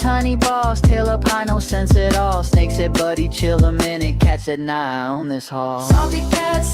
tiny balls, tail up high, no sense at all. Snake said, buddy, chill a minute. Cat said, nah, I own this hall. Salty cat,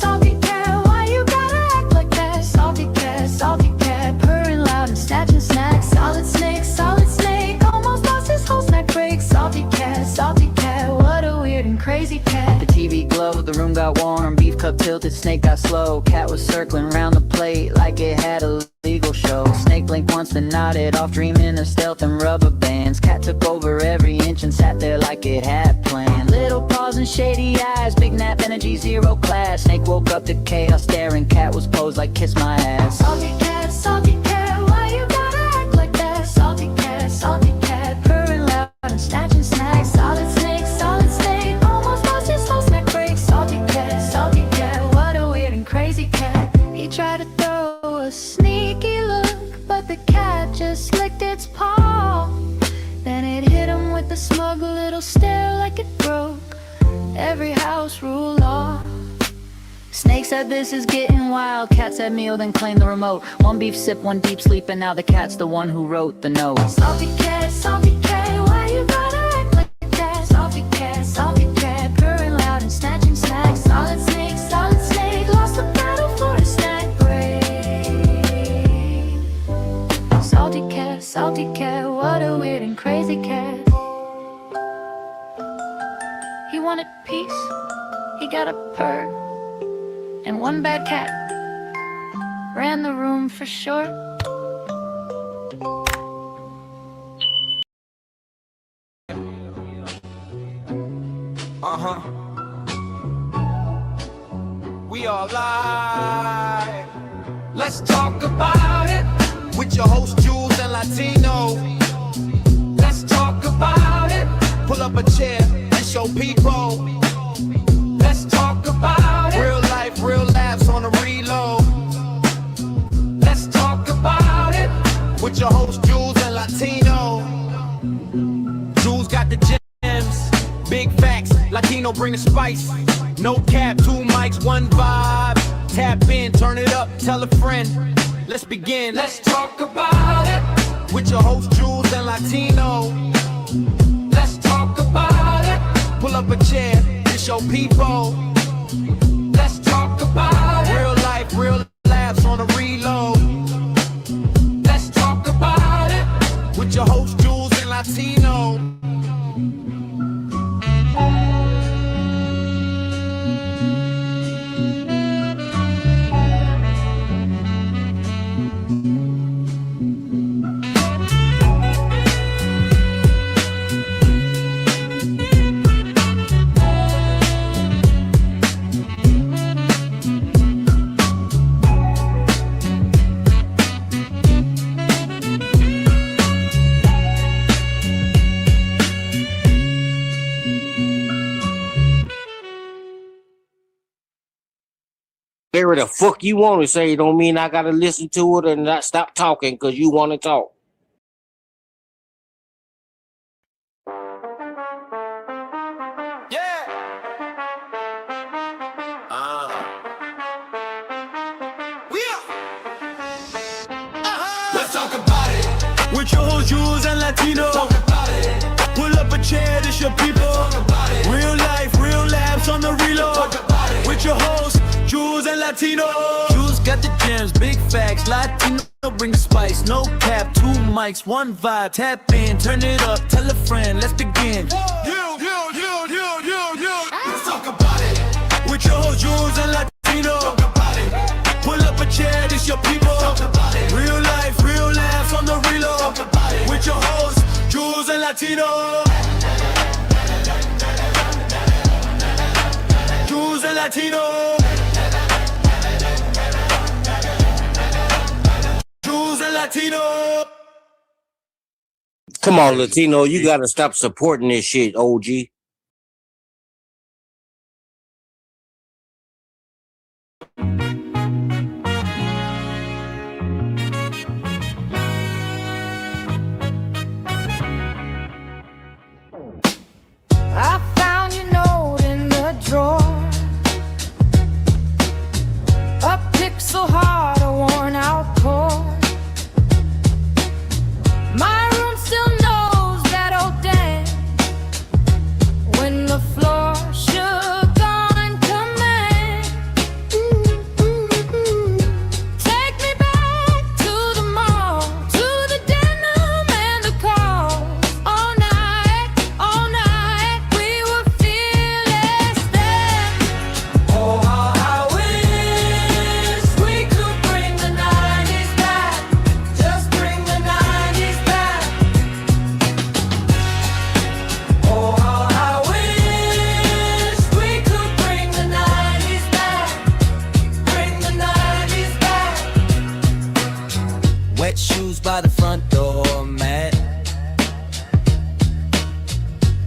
why you gotta act like that? Salty cat, purring loud and snatching snacks. Solid snake, almost lost his whole snack break. Salty cat, what a weird and crazy cat. The TV glowed, the room got warm, beef cup tilted, snake got slow. Cat was circling round the plate like it had a legal show. Snake blinked once and nodded off, dreaming of stealth and rubber bands. Cat took over every inch and sat there like it had planned. Little paws and shady eyes, big nap energy, zero class. Snake woke up to chaos, staring. Cat was posed like kiss my ass. Salty cat, why you gotta act like that? Salty cat, purring loud and snatching snacks. Solid snake, almost lost his whole snack break. Salty cat, what a weird and crazy cat. He tried to throw a sneaky look, but the cat just licked its paw. Then it hit him with a smug little stare like it broke every house rule law. Snake said, this is getting wild. Cat said, meal, then claimed the remote. One beef sip, one deep sleep, and now the cat's the one who wrote the note. Salty cat, why you gotta act like that? Salty cat, purring loud and snatching snacks. Solid snake, lost the battle for a snack break. Salty cat, what a weird and crazy cat. He wanted peace, he got a purr, and one bad cat ran the room for sure. We all live. Let's talk about it with your host Jules and Latino. Let's talk about it. Pull up a chair and show people. Let's talk about it. Real life, real laughs on the reload. Let's talk about it with your host Jules and Latino. Jules got the gems, big facts. Latino bring the spice. No cap, 2 mics, 1 vibe. Tap in, turn it up, tell a friend. Let's begin. Let's talk about it with your host Jules and Latino. Let's talk about it. Pull up a chair and show people. Let's talk about it. Real life, real laughs on the reload. Let's talk about it with your host Jules and Latino. Whatever the fuck you want to say don't mean I gotta listen to it and not stop talking because you want to talk. Yeah. We are. Let's talk about it. With your host Jules and Latino. Talk about it. Pull up a chair, this your people. Talk about it. Real life, real laughs on the reload. Talk about it. With your host Jules and Latino. Jules got the gems, big facts. Latino bring the spice. No cap, 2 mics, 1 vibe. Tap in, turn it up, tell a friend. Let's begin. Let's talk about it. With your host Jules and Latino. Talk about it. Pull up a chair, this your people. Talk about it. Real life, real laughs on the reload. Talk about it. With your host Jules and Latino. Jules and Latino. Jules and Latino. Come on, Latino, you gotta stop supporting this shit, OG. I found your note in the drawer. A pixel heart, a worn out core. My room still knows that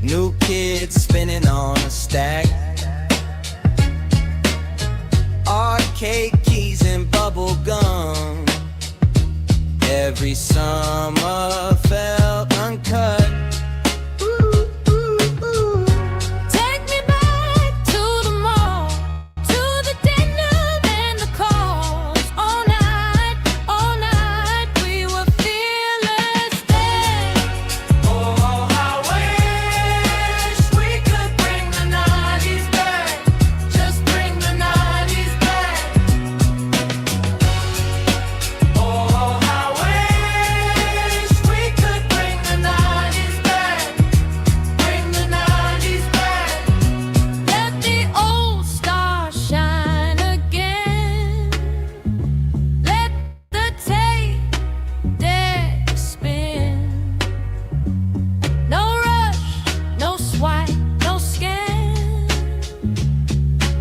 New kids spinning on a stack. Arcade keys and bubble gum. Every summer felt uncut. Take me back to the mall, to the denim and the calls. All night, we were fearless then. Oh, I wish we could bring the 90s back. Just bring the 90s back. Oh, I wish we could bring the 90s back. Bring the 90s back. Let the old stars shine again. Let the tape deck spin. No rush, no swipe, no scan.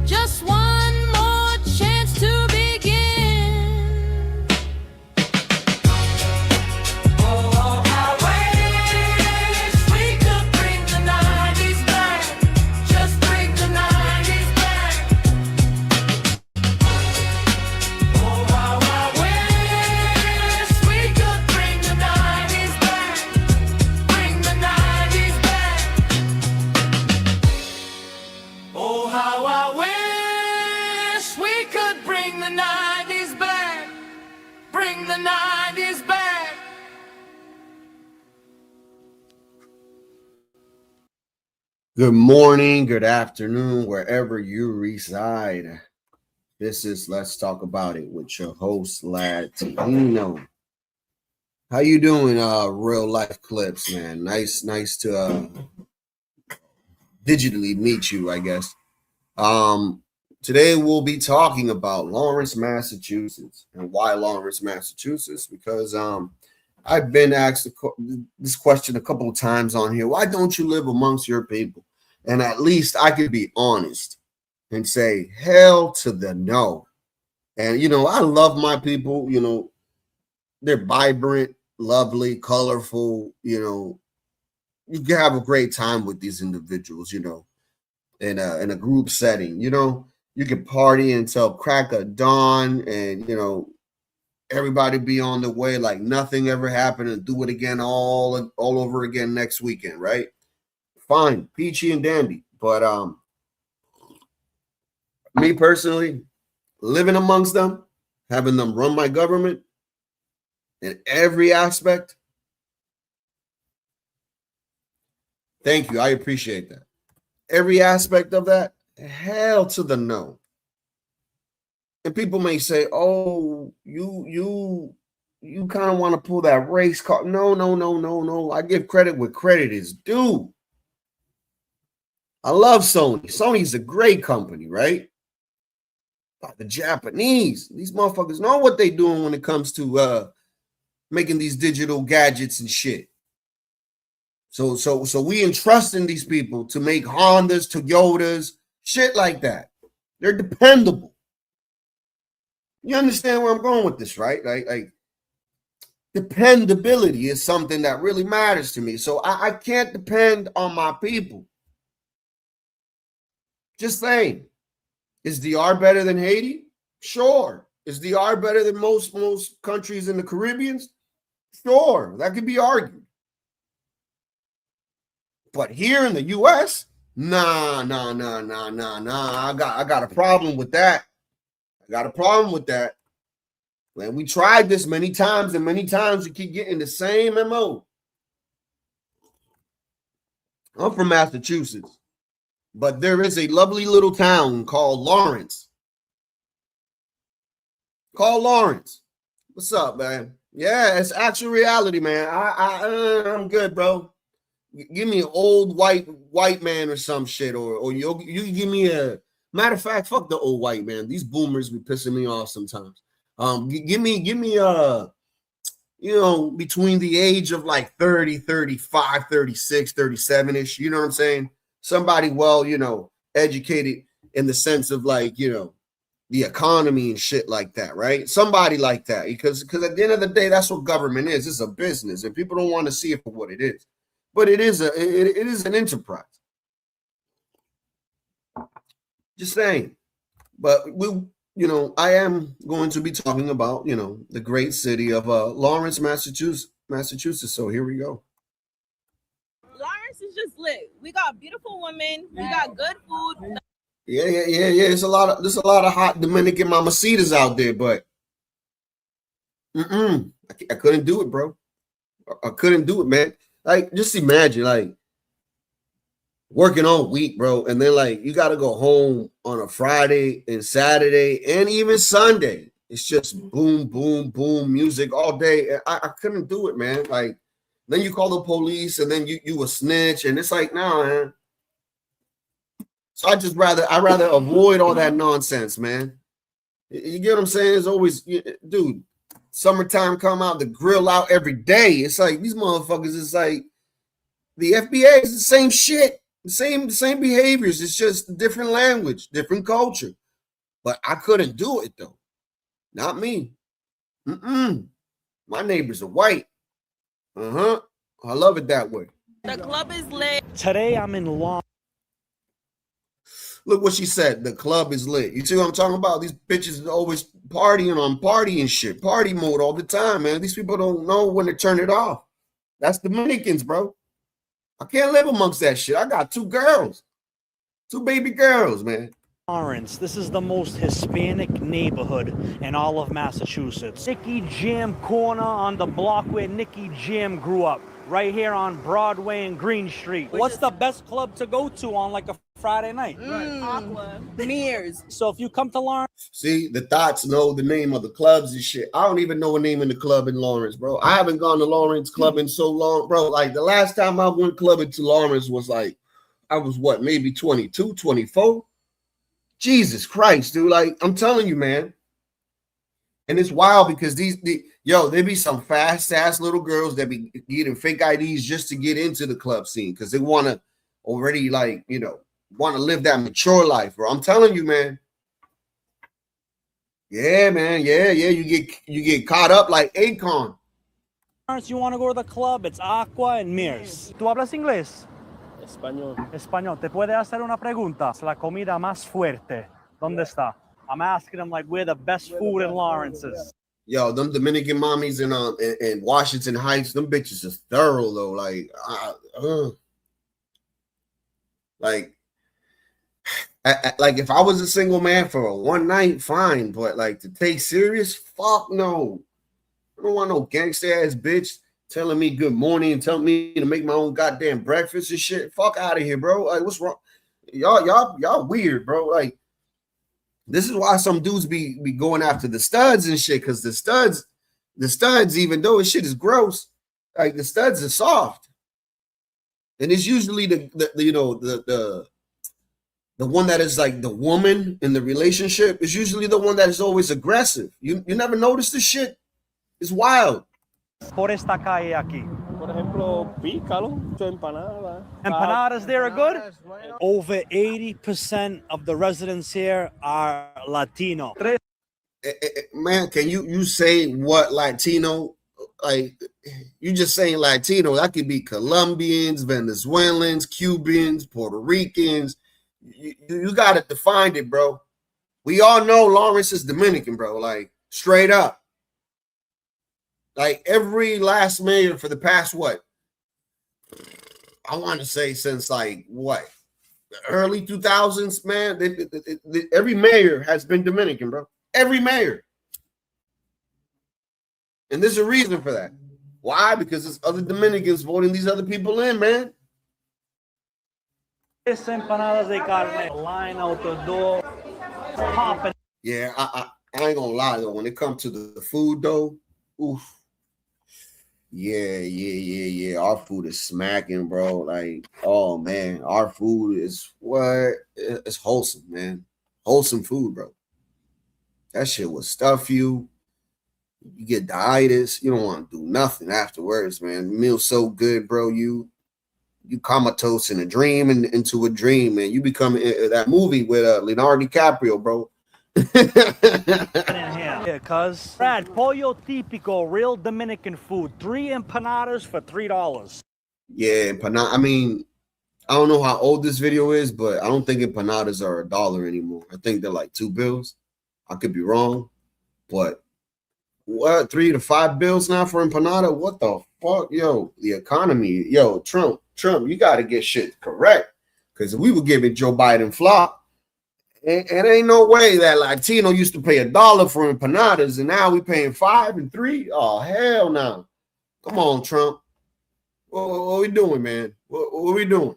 Just one more chance to begin. Oh, I wish we could bring the 90s back. Just bring the 90s back. Oh, how I wish we could bring the 90s back. Bring the 90s back. Oh, how I wish we could bring the 90s back. Bring the 90s back. Good morning, good afternoon, wherever you reside. This is Let's Talk About It with your host, Latino. How you doing, real life clips, man? Nice to digitally meet you, I guess. Today we'll be talking about Lawrence, Massachusetts, and why Lawrence, Massachusetts, because I've been asked this question a couple of times on here. Why don't you live amongst your people? And at least I could be honest and say, hell to the no. And, I love my people. They're vibrant, lovely, colorful. You can have a great time with these individuals, in a group setting. You can party until crack of dawn and, everybody be on the way like nothing ever happened and do it again all over again next weekend, right? Fine, peachy and dandy. But me personally, living amongst them, having them run my government in every aspect, thank you. I appreciate that. Every aspect of that, hell to the no. And people may say, oh, you kind of want to pull that race card. No. I give credit where credit is due. I love Sony. Sony's a great company, right? But the Japanese, these motherfuckers know what they're doing when it comes to making these digital gadgets and shit. So we entrust in these people to make Hondas, Toyotas, shit like that. They're dependable. You understand where I'm going with this, right? Like dependability is something that really matters to me. So I can't depend on my people. Just saying. Is DR better than Haiti? Sure. Is DR better than most countries in the Caribbean? Sure. That could be argued. But here in the US, nah. I got a problem with that. And we tried this many times, and many times we keep getting the same MO. I'm from Massachusetts, but there is a lovely little town called Lawrence. What's up, man? Yeah, it's actual reality, man. I'm good, bro. Give me an old white man or some shit, or you give me a matter of fact. Fuck the old white man. These boomers be pissing me off sometimes. Give me between the age of like 30, 35, 36, 37-ish. You know what I'm saying? Somebody well, educated in the sense of like, the economy and shit like that, right? Somebody like that, because at the end of the day, that's what government is. It's a business, and people don't want to see it for what it is. but it is an enterprise. Just saying. But I am going to be talking about, the great city of Lawrence, Massachusetts. So here we go. Lawrence is just lit. We got beautiful women. We got good food. Yeah. There's a lot of hot Dominican mamacitas out there, but I couldn't do it, bro. I couldn't do it, man. Like, just imagine, like, working all week, bro, and then like you got to go home on a Friday and Saturday and even Sunday. It's just boom, boom, boom, music all day. I couldn't do it, man. Like, then you call the police, and then you a snitch, and it's like, nah, man. So I'd rather avoid all that nonsense, man. You get what I'm saying? It's always, dude. Summertime come out, the grill out every day. It's like these motherfuckers. It's like the FBA is the same shit. The same behaviors. It's just different language, different culture. But I couldn't do it though. Not me. My neighbors are white. I love it that way. The club is lit. Today I'm in Long. Look what she said. The club is lit. You see what I'm talking about? These bitches are always partying on party and shit. Party mode all the time, man. These people don't know when to turn it off. That's Dominicans, bro. I can't live amongst that shit. I got 2 girls. 2 baby girls, man. Lawrence. This is the most Hispanic neighborhood in all of Massachusetts. Nicky Jam Corner on the block where Nicky Jam grew up. Right here on Broadway and Green Street. What's the best club to go to on like a Friday night? Aqua. Mears. So if you come to Lawrence. See, the thoughts know the name of the clubs and shit. I don't even know a name in the club in Lawrence, bro. I haven't gone to Lawrence club in so long, bro. Like the last time I went clubbing to Lawrence was like, I was what, maybe 22, 24? Jesus Christ, dude. Like, I'm telling you, man. And it's wild because there be some fast ass little girls that be getting fake IDs just to get into the club scene because they want to already want to live that mature life, bro. I'm telling you, man. Yeah, man. Yeah. You get caught up like Akon. You want to go to the club? It's Aqua and Mears. ¿Tú hablas inglés? Español. ¿Te puede hacer una pregunta? La comida más fuerte. ¿Dónde está? I'm asking them like where the best food in Lawrence is. Yo, them Dominican mommies in Washington Heights, them bitches is thorough though. Like if I was a single man for a one night, fine. But like to take serious, fuck no. I don't want no gangster ass bitch telling me good morning and telling me to make my own goddamn breakfast and shit. Fuck out of here, bro. Like, what's wrong? Y'all weird, bro. Like, this is why some dudes be going after the studs and shit, because the studs, even though this shit is gross, like the studs are soft. And it's usually the one that is like the woman in the relationship is usually the one that is always aggressive. You never notice this shit? It's wild. Por esta calle aquí. Por ejemplo, pícalo, empanada. Empanadas there are good? Over 80% of the residents here are Latino. Man, can you say what Latino? Like, you just saying Latino. That could be Colombians, Venezuelans, Cubans, Puerto Ricans. You got to define it, bro. We all know Lawrence is Dominican, bro. Like, straight up. Like every last mayor for the past, what? I want to say since like what? The early 2000s, man. Every mayor has been Dominican, bro. Every mayor. And there's a reason for that. Why? Because there's other Dominicans voting these other people in, man. Empanadas de carne, line out the door, popping. Yeah, I ain't gonna lie though. When it comes to the food though, oof. Yeah. Our food is smacking, bro. Like, oh man, our food is what? It's wholesome, man. Wholesome food, bro. That shit will stuff you. You get diabetes. You don't want to do nothing afterwards, man. The meal's so good, bro. You comatose in a dream and into a dream, man. You become that movie with Leonardo DiCaprio, bro. Yeah, cuz. Brad, pollo típico, real Dominican food. 3 empanadas for $3. Yeah, empanada. I mean, I don't know how old this video is, but I don't think empanadas are $1 anymore. I think they're like 2 bills. I could be wrong, but what, 3 to 5 bills now for empanada? What the fuck, yo? The economy, yo, Trump, you got to get shit correct, because we were giving Joe Biden flop, and ain't no way that Latino used to pay $1 for empanadas, and now we paying 5 and 3. Oh hell no! Come on, Trump. What we doing, man? What we doing?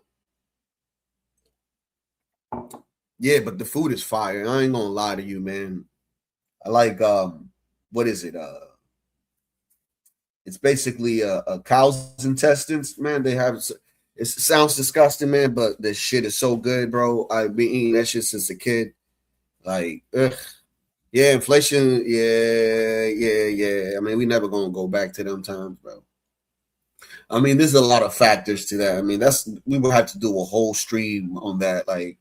Yeah, but the food is fire. I ain't gonna lie to you, man. I like what is it? It's basically a cow's intestines, man. They have it sounds disgusting, man, but this shit is so good, bro. I've been eating that shit since a kid. Like, ugh. Yeah, inflation. Yeah. I mean, we never gonna go back to them times, bro. I mean, there's a lot of factors to that. I mean, we would have to do a whole stream on that. Like,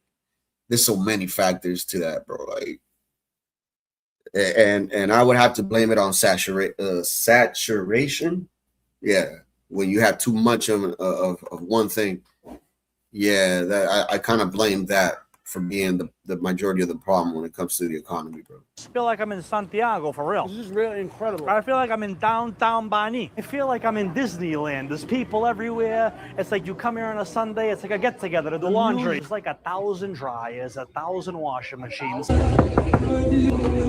there's so many factors to that, bro. Like, and I would have to blame it on saturation. Yeah, when you have too much of one thing. Yeah, that I kind of blame that for being the majority of the problem when it comes to the economy, bro. I feel like I'm in Santiago, for real. This is really incredible. I feel like I'm in downtown Bani. I feel like I'm in Disneyland. There's people everywhere. It's like you come here on a Sunday, it's like a get-together to do laundry. It's like 1,000 dryers, 1,000 washing machines.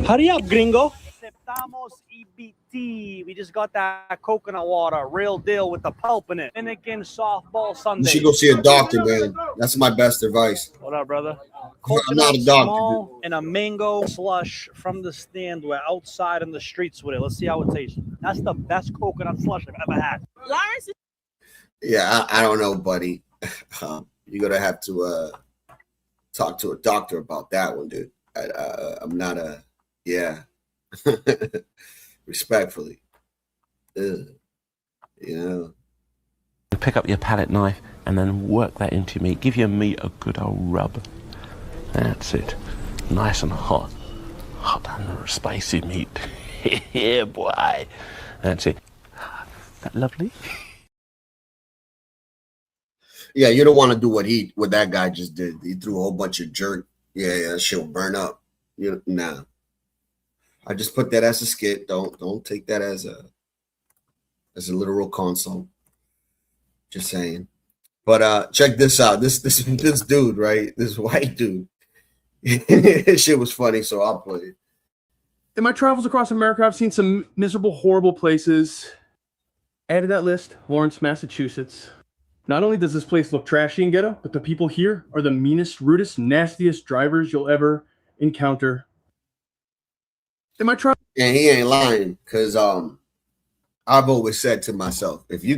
Hurry up, gringo. Aceptamos EBT. We just got that coconut water, real deal with the pulp in it. Dominican softball Sunday. You should go see a doctor, man. That's my best advice. What up, brother? I'm not a doctor, small and a mango slush from the stand. We're outside in the streets with it. Let's see how it tastes. That's the best coconut slush I've ever had. Lawrence is Yeah, I don't know, buddy. You're gonna have to talk to a doctor about that one, dude. I'm not a respectfully. You know. Pick up your palette knife and then work that into your meat. Give your meat a good old rub. That's it. Nice and hot. Hot and spicy meat. Yeah, boy. That's it. Is that lovely? Yeah, you don't want to do what that guy just did. He threw a whole bunch of jerk. Yeah, she'll burn up. Nah. I just put that as a skit. Don't take that as a literal consult. Just saying. But check this out. This dude, right? This white dude. Shit was funny, so I'll play it. In my travels across America, I've seen some miserable, horrible places. Added that list, Lawrence, Massachusetts. Not only does this place look trashy and ghetto, but the people here are the meanest, rudest, nastiest drivers you'll ever encounter. In my travels, and he ain't lying, because I've always said to myself, if you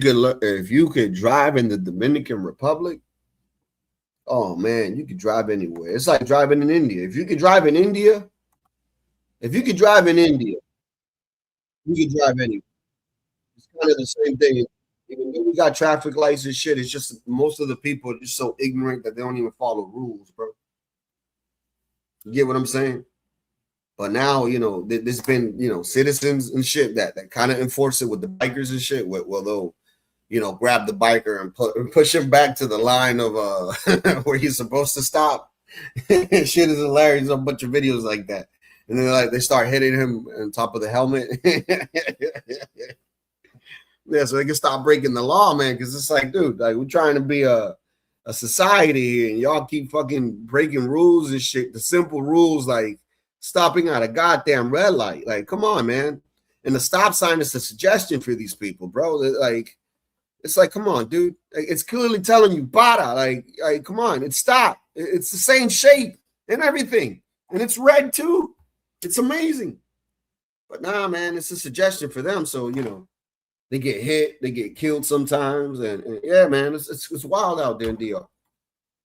could drive in the Dominican Republic, oh man, you could drive anywhere. It's like driving in India. If you could drive in India, you could drive anywhere. It's kind of the same thing. Even though we got traffic lights and shit, it's just most of the people are just so ignorant that they don't even follow rules, bro. You get what I'm saying? But now, there's been, citizens and shit that kind of enforce it with the bikers and shit. Well, they'll, grab the biker and push him back to the line of where he's supposed to stop. Shit is hilarious. A bunch of videos like that. And then they start hitting him on top of the helmet. Yeah, so they can stop breaking the law, man. Because it's like, dude, we're trying to be a society here, and y'all keep fucking breaking rules and shit. The simple rules, like stopping at a goddamn red light. Like, come on, man. And the stop sign is a suggestion for these people, bro. It's like, come on, dude. It's clearly telling you, para. Like, come on, it's stop. It's the same shape and everything. And it's red too. It's amazing. But nah, man, it's a suggestion for them. So, they get hit, they get killed sometimes. And yeah, man, it's wild out there in DR.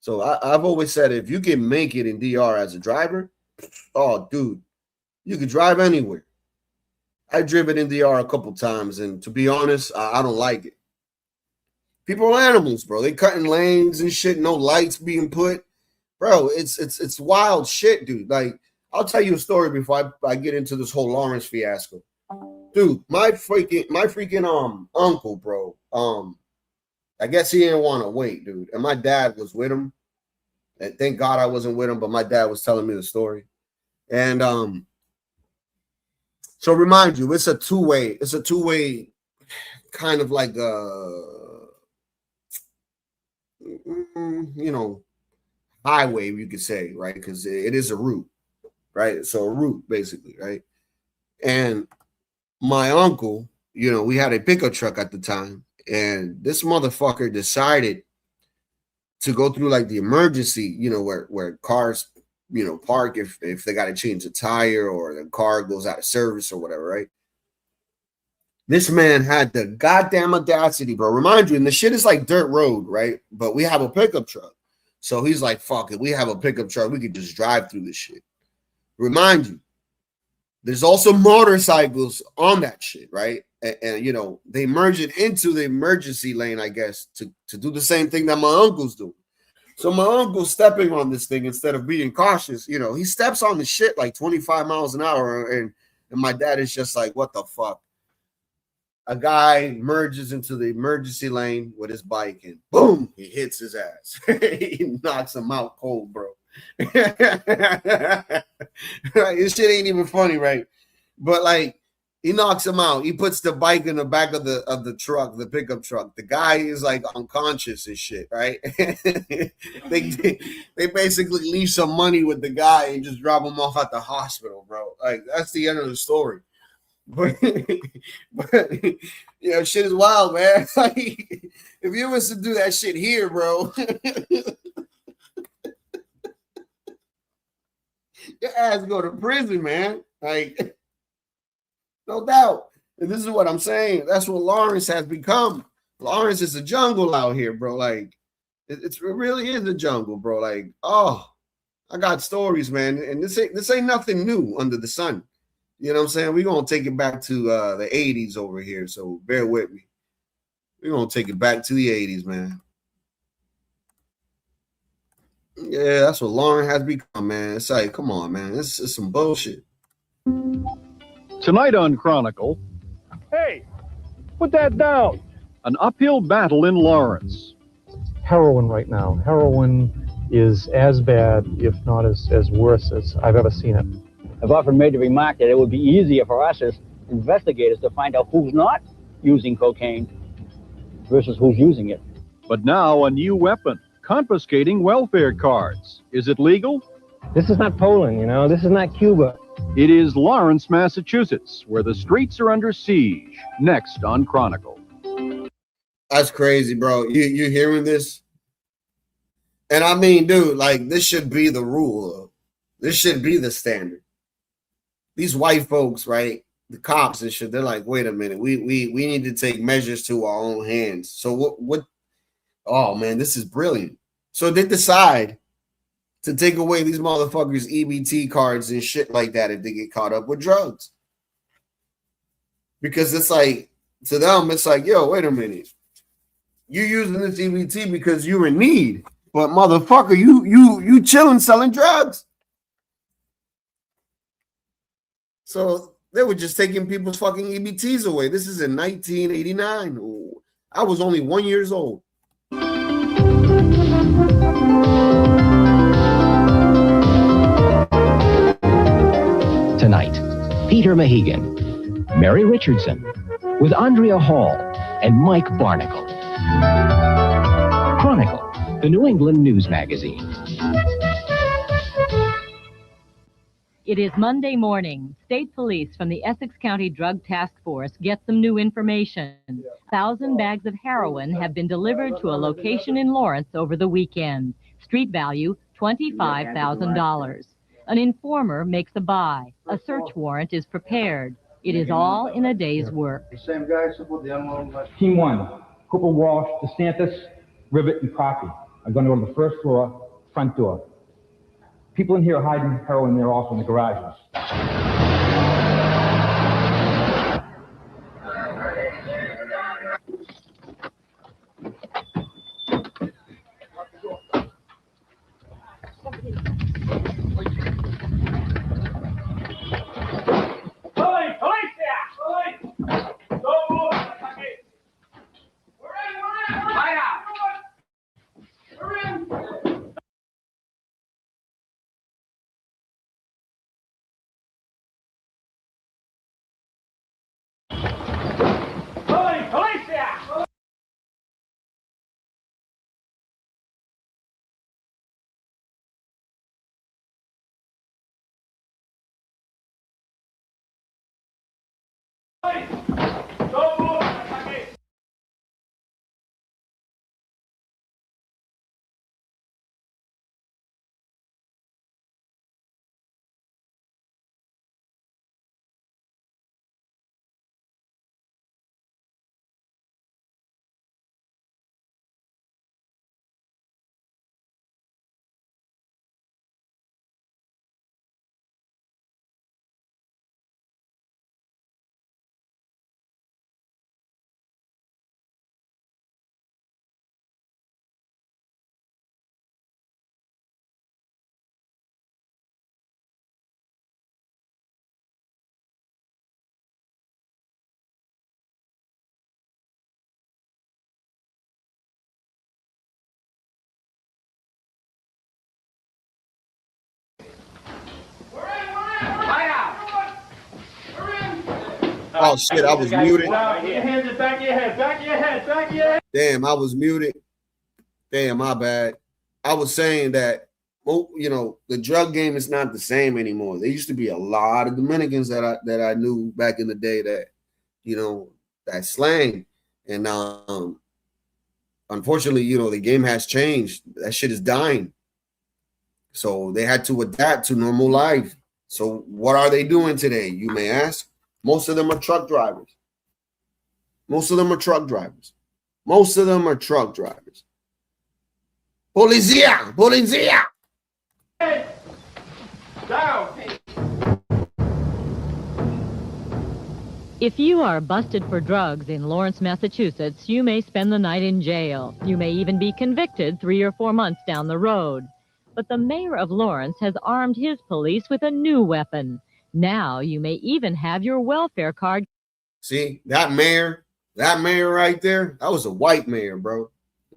So I've always said, if you can make it in DR as a driver, oh, dude, you could drive anywhere. I've driven in DR a couple times, and to be honest, I don't like it. People are animals, bro. They cutting lanes and shit, no lights being put. Bro, it's wild shit, dude. Like, I'll tell you a story before I get into this whole Lawrence fiasco. Dude, my freaking uncle, bro. I guess he didn't want to wait, dude. And my dad was with him. And thank God I wasn't with him, but my dad was telling me the story. And so remind you, it's a two-way kind of like highway, you could say, right? Because it is a route, right? So a route, basically, right? And my uncle, we had a pickup truck at the time, and this motherfucker decided to go through like the emergency, where cars, park if they got to change a tire or the car goes out of service or whatever, right? This man had the goddamn audacity, bro. Remind you, and the shit is like dirt road, right? But we have a pickup truck. So he's like, fuck it. We have a pickup truck. We could just drive through this shit. Remind you, there's also motorcycles on that shit, right? And they merge it into the emergency lane, I guess, to do the same thing that my uncle's doing. So my uncle's stepping on this thing instead of being cautious. He steps on the shit like 25 miles an hour. And my dad is just like, what the fuck? A guy merges into the emergency lane with his bike and boom, he hits his ass. He knocks him out cold, bro. Right? This shit ain't even funny, right? But like, he knocks him out. He puts the bike in the back of the truck, the pickup truck. The guy is like unconscious and shit, right? they basically leave some money with the guy and just drop him off at the hospital, bro. Like, that's the end of the story. But shit is wild, man. Like, if you was to do that shit here, bro, your ass go to prison, man. Like, no doubt. And this is what I'm saying. That's what Lawrence has become. Lawrence is a jungle out here, bro. Like, it really is a jungle, bro. Like, oh, I got stories, man. And this ain't nothing new under the sun. You know what I'm saying? We're going to take it back to the 80s over here, so bear with me. We're going to take it back to the 80s, man. Yeah, that's what Lauren has become, man. It's like, come on, man. It's some bullshit. Tonight on Chronicle. Hey, put that down. An uphill battle in Lawrence. Heroin right now. Heroin is as bad, if not as worse as I've ever seen it. I've often made the remark that it would be easier for us as investigators to find out who's not using cocaine versus who's using it. But now a new weapon, confiscating welfare cards. Is it legal? This is not Poland, This is not Cuba. It is Lawrence, Massachusetts, where the streets are under siege. Next on Chronicle. That's crazy, bro. You hearing this? And I mean, dude, like, this should be the rule. This should be the standard. These white folks, right? The cops and shit, they're like, wait a minute, we need to take measures to our own hands. So what? Oh man, this is brilliant. So they decide to take away these motherfuckers' EBT cards and shit like that if they get caught up with drugs. Because it's like, to them, it's like, yo, wait a minute. You using this EBT because you're in need, but motherfucker, you chilling selling drugs. So they were just taking people's fucking EBTs away. This is in 1989. Ooh, I was only 1 year old. Tonight, Peter Mahegan, Mary Richardson, with Andrea Hall and Mike Barnacle. Chronicle, the New England news magazine. It is Monday morning. State police from the Essex County Drug Task Force get some new information. 1,000 bags of heroin have been delivered to a location in Lawrence over the weekend. Street value, $25,000. An informer makes a buy. A search warrant is prepared. It is all in a day's work. Team 1, Cooper Walsh, DeSantis, Rivet, and Coffey are going to go to the first floor, front door. People in here are hiding heroin. They're also in the garages. Oh shit, I was muted. Back your hands back of your head. Back of your head. Back of your head. Damn, I was muted. Damn, my bad. I was saying that, you know, the drug game is not the same anymore. There used to be a lot of Dominicans that I knew back in the day that, you know, that slang. And unfortunately, you know, the game has changed. That shit is dying. So they had to adapt to normal life. So what are they doing today, you may ask? Most of them are truck drivers. Most of them are truck drivers. Most of them are truck drivers. Policía! Policía! Down. If you are busted for drugs in Lawrence, Massachusetts, you may spend the night in jail. You may even be convicted 3 or 4 months down the road. But the mayor of Lawrence has armed his police with a new weapon. Now you may even have your welfare card. See, that mayor right there, that was a white mayor, bro.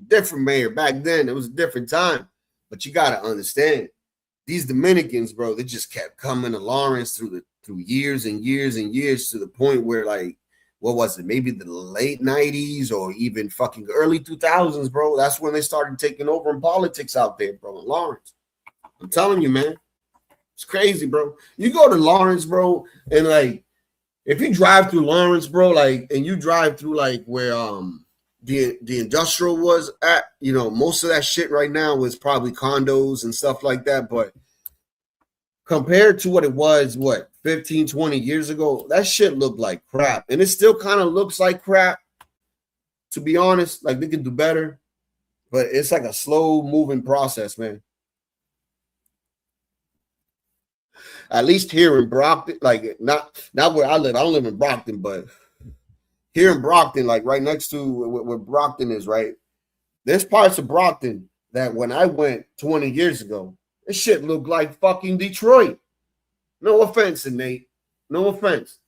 Different mayor. Back then, it was a different time. But you got to understand, these Dominicans, bro, they just kept coming to Lawrence through years and years and years to the point where, like, what was it? Maybe the late 90s or even fucking early 2000s, bro. That's when they started taking over in politics out there, bro, in Lawrence. I'm telling you, man. It's crazy, bro. You go to Lawrence, bro, and, like, if you drive through Lawrence, bro, like, and you drive through, like, where the industrial was at, you know, most of that shit right now is probably condos and stuff like that. But compared to what it was, 15, 20 years ago, that shit looked like crap. And it still kind of looks like crap, to be honest. Like, they could do better. But it's like a slow moving process, man. At least here in Brockton, like, not where I live. I don't live in Brockton, but here in Brockton, like right next to where Brockton is, right? There's parts of Brockton that when I went 20 years ago, this shit looked like fucking Detroit. No offense, Nate. No offense.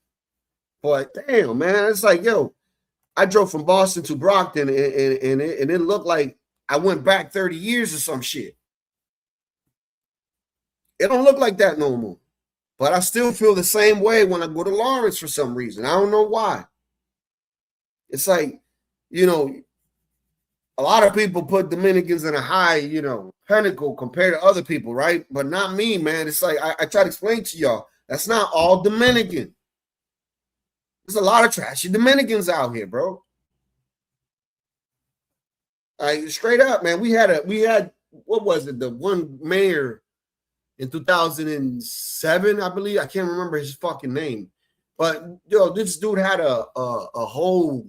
But damn, man, it's like, yo, I drove from Boston to Brockton and it looked like I went back 30 years or some shit. It don't look like that no more. But I still feel the same way when I go to Lawrence for some reason. I don't know why. It's like, you know, a lot of people put Dominicans in a high, you know, pinnacle compared to other people, right? But not me, man. It's like, I try to explain to y'all, that's not all Dominican. There's a lot of trashy Dominicans out here, bro. Like, straight up, man. We had, what was it? The one mayor in 2007, I believe. I can't remember his fucking name. But, yo, this dude had a whole,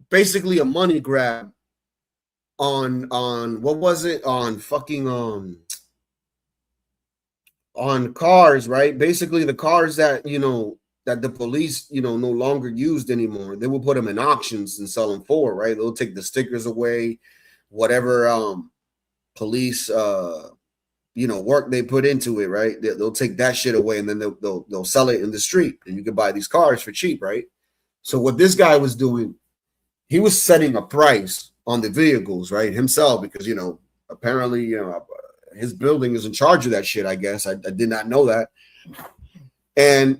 basically a money grab on what was it? On fucking, on cars, right? Basically the cars that, you know, that the police, you know, no longer used anymore. They will put them in auctions and sell them for, right? They'll take the stickers away, whatever police you know, work they put into it, right? They'll take that shit away and then they'll sell it in the street and you can buy these cars for cheap, right? So what this guy was doing, he was setting a price on the vehicles, right, himself, because, you know, apparently, you know, his building is in charge of that shit, I guess. I did not know that. And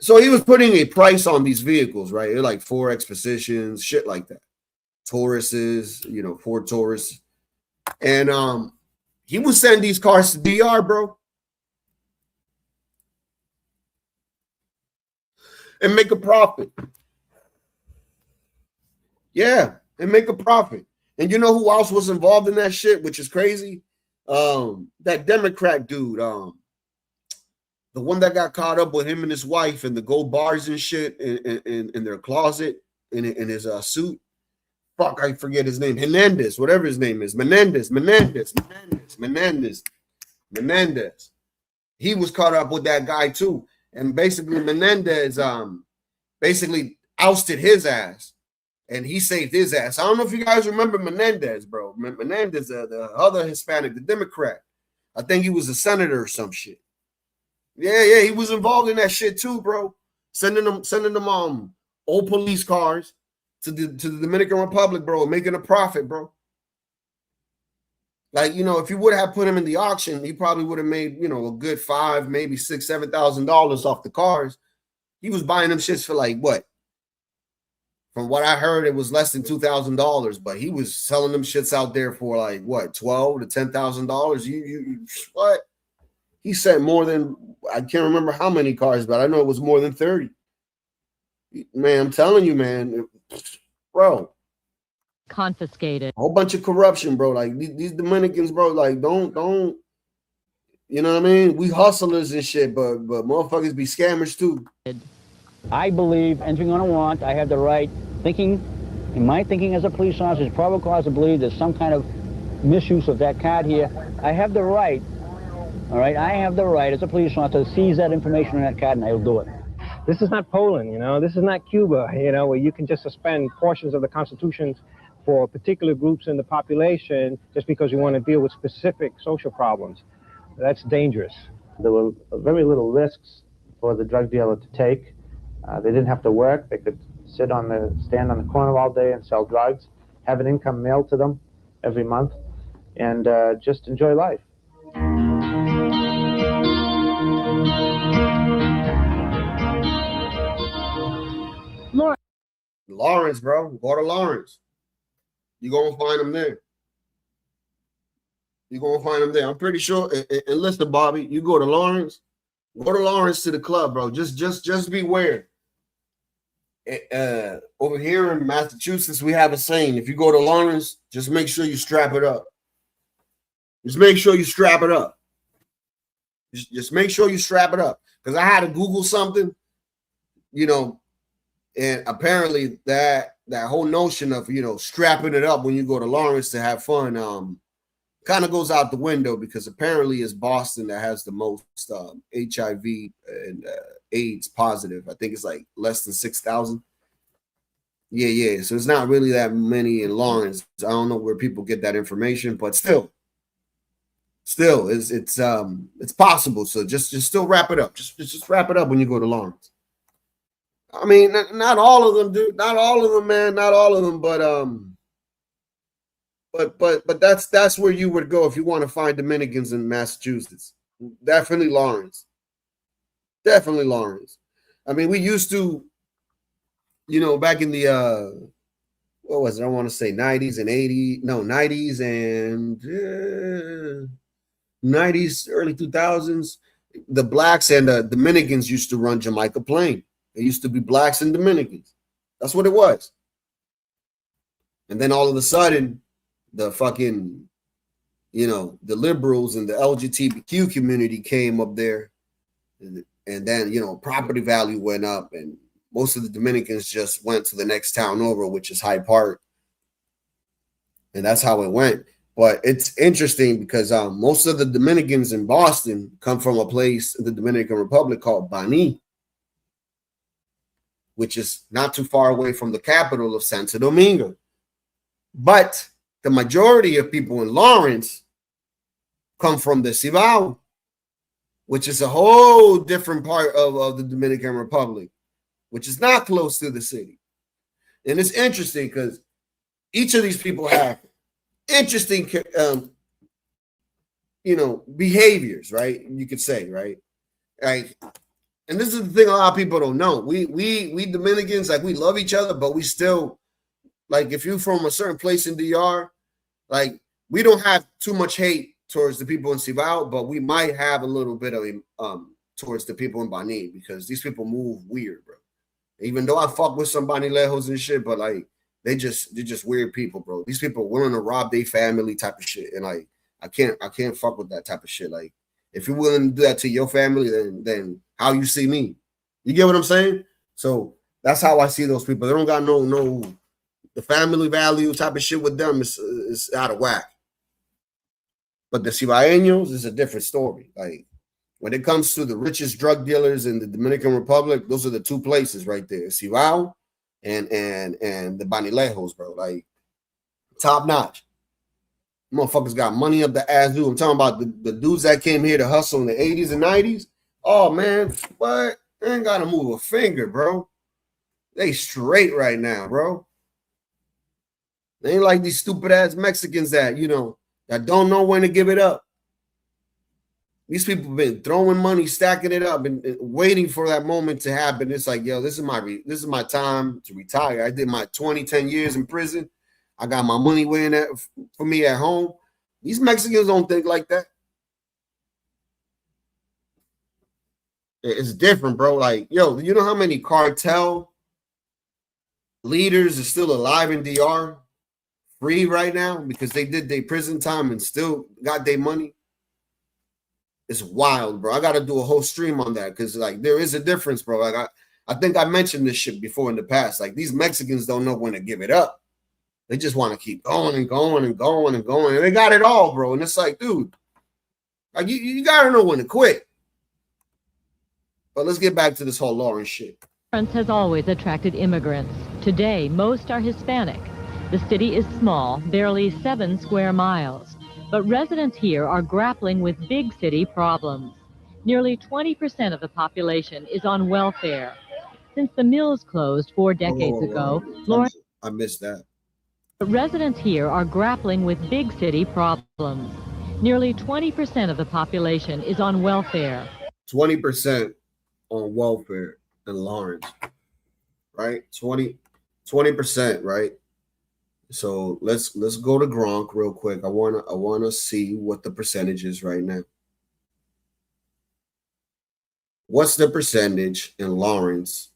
so he was putting a price on these vehicles, right? They're like 4X positions, shit like that. Tauruses, you know, Ford Taurus. And he would send these cars to DR, bro, and make a profit. Yeah, and make a profit. And you know who else was involved in that shit, which is crazy? That Democrat dude, the one that got caught up with him and his wife and the gold bars and shit in their closet in his suit. Fuck, I forget his name. Hernandez, whatever his name is. Menendez. He was caught up with that guy too. And basically Menendez basically ousted his ass. And he saved his ass. I don't know if you guys remember Menendez, bro. Menendez, the other Hispanic, the Democrat. I think he was a senator or some shit. Yeah, he was involved in that shit too, bro. Sending them old police cars to the Dominican Republic, bro, and making a profit, bro. Like, you know, if you would have put him in the auction, he probably would have made, you know, a good $5,000, maybe $6,000, $7,000 off the cars. He was buying them shits for like what? From what I heard, it was less than $2,000, but he was selling them shits out there for like what, $12,000 to $10,000. You what? He sent more than, I can't remember how many cars, but I know it was more than 30. Man, I'm telling you, man, bro. Confiscated. A whole bunch of corruption, bro. Like these Dominicans, bro. Like don't. You know what I mean? We hustlers and shit, but motherfuckers be scammers too. I believe entering on a warrant, I have the right, in my thinking as a police officer, is probable cause to believe there's some kind of misuse of that card here. I have the right, all right, I have the right as a police officer to seize that information on that card, and I'll do it. This is not Poland, you know, this is not Cuba, you know, where you can just suspend portions of the constitutions for particular groups in the population just because you want to deal with specific social problems. That's dangerous. There were very little risks for the drug dealer to take. They didn't have to work. They could stand on the corner all day and sell drugs, have an income mailed to them every month, and just enjoy life. Lawrence, bro. Go to Lawrence. You're going to find them there. You're going to find them there. I'm pretty sure. And listen, Bobby, you go to Lawrence to the club, bro. Just beware. Over here in Massachusetts, we have a saying: if you go to Lawrence, just make sure you strap it up. Just make sure you strap it up. Just make sure you strap it up. Because I had to Google something, you know, and apparently that whole notion of, you know, strapping it up when you go to Lawrence to have fun, kind of goes out the window, because apparently it's Boston that has the most HIV and AIDS positive. I think it's like less than 6,000. Yeah. So it's not really that many in Lawrence. I don't know where people get that information, but still, it's possible. So just still wrap it up. Just wrap it up when you go to Lawrence. I mean, not all of them, dude. Not all of them, man. Not all of them, but that's where you would go if you want to find Dominicans in Massachusetts. Definitely Lawrence. Definitely Lawrence. I mean, we used to, you know, back in the what was it? I want to say 90s and 80s. No, 90s and 90s, early 2000s. The blacks and the Dominicans used to run Jamaica Plain. It used to be blacks and Dominicans. That's what it was. And then all of a sudden, the fucking, you know, the liberals and the LGBTQ community came up there. And then, you know, property value went up, and most of the Dominicans just went to the next town over, which is Hyde Park. And that's how it went. But it's interesting because most of the Dominicans in Boston come from a place in the Dominican Republic called Bani, which is not too far away from the capital of Santo Domingo. But the majority of people in Lawrence come from the Cibao, which is a whole different part of the Dominican Republic, which is not close to the city. And it's interesting because each of these people have interesting, you know, behaviors, right? You could say, right? Like, and this is the thing a lot of people don't know. We Dominicans, like, we love each other, but we still, like, if you're from a certain place in DR, like, we don't have too much hate towards the people in Cibao, but we might have a little bit of towards the people in Bani, because these people move weird, bro. Even though I fuck with some Banilejos and shit, but like they're just weird people, bro. These people are willing to rob their family type of shit, and like I can't fuck with that type of shit. Like, if you're willing to do that to your family, then how you see me? You get what I'm saying? So that's how I see those people. They don't got no the family value type of shit with them is out of whack. But the Cibaeños is a different story. Like, when it comes to the richest drug dealers in the Dominican Republic, those are the two places right there, Cibao and the Banilejos, bro. Like, top notch. Motherfuckers got money up the ass, dude. I'm talking about the dudes that came here to hustle in the 80s and 90s. Oh, man, what? They ain't got to move a finger, bro. They straight right now, bro. They ain't like these stupid ass Mexicans that, you know, that don't know when to give it up. These people have been throwing money, stacking it up, and waiting for that moment to happen. It's like, yo, this is my time to retire. I did my 10 years in prison. I got my money waiting for me at home. These Mexicans don't think like that. It's different, bro. Like, yo, you know how many cartel leaders are still alive in DR, free right now because they did their prison time and still got their money? It's wild, bro. I got to do a whole stream on that because, like, there is a difference, bro. Like, I think I mentioned this shit before in the past. Like, these Mexicans don't know when to give it up. They just want to keep going and going and going and going. And they got it all, bro. And it's like, dude, like, you got to know when to quit. But let's get back to this whole Lawrence shit. Lawrence has always attracted immigrants. Today, most are Hispanic. The city is small, barely 7 square miles. But residents here are grappling with big city problems. Nearly 20% of the population is on welfare. Since the mills closed 4 decades ago, Lawrence... I missed that. Residents here are grappling with big city problems. Nearly 20% of the population is on welfare. 20% on welfare in Lawrence, right? 20%, right? So let's go to Gronk real quick. I wanna see what the percentage is right now. What's the percentage in Lawrence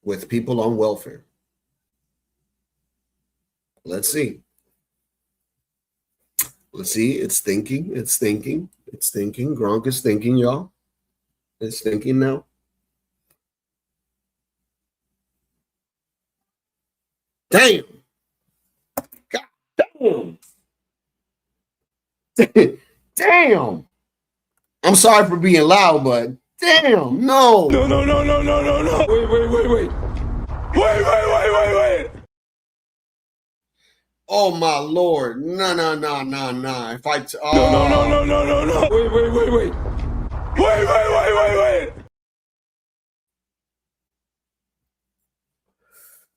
with people on welfare? Let's see. Let's see. It's thinking. It's thinking. It's thinking. Gronk is thinking, y'all. It's thinking now. Damn. God damn. Damn. I'm sorry for being loud, but damn, no. No. Wait. Wait. Oh my Lord. No. If I No. Wait.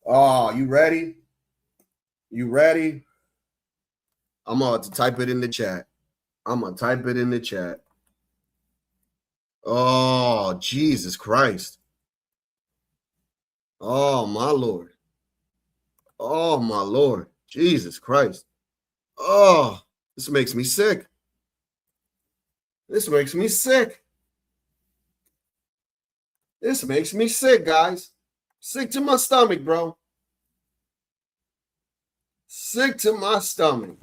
Oh, you ready? You ready? I'm about to type it in the chat. Oh, Jesus Christ. Oh, my Lord. Oh, my Lord. Jesus Christ. Oh, this makes me sick. This makes me sick. This makes me sick, guys. Sick to my stomach, bro. Sick to my stomach.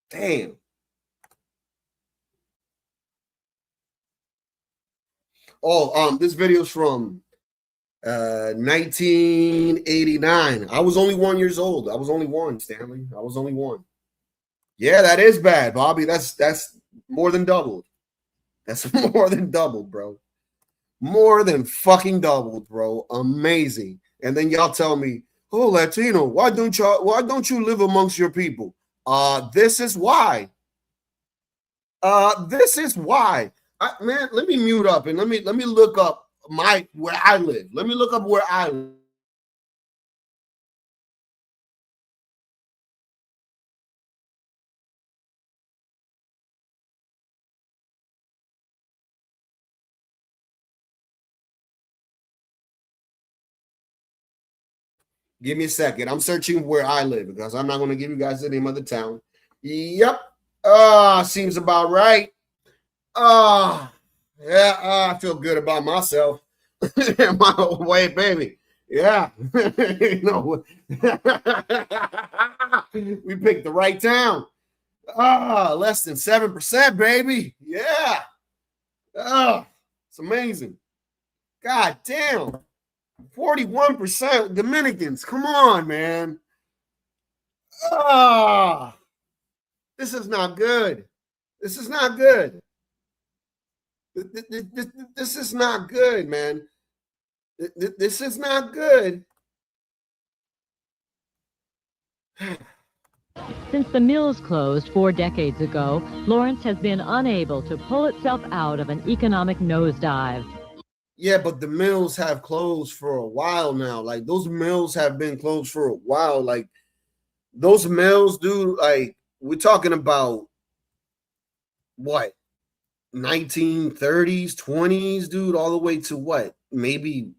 Damn. Oh, this video's from 1989. I was only 1 year old. I was only one, Stanley. I was only one. Yeah, that is bad, Bobby. That's more than doubled. That's more than doubled, bro. More than fucking doubled, bro. Amazing. And then y'all tell me, oh, Latino, why don't you live amongst your people? This is why. This is why. Man, let me mute up and let me look up where I live. Let me look up where I live. Give me a second. I'm searching where I live because I'm not going to give you guys the name of the town. Yep. Seems about right. Yeah, I feel good about myself. My way, baby. Yeah. You know, we picked the right town. Less than 7%, baby. Yeah. It's amazing. God damn. 41% Dominicans. Come on, man. This is not good. This is not good. This is not good, man. This is not good. Since the mills closed 4 decades ago, Lawrence has been unable to pull itself out of an economic nosedive. Yeah, but the mills have closed for a while now. Like, those mills have been closed for a while. Like, those mills, dude, like, we're talking about what, 1930s, 20s, dude, all the way to what, maybe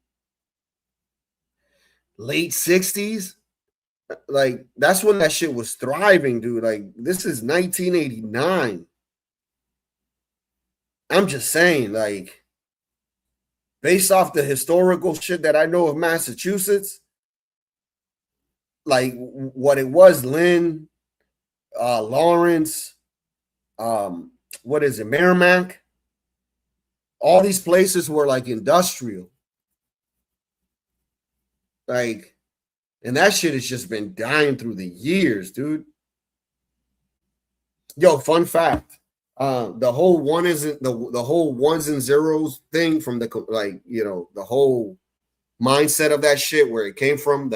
late 60s. Like, that's when that shit was thriving, dude. Like, this is 1989. I'm just saying, like, based off the historical shit that I know of Massachusetts, like what it was, Lynn, Lawrence, what is it, Merrimack? All these places were like industrial. Like, and that shit has just been dying through the years, dude. Yo, fun fact. The whole one isn't the whole ones and zeros thing from the, like, you know, the whole mindset of that shit, where it came from,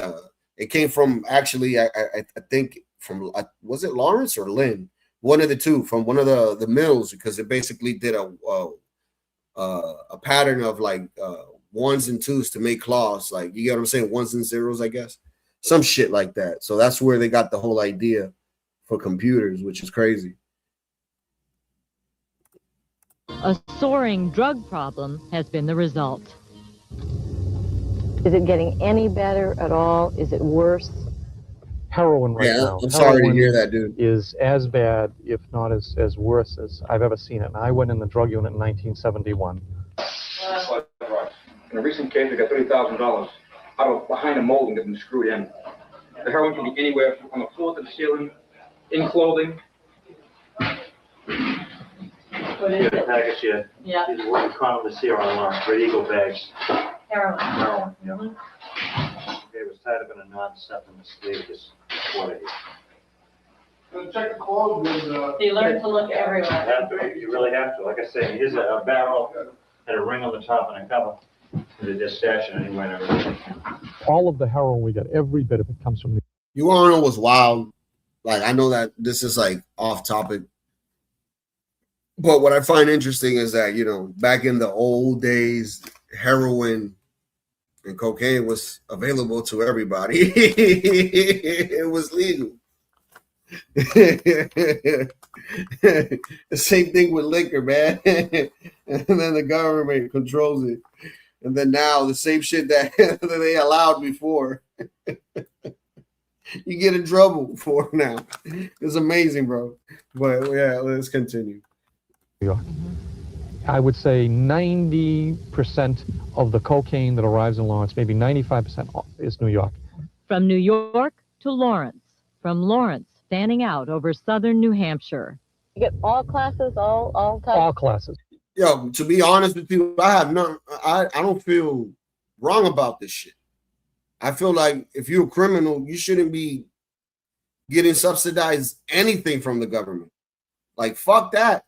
actually, I think from, was it Lawrence or Lynn? One of the two, from one of the mills, because it basically did a pattern of like ones and twos to make cloths. Like, you get what I'm saying? Ones and zeros, I guess. Some shit like that. So that's where they got the whole idea for computers, which is crazy. A soaring drug problem has been the result. Is it getting any better at all? Is it worse? Heroin right now. I'm sorry to hear that, dude. Is as bad, if not as worse as I've ever seen it. And I went in the drug unit in 1971. In a recent case, we got $30,000 out of behind a molding that's been screwed in. The heroin can be anywhere from the floor to the ceiling, in clothing. What is it? Package here. Yeah. Is what we commonly see on Red Eagle bags. Heroin. Heroin, yeah. Okay, it was tied up in a knot and stuffed in the sleeve of this quarter. Check the clothes. You learn to look everywhere. You really have to. Like I say, here's a barrel, had a ring on the top and a cover. They just stash it anywhere and everything. All of the heroin we got, every bit of it comes from. You want to know what's wild? Like, I know that this is like off topic, but what I find interesting is that, you know, back in the old days, heroin and cocaine was available to everybody. It was legal. The same thing with liquor, man. And then the government controls it. And then now the same shit that they allowed before, you get in trouble for now. It's amazing, bro. But yeah, let's continue. I would say 90% of the cocaine that arrives in Lawrence, maybe 95% is New York. From New York to Lawrence, from Lawrence standing out over southern New Hampshire. You get all classes, all types? All classes. Yo, to be honest with you, I don't feel wrong about this shit. I feel like if you're a criminal, you shouldn't be getting subsidized anything from the government. Like, fuck that.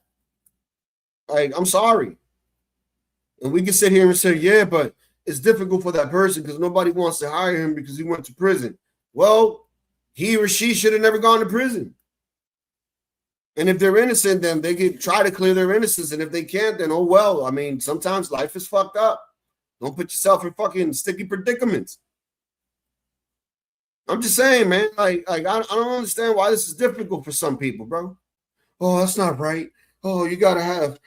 Like, I'm sorry. And we can sit here and say, yeah, but it's difficult for that person because nobody wants to hire him because he went to prison. Well, he or she should have never gone to prison. And if they're innocent, then they can try to clear their innocence. And if they can't, then oh well. I mean, sometimes life is fucked up. Don't put yourself in fucking sticky predicaments. I'm just saying, man. Like I don't understand why this is difficult for some people, bro. Oh, that's not right. Oh, you gotta have.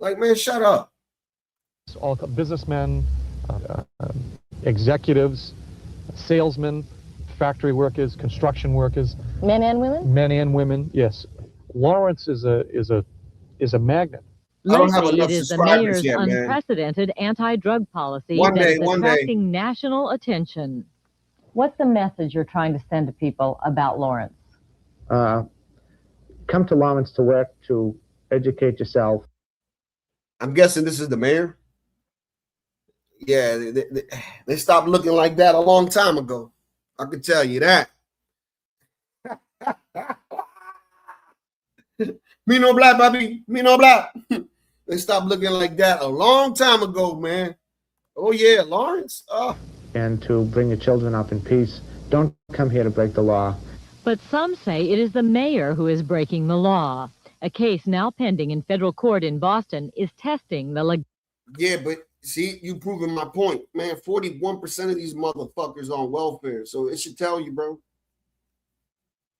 Like, man, shut up. All businessmen, executives, salesmen, factory workers, construction workers. Men and women? Men and women, yes. Lawrence is a magnet. Lately, it is the mayor's unprecedented anti-drug policy that is attracting national attention. What's the message you're trying to send to people about Lawrence? Come to Lawrence to work, to educate yourself. I'm guessing this is the mayor. Yeah, they stopped looking like that a long time ago. I can tell you that. Me no black, baby. Me no black. They stopped looking like that a long time ago, man. Oh, yeah, Lawrence. Oh. And to bring your children up in peace don't come here to break the law. But some say it is the mayor who is breaking the law. A case now pending in federal court in Boston is testing the Yeah, but see, you proving my point, man. 41% of these motherfuckers on welfare, so it should tell you, bro.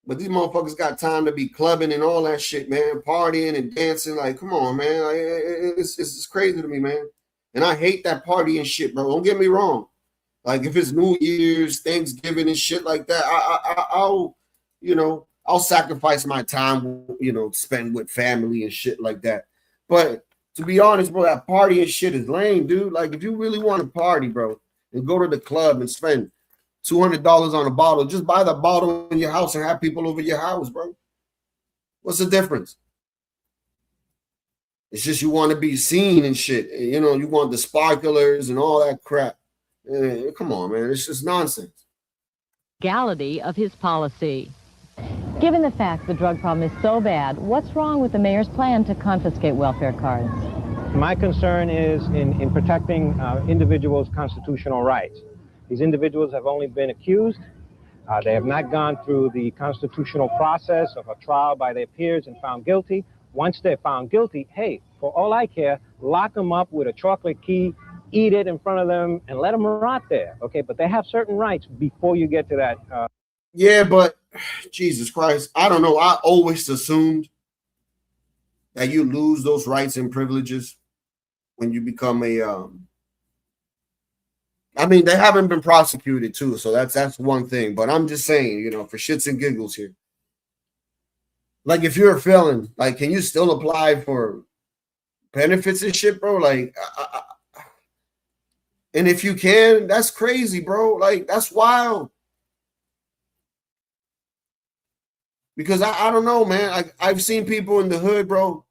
But these motherfuckers got time to be clubbing and all that shit, man, partying and dancing. Like, come on, man. Like, it's crazy to me, man. And I hate that partying shit, bro. Don't get me wrong. Like, if it's New Year's, Thanksgiving, and shit like that, I'll, you know, I'll sacrifice my time, you know, spend with family and shit like that. But to be honest, bro, that party and shit is lame, dude. Like, if you really want to party, bro, and go to the club and spend $200 on a bottle, just buy the bottle in your house and have people over your house, bro. What's the difference? It's just you want to be seen and shit. You know, you want the sparklers and all that crap. Come on, man. It's just nonsense. legality of his policy. Given the fact the drug problem is so bad, what's wrong with the mayor's plan to confiscate welfare cards? My concern is in protecting individuals' constitutional rights. These individuals have only been accused. They have not gone through the constitutional process of a trial by their peers and found guilty. Once they're found guilty, hey, for all I care, lock them up with a chocolate key, eat it in front of them, and let them rot there, okay? But they have certain rights before you get to that. Yeah, but Jesus Christ, I don't know. I always assumed that you lose those rights and privileges when you become a I mean, they haven't been prosecuted too, so that's one thing. But I'm just saying, you know, for shits and giggles here. Like, if you're a felon, like, can you still apply for benefits and shit, bro? Like, and if you can, that's crazy, bro. Like, that's wild. Because I don't know, man. I've seen people in the hood, bro,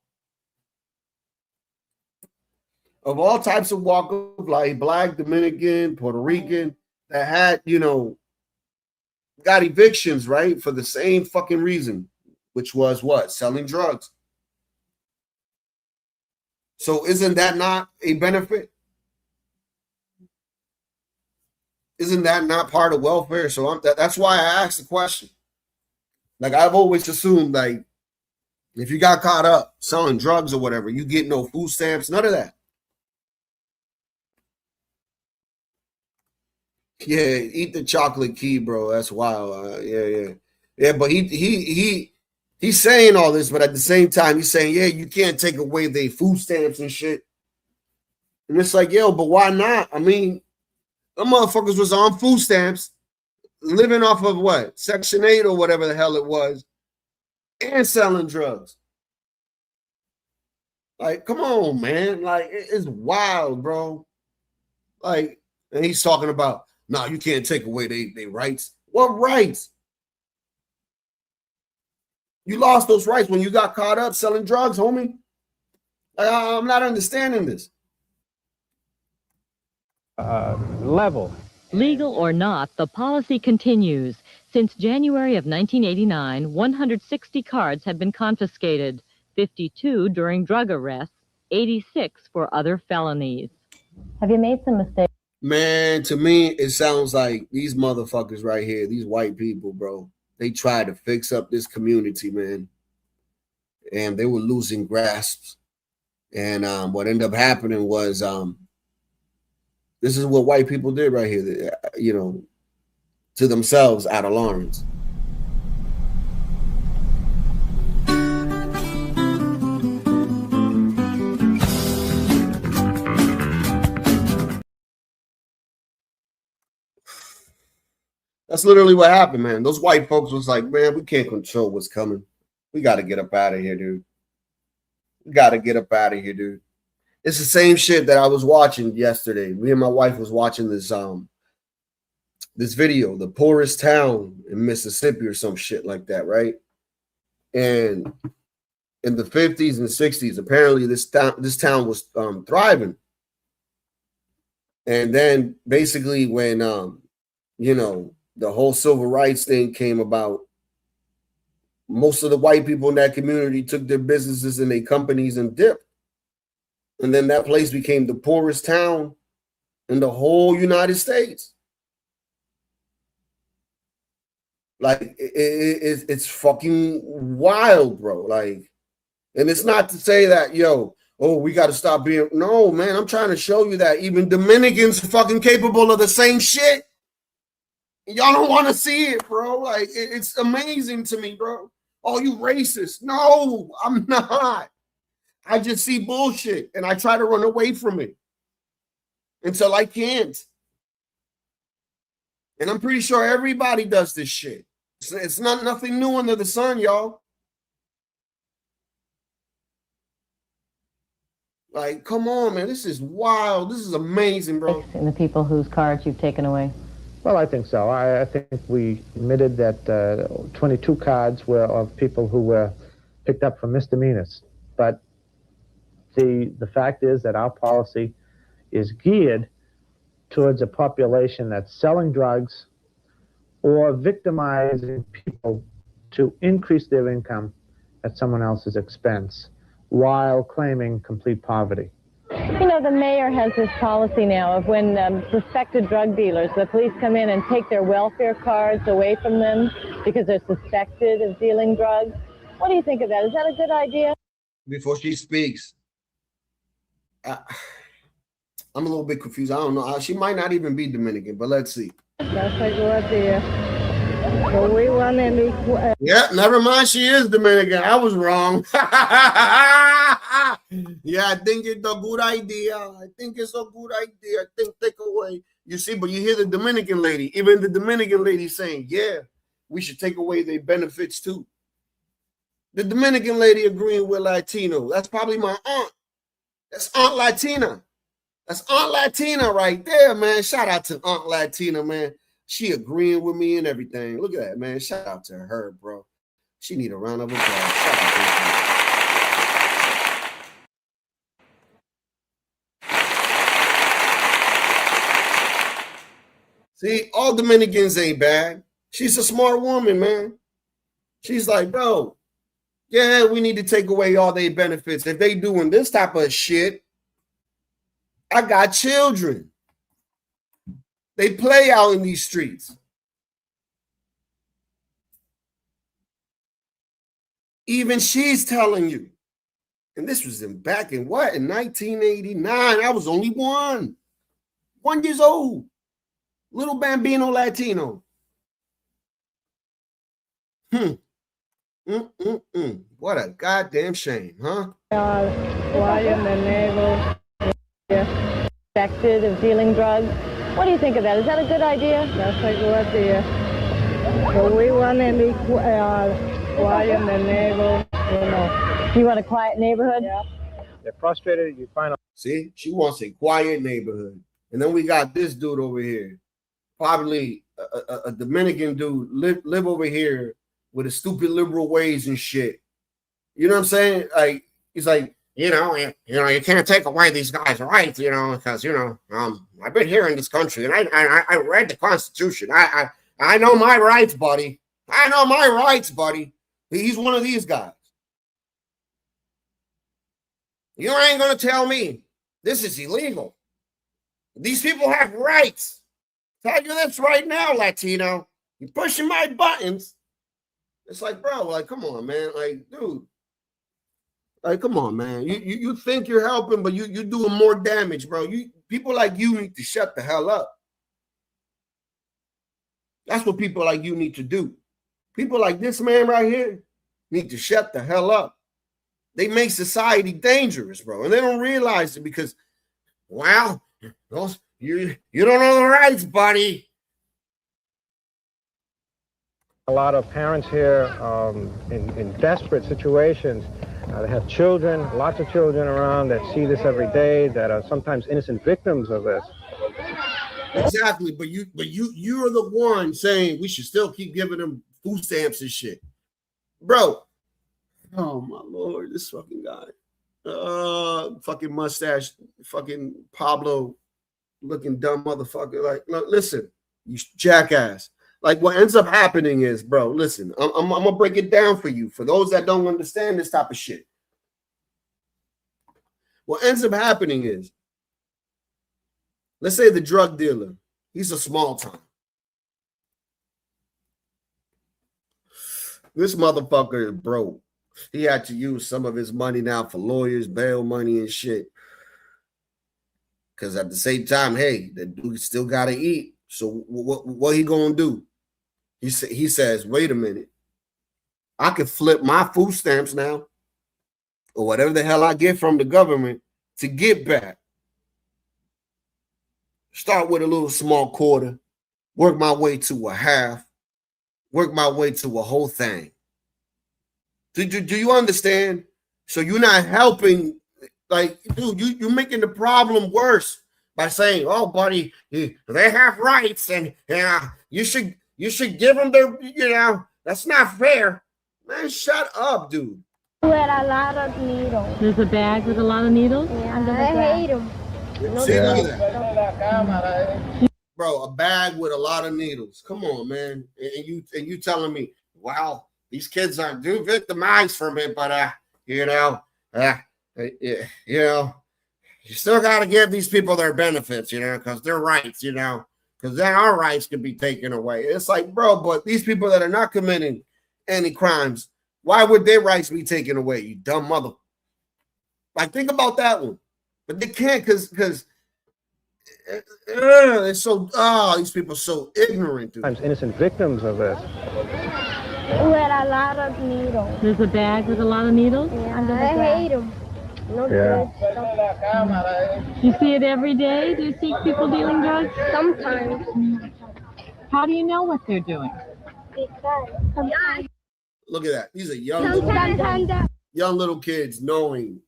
of all types of walk of life, Black, Dominican, Puerto Rican, that had, you know, got evictions, right? For the same fucking reason, which was what? Selling drugs. So isn't that not a benefit? Isn't that not part of welfare? So that's why I asked the question. Like, I've always assumed, like, if you got caught up selling drugs or whatever, you get no food stamps, none of that. Yeah, eat the chocolate key, bro. That's wild. Yeah. But he's saying all this, but at the same time, he's saying, yeah, you can't take away their food stamps and shit. And it's like, yo, but why not? I mean, the motherfuckers was on food stamps, living off of what? Section 8 or whatever the hell it was, and selling drugs. Like, come on, man. Like, it's wild, bro. Like, and he's talking about, no, you can't take away their rights. What rights? You lost those rights when you got caught up selling drugs, homie. I'm not understanding this. Level. Legal or not, the policy continues. Since January of 1989, 160 cards have been confiscated, 52 during drug arrests, 86 for other felonies. Have you made some mistakes? Man, to me, it sounds like these motherfuckers right here, these white people, bro, they tried to fix up this community, man. And they were losing grasps. And what ended up happening was this is what white people did right here, you know, to themselves out of Lawrence. That's literally what happened, man. Those white folks was like, man, we can't control what's coming. We got to get up out of here, dude. We got to get up out of here, dude. It's the same shit that I was watching yesterday. Me and my wife was watching this this video, the poorest town in Mississippi or some shit like that, right? And in the 50s and 60s, apparently this town was thriving. And then basically when you know, the whole civil rights thing came about, most of the white people in that community took their businesses and their companies and dipped. And then that place became the poorest town in the whole United States. Like it's fucking wild, bro. Like, and it's not to say that, yo, oh, we got to stop being. No, man, I'm trying to show you that even Dominicans are fucking capable of the same shit. Y'all don't want to see it, bro. Like, it's amazing to me, bro. Oh, you racist. No, I'm not. I just see bullshit and I try to run away from it until I can't. And I'm pretty sure everybody does this shit. It's not nothing new under the sun, y'all. Like, come on, man. This is wild. This is amazing, bro. In the people whose cards you've taken away? Well, I think so. I think we admitted that 22 cards were of people who were picked up for misdemeanors. But the fact is that our policy is geared towards a population that's selling drugs or victimizing people to increase their income at someone else's expense while claiming complete poverty. You know, the mayor has this policy now of when suspected drug dealers, the police come in and take their welfare cards away from them because they're suspected of dealing drugs. What do you think of that? Is that a good idea? Before she speaks, I'm a little bit confused. I don't know. She might not even be Dominican, but let's see. That's a good idea. So we want to Yeah, never mind. She is Dominican. I was wrong. Yeah, I think it's a good idea. I think it's a good idea. I think take away. You see, but you hear the Dominican lady. Even the Dominican lady saying, yeah, we should take away their benefits too. The Dominican lady agreeing with Latino. That's probably my aunt. That's Aunt Latina. That's Aunt Latina right there, man. Shout out to Aunt Latina, man. She agreeing with me and everything. Look at that, man. Shout out to her, bro. She need a round of applause. Shout out to her. See, all Dominicans ain't bad. She's a smart woman, man. She's like, bro, yeah, we need to take away all their benefits. If they doing this type of shit, I got children. They play out in these streets. Even she's telling you. And this was back in what? In 1989. I was only 1 years old. Little Bambino Latino. What a goddamn shame, huh? why in the neighborhood Suspected of dealing drugs. What do you think of that? Is that a good idea? That's a good idea. So we want to be quiet in the neighborhood, you know. You want a quiet neighborhood? Yeah. They're frustrated. You find out. See, she wants a quiet neighborhood. And then we got this dude over here. Probably a Dominican dude live over here with his stupid liberal ways and shit. You know what I'm saying? Like, he's like, you can't take away these guys' rights, because I've been here in this country and I read the Constitution. I know my rights, buddy. I know my rights, buddy. He's one of these guys. You ain't gonna tell me this is illegal. These people have rights. Tell you this right now, Latino. You're pushing my buttons. It's like, bro, like, come on, man. Like, dude. Like, come on, man. You think you're helping, but you're doing more damage, bro. People like you need to shut the hell up. That's what people like you need to do. People like this man right here need to shut the hell up. They make society dangerous, bro. And they don't realize it because, well, you don't know the rights, buddy. A lot of parents here in desperate situations. They have children, lots of children around that see this every day, that are sometimes innocent victims of this. Exactly, but you're the one saying we should still keep giving them food stamps and shit, bro. Oh my Lord, this fucking guy, fucking mustache, fucking Pablo, looking dumb motherfucker. Like, listen, you jackass. Like, what ends up happening is, bro, listen, I'm gonna break it down for you. For those that don't understand this type of shit, what ends up happening is, let's say the drug dealer, he's a small time. This motherfucker is broke. He had to use some of his money now for lawyers, bail money and shit. Because at the same time, hey, the dude still got to eat. So what he going to do? He says, wait a minute. I could flip my food stamps now or whatever the hell I get from the government to get back. Start with a little small quarter, work my way to a half, work my way to a whole thing. Do you understand? So you're not helping. Like, dude, you're making the problem worse by saying, "Oh, buddy, they have rights, and you should give them their, that's not fair." Man, shut up, dude. With a lot of needles. There's a bag with a lot of needles? Yeah, I hate them. See, look at that. Bro, a bag with a lot of needles. Come on, man. And you telling me, wow, these kids aren't victimized from it, but you still got to give these people their benefits, because their rights, because then our rights could be taken away. It's like, bro, but these people that are not committing any crimes, why would their rights be taken away? You dumb mother. Like, think about that one. But they can't because it's so, these people are so ignorant. Dude. Sometimes innocent victims of this. With a lot of needles. There's a bag with a lot of needles? Yeah, I hate them. No good. You see it every day? Do you see people dealing drugs? Sometimes. How do you know what they're doing? Because sometimes. Look at that. These are young little kids knowing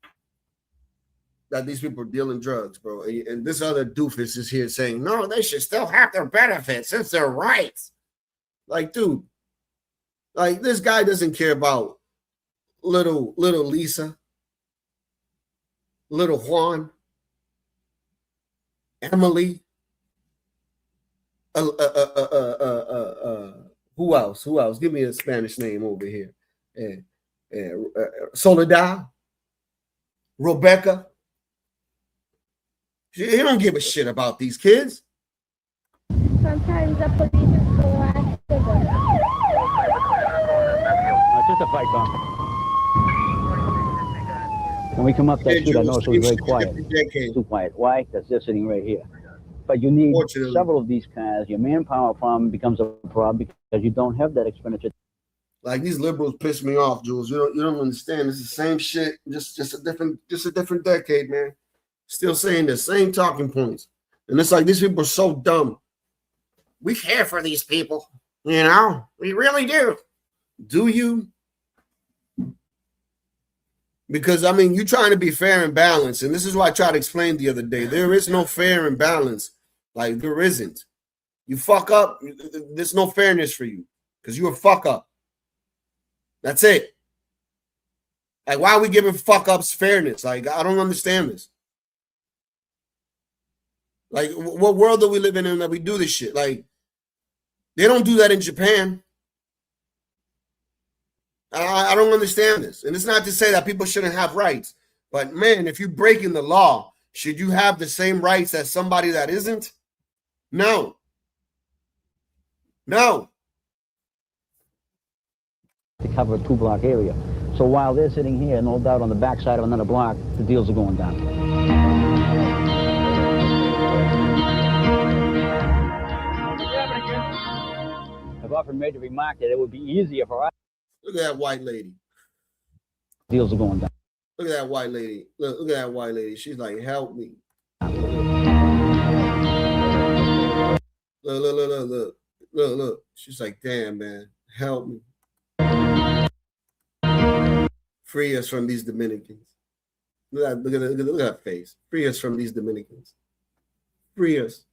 that these people are dealing drugs, bro. And this other doofus is here saying, no, they should still have their benefits. It's their rights. Like, dude, like this guy doesn't care about little Lisa, little Juan, Emily, who else? Give me a Spanish name over here. Soledad, Rebecca. He don't give a shit about these kids. Sometimes the police is so after them. Just a fight, Tom. When we come up that street, I noticed it was very quiet. Too quiet. Why? Because they're sitting right here. But you need several of these cars. Your manpower problem becomes a problem because you don't have that expenditure. Like, these liberals piss me off, Jules. You don't understand. It's the same shit, just a different decade, man. Still saying the same talking points. And it's like these people are so dumb. We care for these people, we really do. Do you? Because, I mean, you're trying to be fair and balanced. And this is what I tried to explain the other day. There is no fair and balance. Like, there isn't. You fuck up, there's no fairness for you because you're a fuck up. That's it. Like, why are we giving fuck ups fairness? Like, I don't understand this. Like, what world are we living in that we do this shit? Like, they don't do that in Japan. I don't understand this. And it's not to say that people shouldn't have rights. But, man, if you're breaking the law, should you have the same rights as somebody that isn't? No. No. To cover a 2-block area. So while they're sitting here, no doubt on the backside of another block, the deals are going down. I've often made the remark that it would be easier for us. Look at that white lady. Deals are going down. Look at that white lady. Look at that white lady. She's like, help me. Look. She's like, damn, man, help me. Free us from these Dominicans. Look at that face. Free us from these Dominicans. Free us.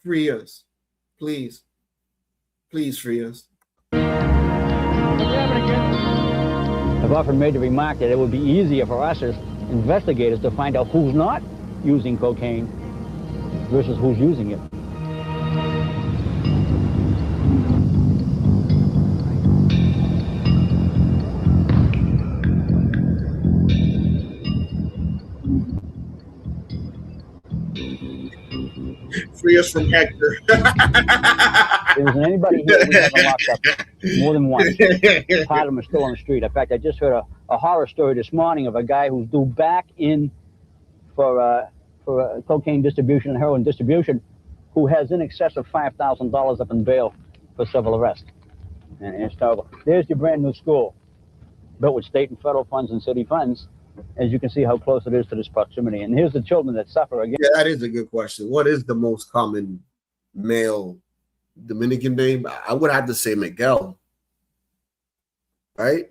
Free us. Please. Please free us. I've often made the remark that it would be easier for us as investigators to find out who's not using cocaine versus who's using it. Free us from Hector. There isn't anybody here we haven't locked up more than once. Part of them are still on the street. In fact, I just heard a horror story this morning of a guy who's due back in for cocaine distribution and heroin distribution, who has in excess of $5,000 up in bail for civil arrest. And it's terrible. There's your brand new school, built with state and federal funds and city funds. As you can see how close it is to this proximity. And here's the children that suffer again. Yeah, that is a good question. What is the most common male Dominican name? I would have to say Miguel, right?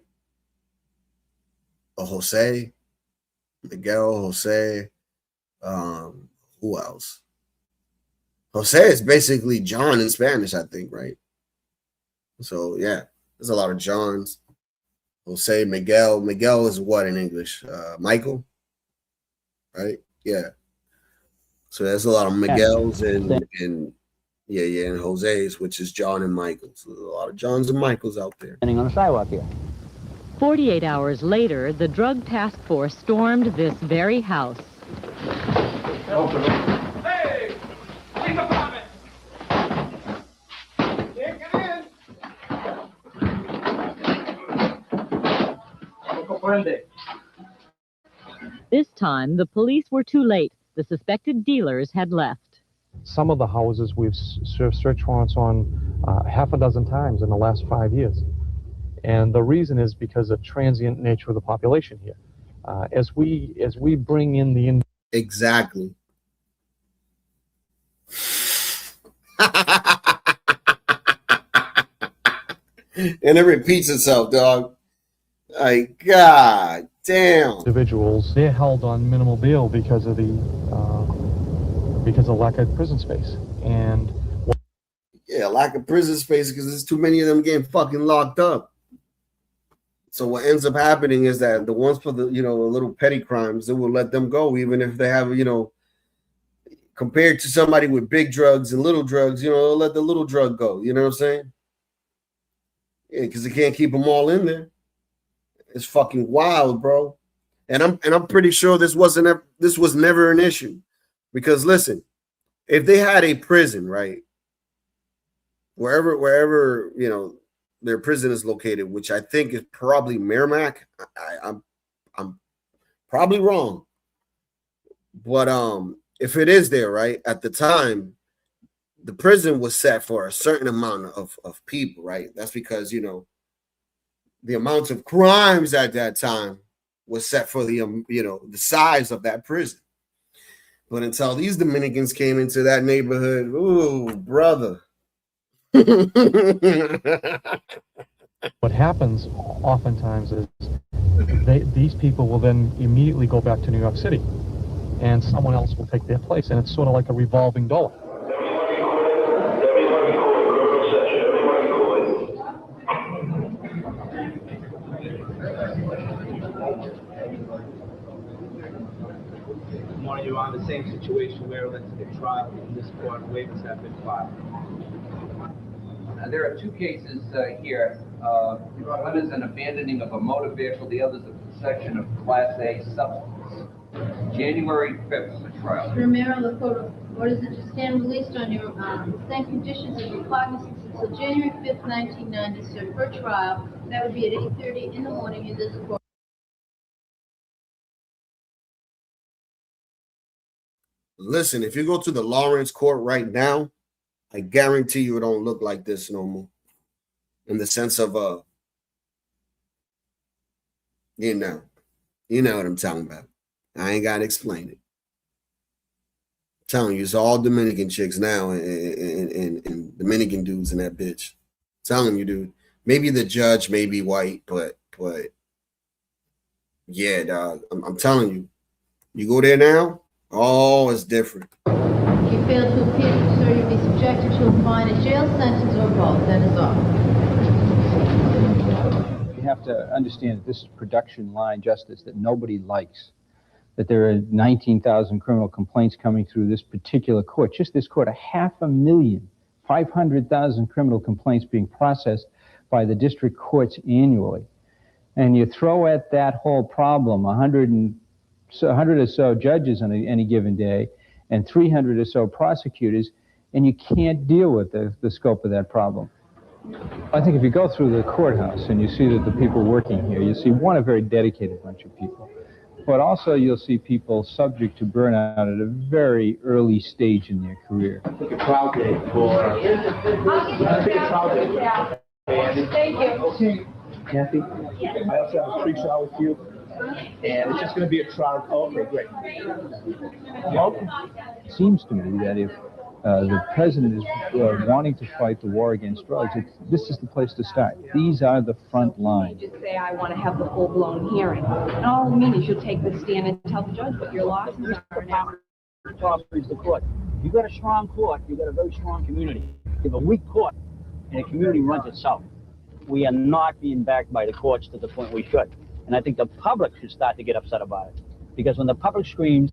Or Jose. Miguel, Jose. Who else? Jose is basically John in Spanish, I think, right? So, yeah, there's a lot of Johns. Jose, Miguel. Miguel is what in English? Michael, right? Yeah. So there's a lot of Miguels and Jose's, which is John and Michael. So there's a lot of Johns and Michaels out there. Standing on the sidewalk here. 48 hours later, the drug task force stormed this very house. Hey! Police department! Yeah, come in! This time, the police were too late. The suspected dealers had left. Some of the houses we've served search warrants on half a dozen times in the last 5 years. And the reason is because of transient nature of the population here. As we bring in the... Exactly. And it repeats itself, dog. Like, God damn. Individuals, they're held on minimal bail because of lack of prison space. And yeah, lack of prison space because there's too many of them getting fucking locked up. So what ends up happening is that the ones for the, the little petty crimes, they will let them go, even if they have, compared to somebody with big drugs and little drugs, they'll let the little drug go. You know what I'm saying? Yeah, because they can't keep them all in there. It's fucking wild, bro. And I'm pretty sure this was never an issue. Because listen, if they had a prison, right, wherever their prison is located, which I think is probably Merrimack. I'm probably wrong. But if it is there, right, at the time, the prison was set for a certain amount of people, right? That's because, the amount of crimes at that time was set for the, the size of that prison. But until these Dominicans came into that neighborhood, ooh, brother. what happens oftentimes is these people will then immediately go back to New York City, and someone else will take their place, and it's sort of like a revolving door. You're on the same situation where let's get trial in this court, waivers have been filed. There are two cases here. One is an abandoning of a motor vehicle, the other is a possession of Class A substance. January 5th, the trial. Romero, the court orders that you stand released on your same conditions of recognizance until January 5th, 1990, sir, for trial. That would be at 8:30 in the morning in this court. Listen, if you go to the Lawrence court right now, I guarantee you it don't look like this no more. In the sense of, you know what I'm talking about. I ain't got to explain it. I'm telling you, it's all Dominican chicks now and Dominican dudes in that bitch. I'm telling you, dude. Maybe the judge may be white, but yeah, dog. I'm telling you. You go there now, oh, it's different. If you fail to appear, sir, you'll be subjected to a fine, a jail sentence, or both. That is all. You have to understand that this is production line justice that nobody likes. That there are 19,000 criminal complaints coming through this particular court. Just this court, 500,000, 500,000 criminal complaints being processed by the district courts annually. And you throw at that whole problem 100 or so judges on any given day and 300 or so prosecutors, and you can't deal with the scope of that problem. I think if you go through the courthouse and you see that the people working here, you see, one, a very dedicated bunch of people, but also you'll see people subject to burnout at a very early stage in their career. Take a trial date for... Take a trial date. Thank you. Okay, Kathy. I also have a pre-trial with you, and it's just going to be a trial. Okay, great. Okay. It seems to me that if the president is wanting to fight the war against drugs, this is the place to start. These are the front lines. You just say, I want to have the full-blown hearing. And all you mean is you'll take the stand and tell the judge what your losses are now. The court. You got a strong court, you got a very strong community. You have a weak court, and the community runs itself. We are not being backed by the courts to the point we should. And I think the public should start to get upset about it. Because when the public screams,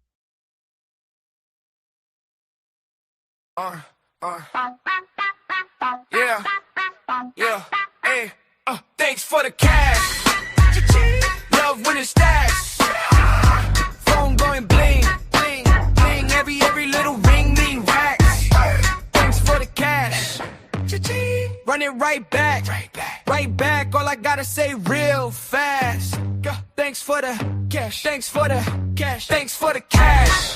Yeah, yeah, hey, thanks for the cash. Love when it stacks. Phone going bling, bling, bling. Every little ring mean racks. Thanks for the cash. Run it right back, right back. All I gotta say real fast. Thanks for the cash, thanks for the cash, thanks for the cash.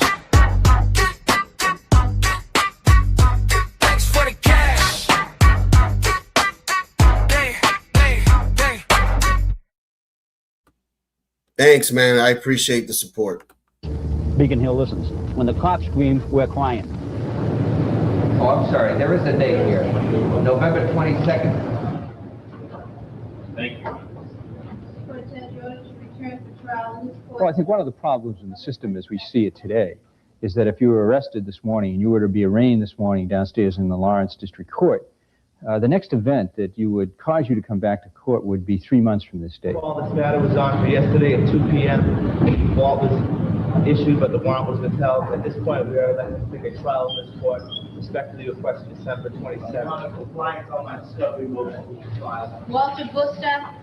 Thanks, man. I appreciate the support. Beacon Hill listens. When the cops scream, we're crying. Oh, I'm sorry. There is a date here. November 22nd. Thank you. Well, I think one of the problems in the system as we see it today is that if you were arrested this morning and you were to be arraigned this morning downstairs in the Lawrence District Court, the next event that would cause you to come back to court would be 3 months from this date. Well, this matter was on for yesterday at 2 p.m. Warrant was issued, but the warrant was withheld. At this point, we are elected to take a trial in this court. Respectfully request December 27th. Compliance on my discovery motion for trial. Walter Busta.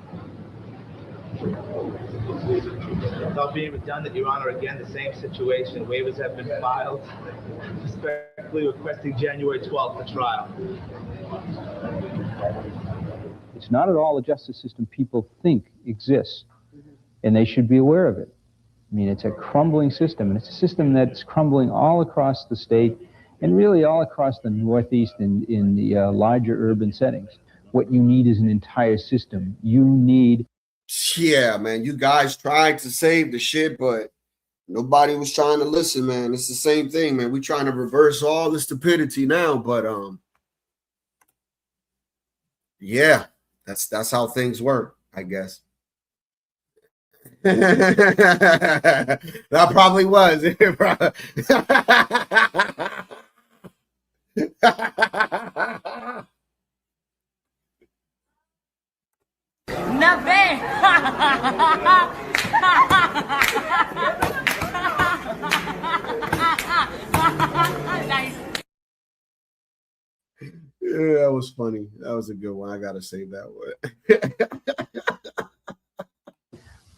Without being redundant, Your Honor, again, the same situation. Waivers have been filed. Respectfully requesting January 12th for trial. It's not at all the justice system people think exists, and they should be aware of it. I mean, it's a crumbling system, and it's a system that's crumbling all across the state and really all across the Northeast in the larger urban settings. What you need is an entire system. You need... Yeah, man, you guys tried to save the shit, but nobody was trying to listen, man. It's the same thing, man. We're trying to reverse all the stupidity now, but yeah, that's how things work, I guess. That probably was. Not bad. Nice. Yeah, that was funny. That was a good one. I gotta save that one.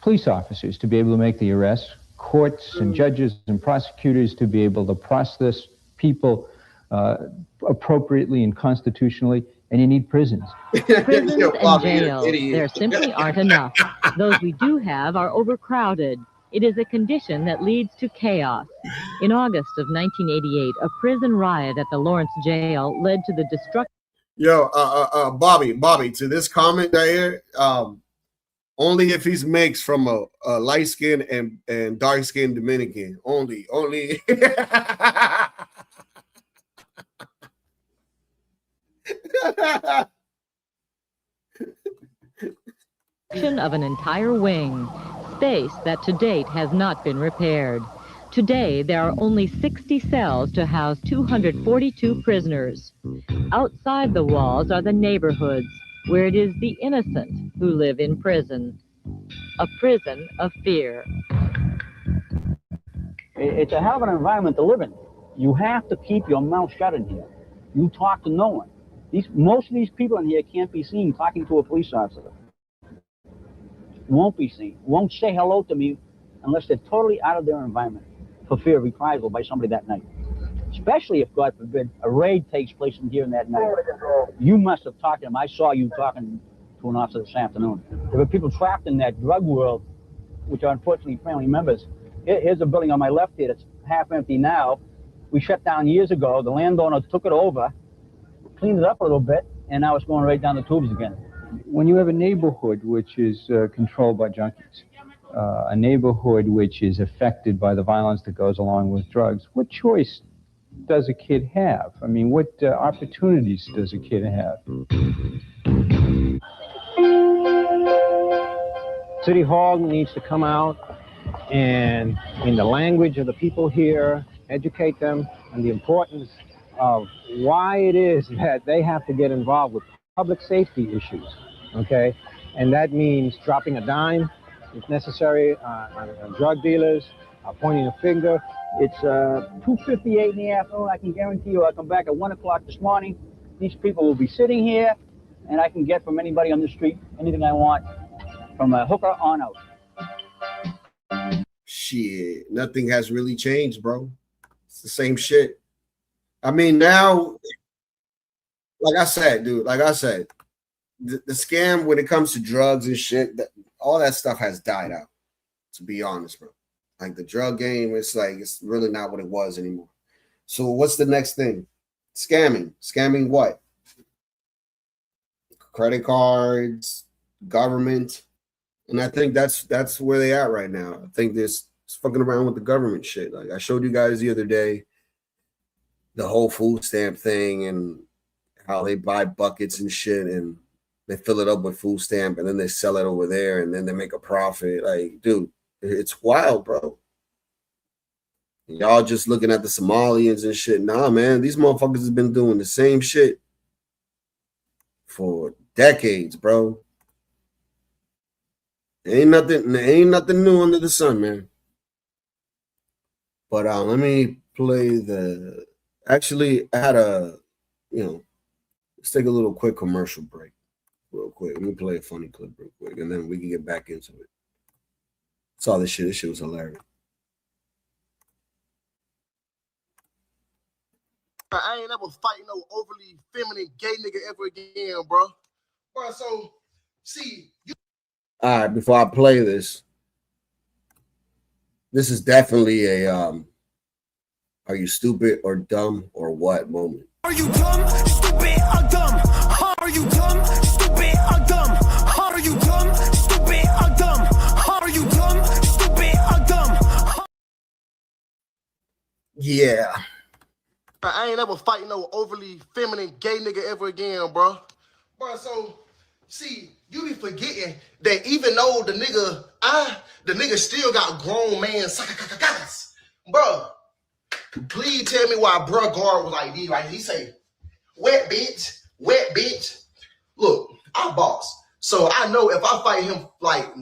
Police officers to be able to make the arrests, courts and judges and prosecutors to be able to process people appropriately and constitutionally, and you need prisons. Prisons and jails, there simply aren't enough. Those we do have are overcrowded. It is a condition that leads to chaos. In August of 1988, a prison riot at the Lawrence jail led to the destruction. Yo, Bobby, to this comment right here, only if he's mixed from a light-skinned and dark-skinned Dominican. Only. Of an entire wing, space that to date has not been repaired. Today, there are only 60 cells to house 242 prisoners. Outside the walls are the neighborhoods, where it is the innocent who live in prison. A prison of fear. it's a hell of an environment to live in. You have to keep your mouth shut in here. You talk to no one. Most of these people in here can't be seen talking to a police officer. Won't be seen. Won't say hello to me unless they're totally out of their environment for fear of reprisal by somebody that night. especially if, God forbid, a raid takes place in here in that night. You must have talked to him. I saw you talking to an officer this afternoon. There were people trapped in that drug world, which are unfortunately family members. Here's a building on my left here that's half empty now. We shut down years ago. The landowner took it over, cleaned it up a little bit, and now it's going right down the tubes again. When you have a neighborhood which is controlled by junkies, a neighborhood which is affected by the violence that goes along with drugs, what choice does a kid have? I mean, what opportunities does a kid have? City Hall needs to come out and, in the language of the people here, educate them on the importance of why it is that they have to get involved with public safety issues, okay? And that means dropping a dime, if necessary, on drug dealers, pointing a finger. It's 2:58 in the afternoon. I can guarantee you I'll come back at 1 o'clock this morning. These people will be sitting here, and I can get from anybody on the street anything I want, from a hooker on out. Shit, nothing has really changed, bro. It's the same shit. I mean, now, like I said, dude, the scam when it comes to drugs and shit, all that stuff has died out, to be honest, bro. Like the drug game, it's really not what it was anymore. So what's the next thing? Scamming what? Credit cards, government. And I think that's where they at right now. I think this is fucking around with the government shit. Like I showed you guys the other day, the whole food stamp thing and how they buy buckets and shit and they fill it up with food stamp and then they sell it over there and then they make a profit. Like, dude, it's wild, bro. Y'all just looking at the Somalians and shit. Nah, man, these motherfuckers have been doing the same shit for decades, bro. Ain't nothing new under the sun, man. But let me play the. Actually, I had let's take a little quick commercial break, real quick. Let me play a funny clip real quick, and then we can get back into it. Saw this shit. This shit was hilarious. I ain't ever fighting no overly feminine gay nigga ever again, bro. Bro, so see you. All right, before I play this, this is definitely a are you stupid or dumb or what moment. Are you dumb, stupid, or dumb? Are you dumb, stupid, or dumb? Are you dumb, stupid, or dumb? Are you dumb, stupid, or dumb? Yeah. I ain't ever fighting no overly feminine gay nigga ever again, bro. Bro, so see, you be forgetting that even though the nigga still got grown man suckers. Bro, please tell me why bro guard was like these. Like he say, wet bitch. Look, I'm boss. So I know if I fight him like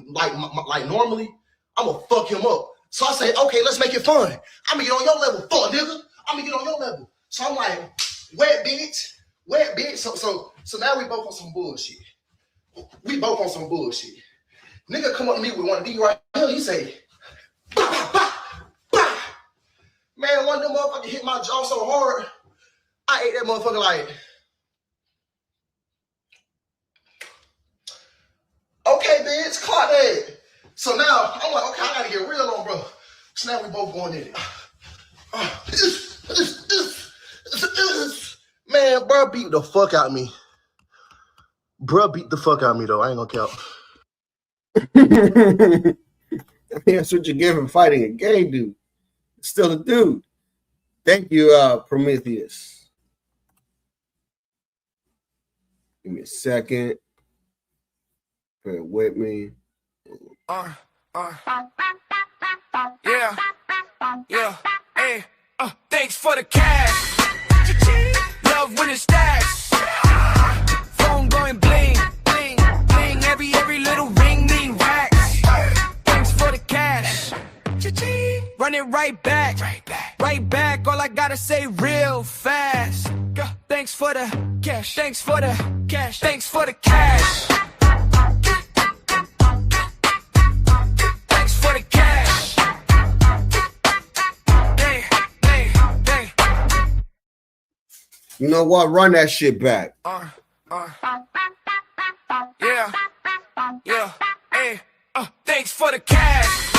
normally, I'ma fuck him up. So I say, okay, let's make it fun. I'ma get on your level, fuck nigga. I'ma get on your level. So I'm like, wet bitch. So now we both on some bullshit. Nigga come up to me with one of these right here. He say, bah, bah, bah, bah. Man, one of them motherfuckers hit my jaw so hard, I ate that motherfucker like, okay, bitch, caught that. So now I'm like, okay, I gotta get real on, bro. So now we both going in it. Man, bro beat the fuck out of me. Though. I ain't gonna count. I mean, that's what you get from fighting a gay dude. Still a dude. Thank you, Prometheus. Give me a second. Bear with me. Yeah, hey, thanks for the cash. Love when it stacks. Phone going bling, bling, bling. Every little ring mean racks. Thanks for the cash. Run it right back. All I gotta say real fast. Thanks for the cash. Thanks for the cash. Thanks for the cash. Thanks for the cash. You know what? Run that shit back. Yeah, yeah, hey, thanks for the cash.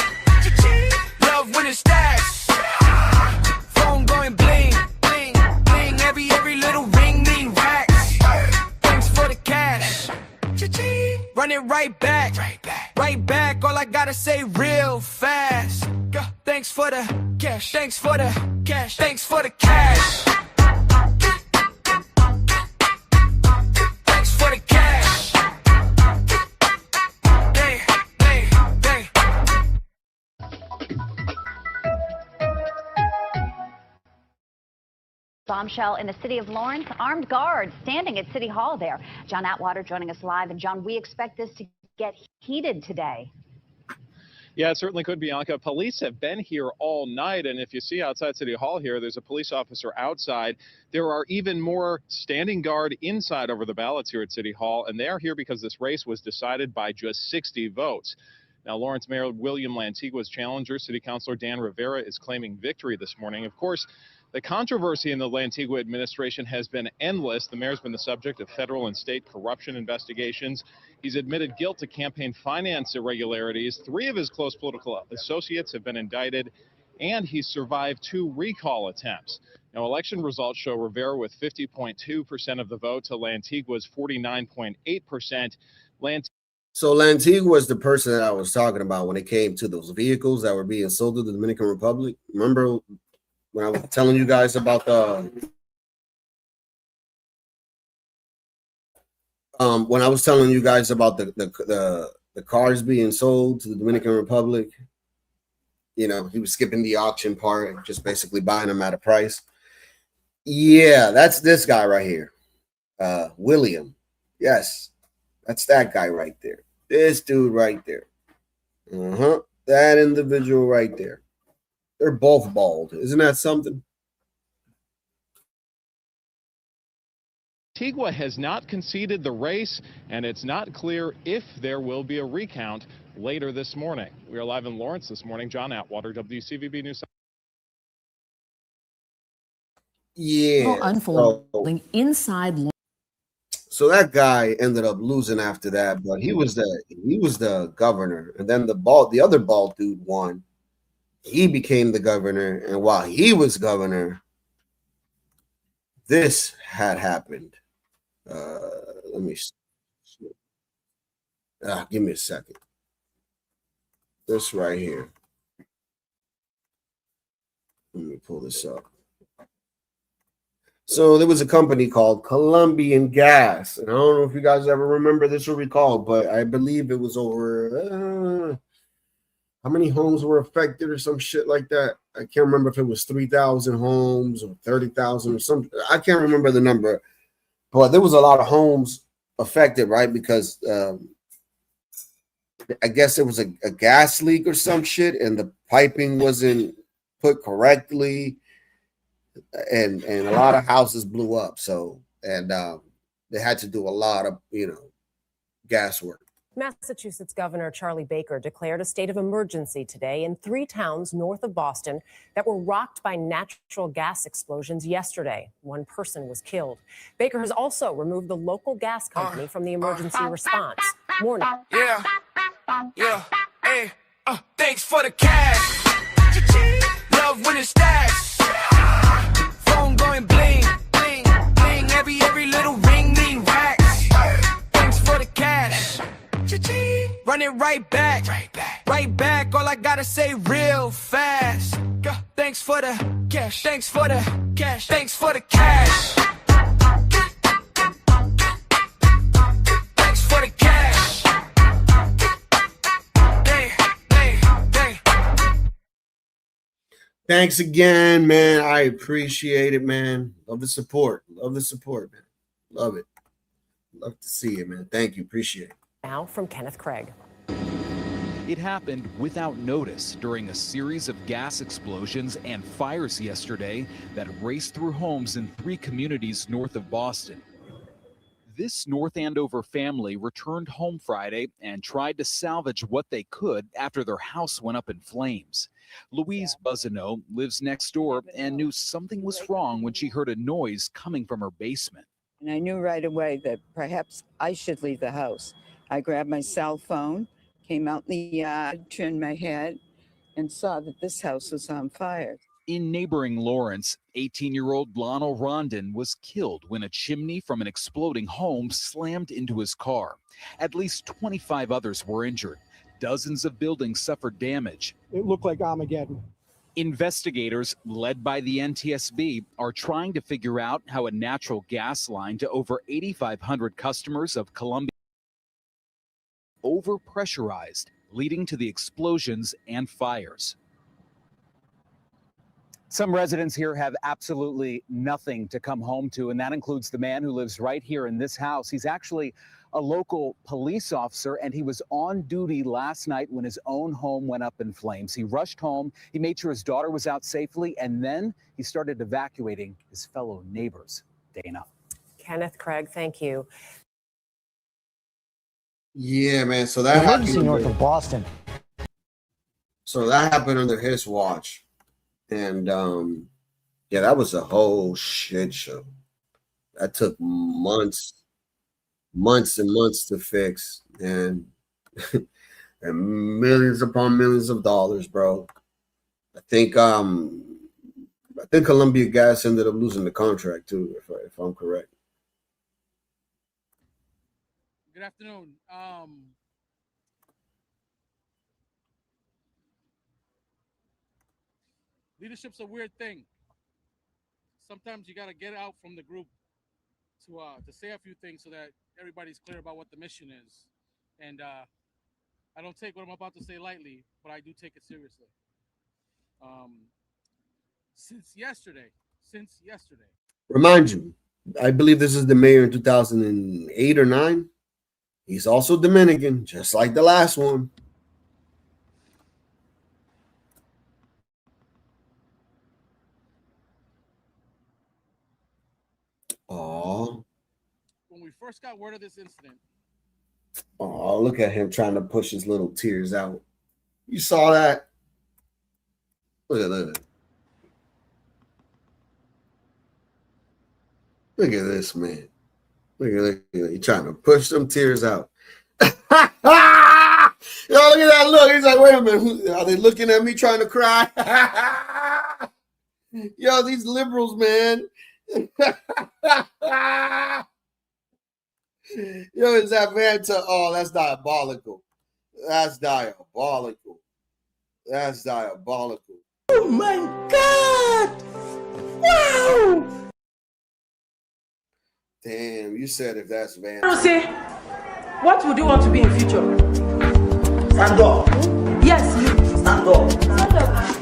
Love when it stacks. Phone going bling, bling, bling. Every little ring mean racks. Thanks for the cash. Run it right back, right back. All I gotta say real fast. Thanks for the cash, thanks for the cash, thanks for the cash. Thanks for the cash. Dang, dang, dang. Bombshell in the city of Lawrence. Armed guards standing at City Hall there. John Atwater joining us live. And John, we expect this to get heated today. Yeah, it certainly could, Bianca. Police have been here all night, and if you see outside City Hall here, there's a police officer outside. There are even more standing guard inside over the ballots here at City Hall, and they are here because this race was decided by just 60 votes. Now, Lawrence Mayor William Lantigua's challenger, City Councilor Dan Rivera, is claiming victory this morning. Of course, the controversy in the Lantigua administration has been endless. The mayor's been the subject of federal and state corruption investigations. He's admitted guilt to campaign finance irregularities. 3 of his close political associates have been indicted, and he's survived 2 recall attempts. Now, election results show Rivera with 50.2% of the vote to Lantigua's 49.8%. So Lantigua was the person that I was talking about when it came to those vehicles that were being sold to the Dominican Republic. Remember when I was telling you guys about the the cars being sold to the Dominican Republic? You know, he was skipping the auction part, just basically buying them at a price. Yeah, that's this guy right here, William. Yes, that's that guy right there. This dude right there. That individual right there. They're both bald. Isn't that something? Antigua has not conceded the race, and it's not clear if there will be a recount later this morning. We are live in Lawrence this morning. John Atwater, WCVB News. Yeah. Unfolding inside. So that guy ended up losing after that, but he was the governor, and then the other bald dude won. He became the governor, and while he was governor, this had happened. Let me give me a second. This right here. Let me pull this up. So there was a company called Colombian Gas, and I don't know if you guys ever remember this or recall, but I believe it was over. How many homes were affected or some shit like that? I can't remember if it was 3,000 homes or 30,000 or something. I can't remember the number, but there was a lot of homes affected, right? Because I guess it was a gas leak or some shit, and the piping wasn't put correctly, and a lot of houses blew up. So, and they had to do a lot of, gas work. Massachusetts Governor Charlie Baker declared a state of emergency today in 3 towns north of Boston that were rocked by natural gas explosions yesterday. 1 person was killed. Baker has also removed the local gas company from the emergency response. Warning. Yeah, hey, thanks for the cash. Love when it stacks. Phone going bling, bling, bling. Every little ring mean racks. Thanks for the cash. Run it right back, right back. All I gotta say real fast. Thanks for the cash, thanks for the cash, thanks for the cash. Thanks for the cash. Dang. Thanks again, man. I appreciate it, man. Love the support, man. Love it. Love to see it, man. Thank you. Appreciate it. Now from Kenneth Craig. It happened without notice during a series of gas explosions and fires yesterday that raced through homes in 3 communities north of Boston. This North Andover family returned home Friday and tried to salvage what they could after their house went up in flames. Louise Buzzino lives next door and knew something was wrong when she heard a noise coming from her basement. And I knew right away that perhaps I should leave the house. I grabbed my cell phone, came out in the yard, turned my head, and saw that this house was on fire. In neighboring Lawrence, 18-year-old Lionel Rondon was killed when a chimney from an exploding home slammed into his car. At least 25 others were injured. Dozens of buildings suffered damage. It looked like Armageddon. Investigators, led by the NTSB, are trying to figure out how a natural gas line to over 8,500 customers of Columbia overpressurized, leading to the explosions and fires. Some residents here have absolutely nothing to come home to, and that includes the man who lives right here in this house. He's actually a local police officer, and he was on duty last night when his own home went up in flames. He rushed home, he made sure his daughter was out safely, and then he started evacuating his fellow neighbors. Dana. Kenneth, Craig, thank you. Yeah, man. So that Emergency happened north of Boston. So that happened under his watch. And yeah, that was a whole shit show. That took months and months to fix, and and millions upon millions of dollars, bro. I think Columbia Gas ended up losing the contract too, if I'm correct. Good afternoon. Leadership's a weird thing. Sometimes you got to get out from the group to say a few things so that everybody's clear about what the mission is. And I don't take what I'm about to say lightly, but I do take it seriously. Since yesterday. Remind you, I believe this is the mayor in 2008 or 9. He's also Dominican, just like the last one. Oh. When we first got word of this incident. Oh, look at him trying to push his little tears out. You saw that? Look at that. Look at this man. Look at that. He's trying to push some tears out. Yo, look at that look. He's like, wait a minute. Are they looking at me trying to cry? Yo, these liberals, man. Yo, is that Vanta? Oh, that's diabolical. That's diabolical. That's diabolical. Oh my God! Wow! Damn, you said if that's Vanta. I don't say, what would you want to be in future? Stand up. Yes, you. Stand up. Stand up.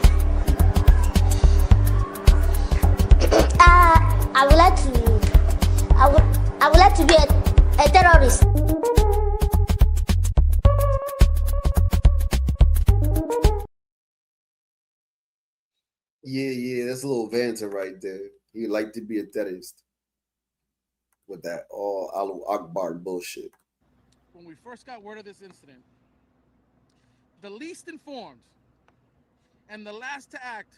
I would like to be a terrorist. Yeah, that's a little Vanta right there. He'd like to be a terrorist with that all Allahu Akbar bullshit. When we first got word of this incident, the least informed and the last to act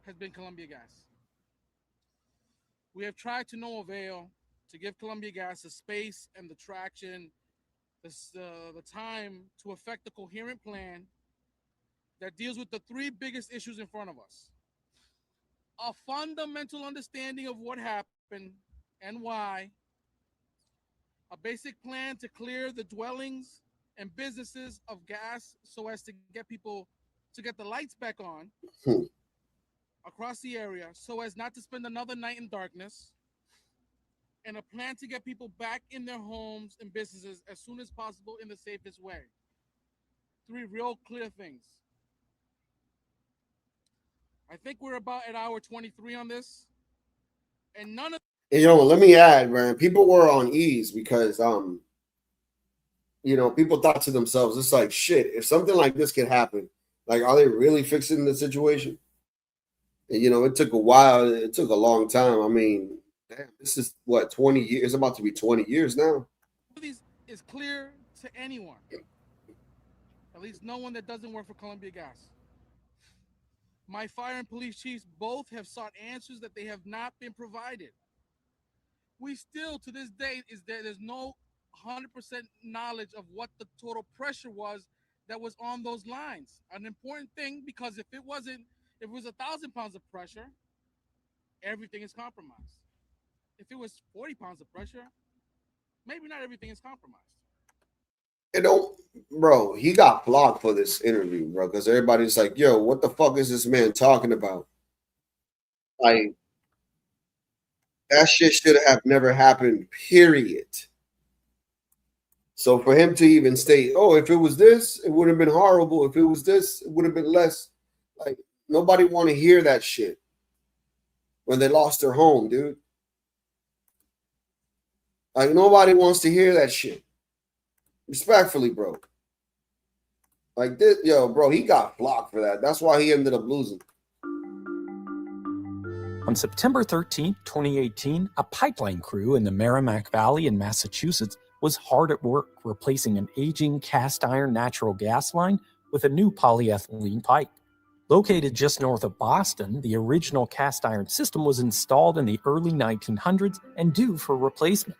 has been Columbia Gas. We have tried to no avail to give Columbia Gas the space and the traction, the time to effect a coherent plan that deals with the 3 biggest issues in front of us. A fundamental understanding of what happened and why, a basic plan to clear the dwellings and businesses of gas so as to get the lights back on across the area so as not to spend another night in darkness, and a plan to get people back in their homes and businesses as soon as possible in the safest way. 3 real clear things. I think we're about at hour 23 on this, and none of. And, let me add, man. People were on ease because, people thought to themselves, it's like, shit. If something like this could happen, like, are they really fixing the situation? And, it took a while. It took a long time. I mean, Damn, this is what, 20 years? It's about to be 20 years now. This is clear to anyone, at least no one that doesn't work for Columbia Gas. My fire and police chiefs both have sought answers that they have not been provided. We still, to this day, there's no 100% knowledge of what the total pressure was that was on those lines. An important thing, because if it was 1,000 pounds of pressure, everything is compromised. If it was 40 pounds of pressure, maybe not everything is compromised. You know, bro, he got blocked for this interview, bro, because everybody's like, yo, what the fuck is this man talking about? Like, that shit should have never happened, period. So for him to even state, oh, if it was this, it would have been horrible. If it was this, it would have been less. Like, nobody want to hear that shit when they lost their home, dude. Like, nobody wants to hear that shit. Respectfully, bro. Like this, yo, bro, he got blocked for that. That's why he ended up losing. On September 13, 2018, a pipeline crew in the Merrimack Valley in Massachusetts was hard at work replacing an aging cast iron natural gas line with a new polyethylene pipe. Located just north of Boston, the original cast iron system was installed in the early 1900s and due for replacement.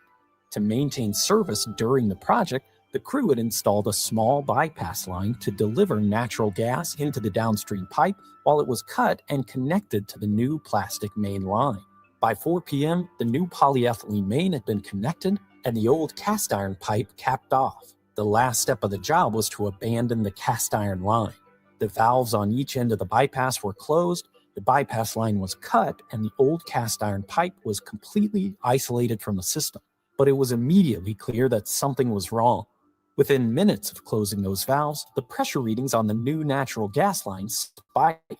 To maintain service during the project, the crew had installed a small bypass line to deliver natural gas into the downstream pipe while it was cut and connected to the new plastic main line. By 4 p.m., the new polyethylene main had been connected and the old cast iron pipe capped off. The last step of the job was to abandon the cast iron line. The valves on each end of the bypass were closed, the bypass line was cut, and the old cast iron pipe was completely isolated from the system. But it was immediately clear that something was wrong. Within minutes of closing those valves, the pressure readings on the new natural gas line spiked.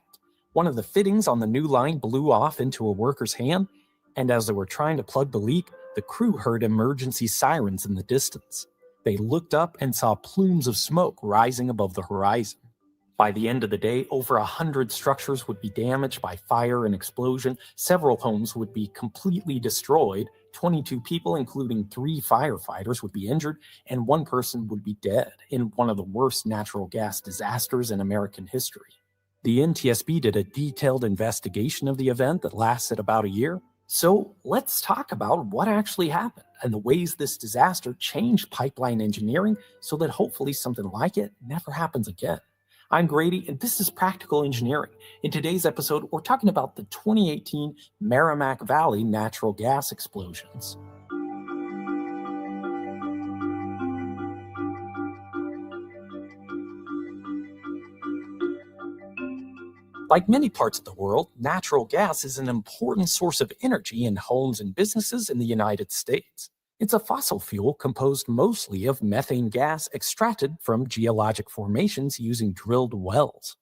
One of the fittings on the new line blew off into a worker's hand, and as they were trying to plug the leak, the crew heard emergency sirens in the distance. They looked up and saw plumes of smoke rising above the horizon. By the end of the day, over 100 structures would be damaged by fire and explosion, several homes would be completely destroyed, 22 people, including 3 firefighters, would be injured, and 1 person would be dead in one of the worst natural gas disasters in American history. The NTSB did a detailed investigation of the event that lasted about a year. So let's talk about what actually happened and the ways this disaster changed pipeline engineering so that hopefully something like it never happens again. I'm Grady, and this is Practical Engineering. In today's episode, we're talking about the 2018 Merrimack Valley natural gas explosions. Like many parts of the world, natural gas is an important source of energy in homes and businesses in the United States. It's a fossil fuel composed mostly of methane gas extracted from geologic formations using drilled wells.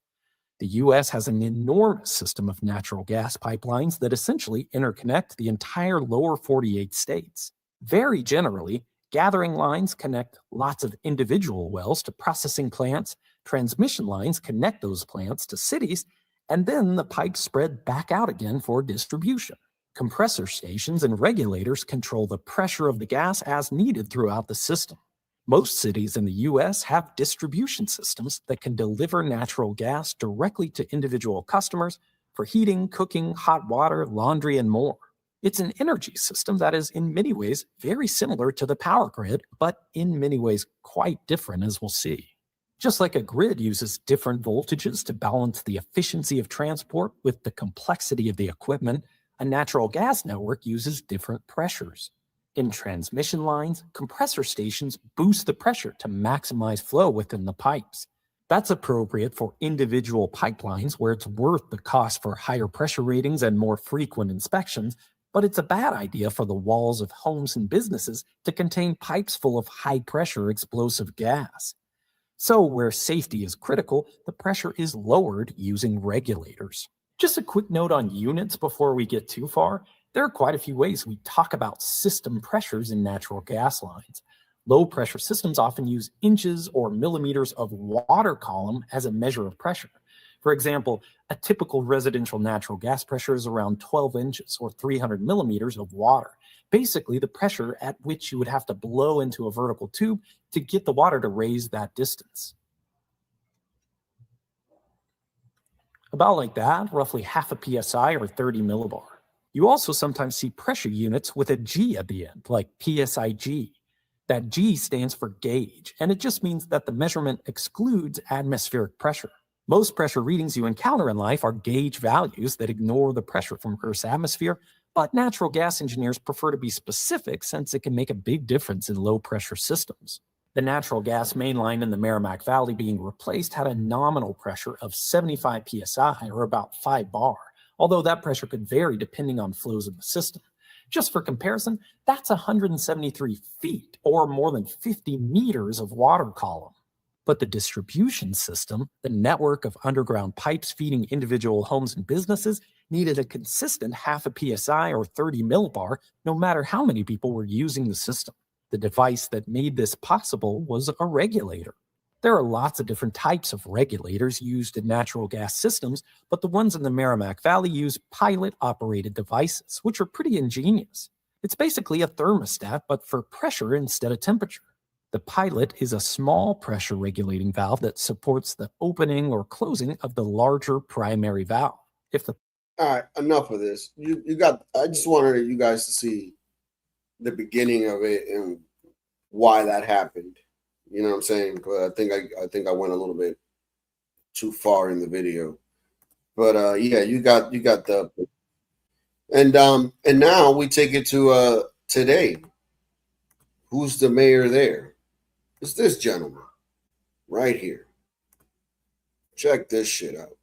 The U.S. has an enormous system of natural gas pipelines that essentially interconnect the entire lower 48 states. Very generally, gathering lines connect lots of individual wells to processing plants, transmission lines connect those plants to cities, and then the pipes spread back out again for distribution. Compressor stations and regulators control the pressure of the gas as needed throughout the system. Most cities in the U.S. have distribution systems that can deliver natural gas directly to individual customers for heating, cooking, hot water, laundry, and more. It's an energy system that is in many ways very similar to the power grid, but in many ways quite different, as we'll see. Just like a grid uses different voltages to balance the efficiency of transport with the complexity of the equipment, a natural gas network uses different pressures. In transmission lines, compressor stations boost the pressure to maximize flow within the pipes. That's appropriate for individual pipelines where it's worth the cost for higher pressure ratings and more frequent inspections, but it's a bad idea for the walls of homes and businesses to contain pipes full of high-pressure explosive gas. So where safety is critical, the pressure is lowered using regulators. Just a quick note on units before we get too far. There are quite a few ways we talk about system pressures in natural gas lines. Low-pressure systems often use inches or millimeters of water column as a measure of pressure. For example, a typical residential natural gas pressure is around 12 inches or 300 millimeters of water. Basically, the pressure at which you would have to blow into a vertical tube to get the water to raise that distance. About like that, roughly half a psi or 30 millibar. You also sometimes see pressure units with a G at the end, like PSIG. That G stands for gauge, and it just means that the measurement excludes atmospheric pressure. Most pressure readings you encounter in life are gauge values that ignore the pressure from Earth's atmosphere, but natural gas engineers prefer to be specific since it can make a big difference in low-pressure systems. The natural gas mainline in the Merrimack Valley being replaced had a nominal pressure of 75 psi, or about 5 bar, although that pressure could vary depending on flows in the system. Just for comparison, that's 173 feet, or more than 50 meters of water column. But the distribution system, the network of underground pipes feeding individual homes and businesses, needed a consistent half a psi or 30 millibar no matter how many people were using the system. The device that made this possible was a regulator. There are lots of different types of regulators used in natural gas systems, but the ones in the Merrimack Valley use pilot-operated devices, which are pretty ingenious. It's basically a thermostat, but for pressure instead of temperature. The pilot is a small pressure regulating valve that supports the opening or closing of the larger primary valve. All right, enough of this. I just wanted you guys to see the beginning of it and why that happened. You know what I'm saying? But I think I went a little bit too far in the video. But yeah, you got the and now we take it to today. Who's the mayor there? It's this gentleman right here. Check this shit out.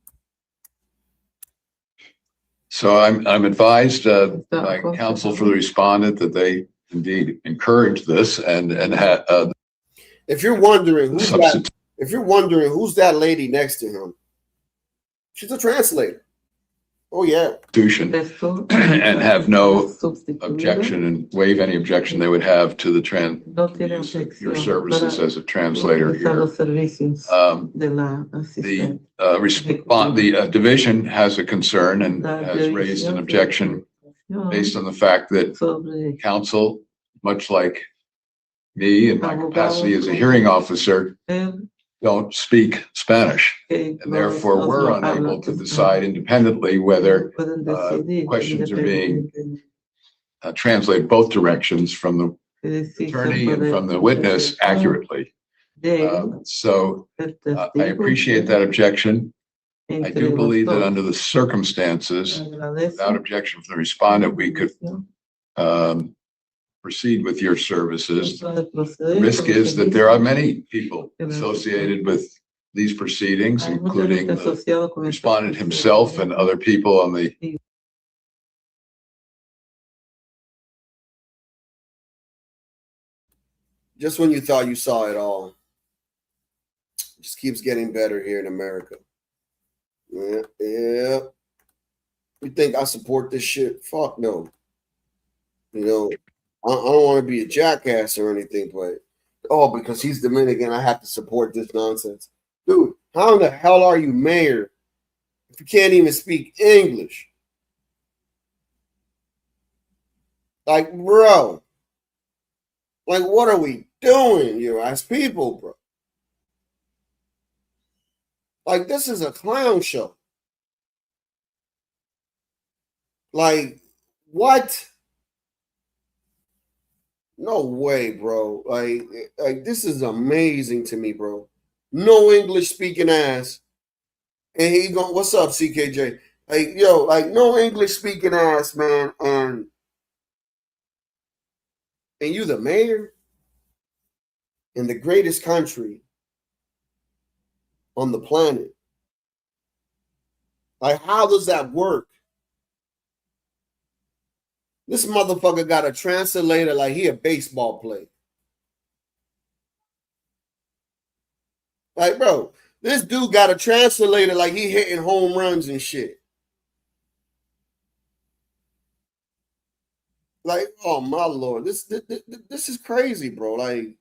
So I'm advised by counsel for the respondent that they indeed encourage this and if you're wondering who's that lady next to him, she's a translator. Oh yeah. And have no objection and waive any objection they would have to the your services as a translator here. The division has a concern and has raised an objection based on the fact that counsel, much like me in my capacity as a hearing officer, don't speak Spanish, and therefore we're unable to decide independently whether questions are being translated both directions from the attorney and from the witness accurately. So I appreciate that objection. I do believe that under the circumstances, without objection from the respondent, we could proceed with your services. The risk is that there are many people associated with these proceedings, including the respondent himself and other people on the just when you thought you saw it all, it just keeps getting better here in America. Yeah. You think I support this shit? Fuck no. You know, I don't want to be a jackass or anything, but because he's Dominican, I have to support this nonsense. Dude, how in the hell are you mayor if you can't even speak English? Like, bro, like, what are we doing, you as people, bro? Like, this is a clown show. Like, what? No way, bro. Like this is amazing to me, bro. No English speaking ass. And he going, what's up, CKJ? Like, yo, like no English speaking ass, man. And you the mayor in the greatest country on the planet. Like, how does that work? This motherfucker got a translator like he a baseball player. Like, bro, this dude got a translator like he hitting home runs and shit. Like, oh my Lord, this is crazy, bro. Like,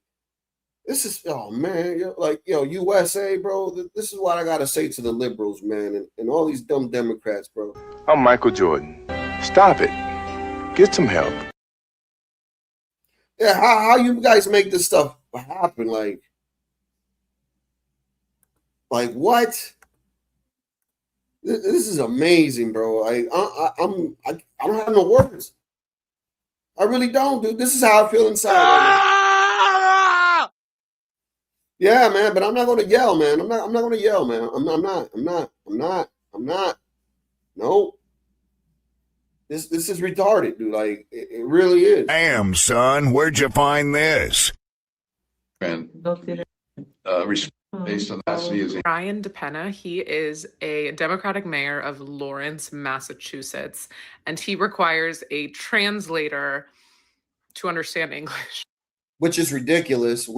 This is, oh man, like, USA, bro. This is what I gotta say to the liberals, man, and all these dumb Democrats, bro. I'm Michael Jordan. Stop it. Get some help. Yeah, how you guys make this stuff happen? Like what? This is amazing, bro. Like I don't have no words. I really don't, dude. This is how I feel inside. Right now. Yeah, man, but I'm not gonna yell, man. I'm not gonna yell, man. I'm not. No. This is retarded, dude. Like it really is. Damn, son, where'd you find this? Based on that, he is Brian DePena. He is a Democratic mayor of Lawrence, Massachusetts, and he requires a translator to understand English. Which is ridiculous.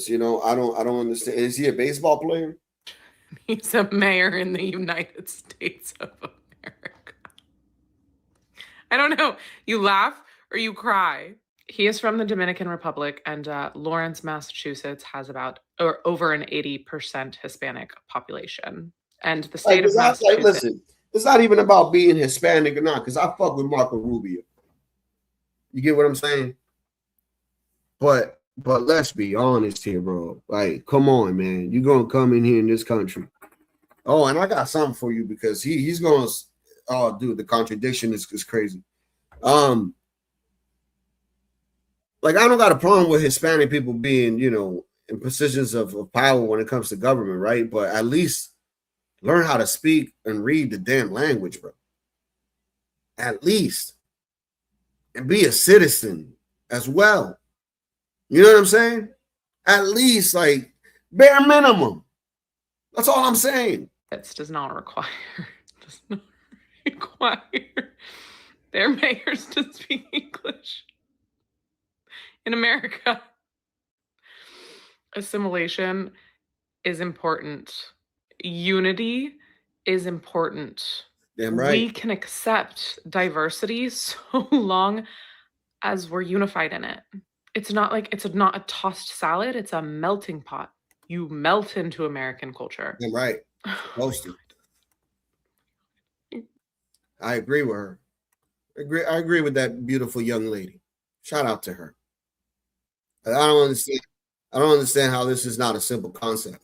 You know, I don't understand. Is he a baseball player? He's a mayor in the United States of America. I don't know. You laugh or you cry. He is from the Dominican Republic, and Lawrence, Massachusetts has over an 80% Hispanic population. And the state of Massachusetts. Listen, it's not even about being Hispanic or not, because I fuck with Marco Rubio. You get what I'm saying? But let's be honest here, bro. Like, come on, man. You're gonna come in here in this country. Oh, and I got something for you, because he's gonna. Oh, dude, the contradiction is crazy. Like, I don't got a problem with Hispanic people being, you know, in positions of power when it comes to government, right? But at least learn how to speak and read the damn language, bro. At least. And be a citizen as well. You know what I'm saying? At least, like, bare minimum. That's all I'm saying. That does not require their mayors to speak English in America. Assimilation is important. Unity is important. Damn right. We can accept diversity so long as we're unified in it. It's not a tossed salad. It's a melting pot. You melt into American culture. Damn right. Supposed to. I agree with her. I agree with that beautiful young lady. Shout out to her. I don't understand how this is not a simple concept.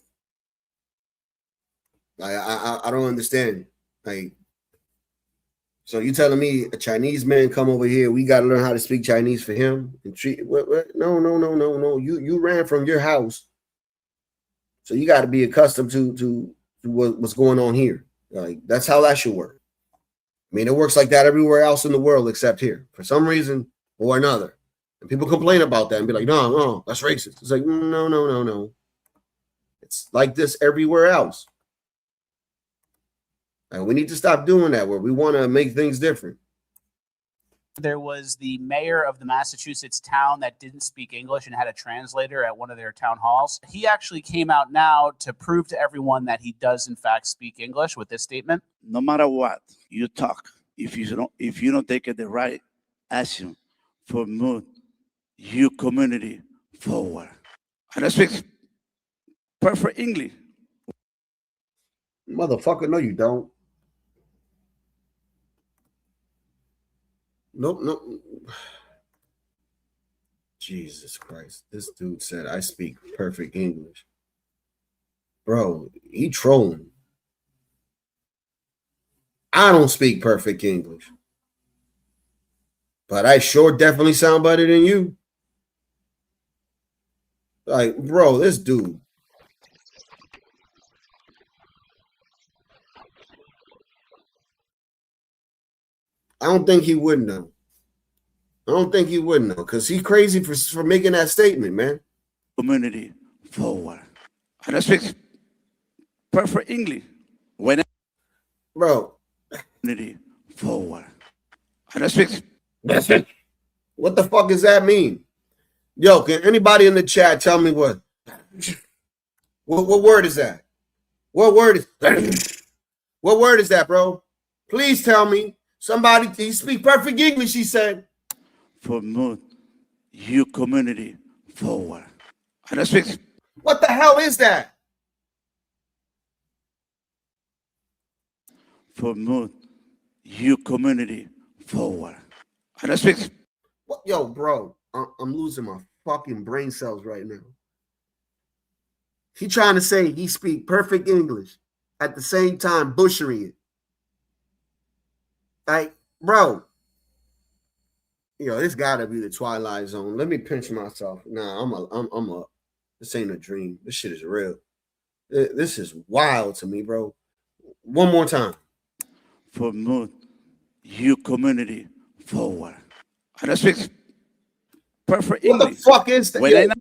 I don't understand. Like, so you telling me a Chinese man come over here, we got to learn how to speak Chinese for him and treat what? No. You ran from your house, so you got to be accustomed to what's going on here. Like, that's how that should work. I mean, it works like that everywhere else in the world except here, for some reason or another. And people complain about that and be like, no, that's racist. It's like, no. It's like this everywhere else. And we need to stop doing that, where we want to make things different. There was the mayor of the Massachusetts town that didn't speak English and had a translator at one of their town halls. He actually came out now to prove to everyone that he does in fact speak English with this statement. No matter what you talk, if you don't take the right action for move your community forward. And I speak perfect English. Motherfucker, no, you don't. Nope. Jesus Christ. This dude said I speak perfect English. Bro, he trolling. I don't speak perfect English. But I sure definitely sound better than you. Like, bro, this dude. I don't think he would know. Because he's crazy for making that statement, man. Community forward. And I speak perfect English. Bro. Community forward. And I speak. What the fuck does that mean? Yo, can anybody in the chat tell me what word is that? What word is that, bro? Please tell me. Somebody, he speak perfect English, he said. For move your community forward. And I speak. What the hell is that? For move your community forward. And I speak. What, yo, bro, I'm losing my fucking brain cells right now. He trying to say he speak perfect English at the same time butchering it. Like, bro, yo, this gotta be the Twilight Zone. Let me pinch myself. Nah, this ain't a dream. This shit is real. This is wild to me, bro. One more time. For move your community forward. And I speak perfect English. What the fuck is that?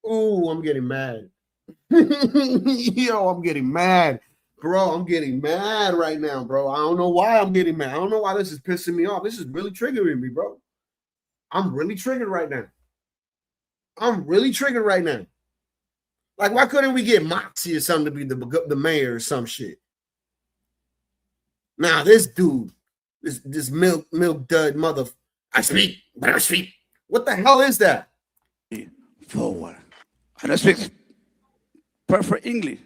Ooh, I'm getting mad. Yo, I'm getting mad. Bro, I'm getting mad right now, bro. I don't know why I'm getting mad. I don't know why this is pissing me off. This is really triggering me, bro. I'm really triggered right now. Like, why couldn't we get Moxie or something to be the mayor or some shit? Now, this dude, this milk dud mother, I speak. What the hell is that? Forward. And I speak perfect English.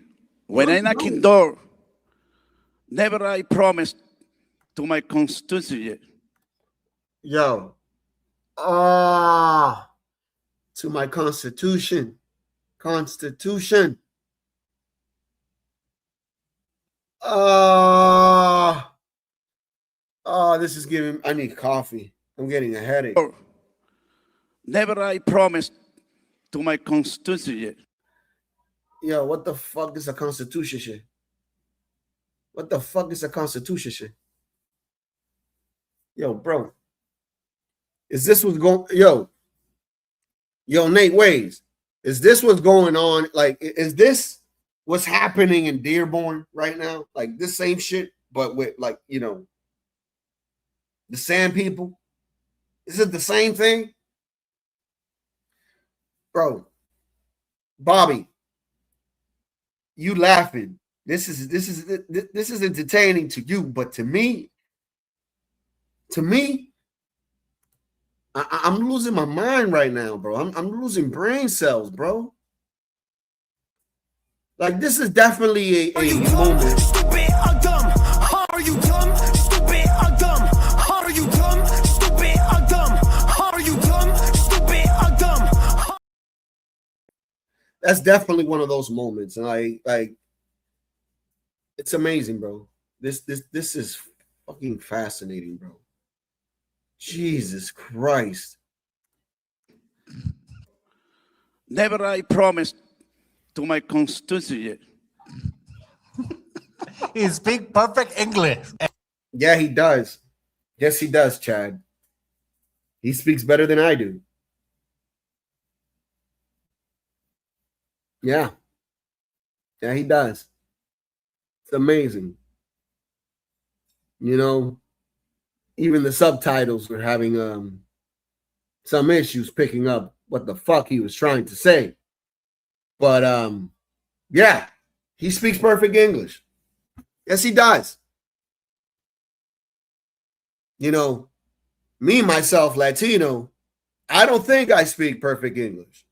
When I knock in door, never I promise to my constituency. Yo. To my constitution. This is giving, I need coffee. I'm getting a headache. Never I promise to my constituency. Yo, what the fuck is a constitution shit? What the fuck is a constitution shit? Yo, bro. Is this what's going? Yo, Nate Ways. Is this what's going on? Like, is this what's happening in Dearborn right now? Like this same shit, but with like, you know, the Sand people? Is it the same thing? Bro, Bobby, you laughing. This is entertaining to you, but to me, I'm losing my mind right now, bro. I'm losing brain cells, bro. Like, this is definitely a moment. Stupid or dumb? Are you dumb? Stupid or dumb? Are you dumb? Stupid or dumb? Are you dumb? Stupid or dumb? That's definitely one of those moments, and like it's amazing, bro. This is fucking fascinating, bro. Jesus Christ. Never I promise to my constituency. He speaks perfect English. Yeah, he does. Yes, he does, Chad. He speaks better than I do. Yeah. Yeah, he does. It's amazing. You know, even the subtitles were having some issues picking up what the fuck he was trying to say. But yeah, he speaks perfect English. Yes, he does. You know, me, myself, Latino, I don't think I speak perfect English.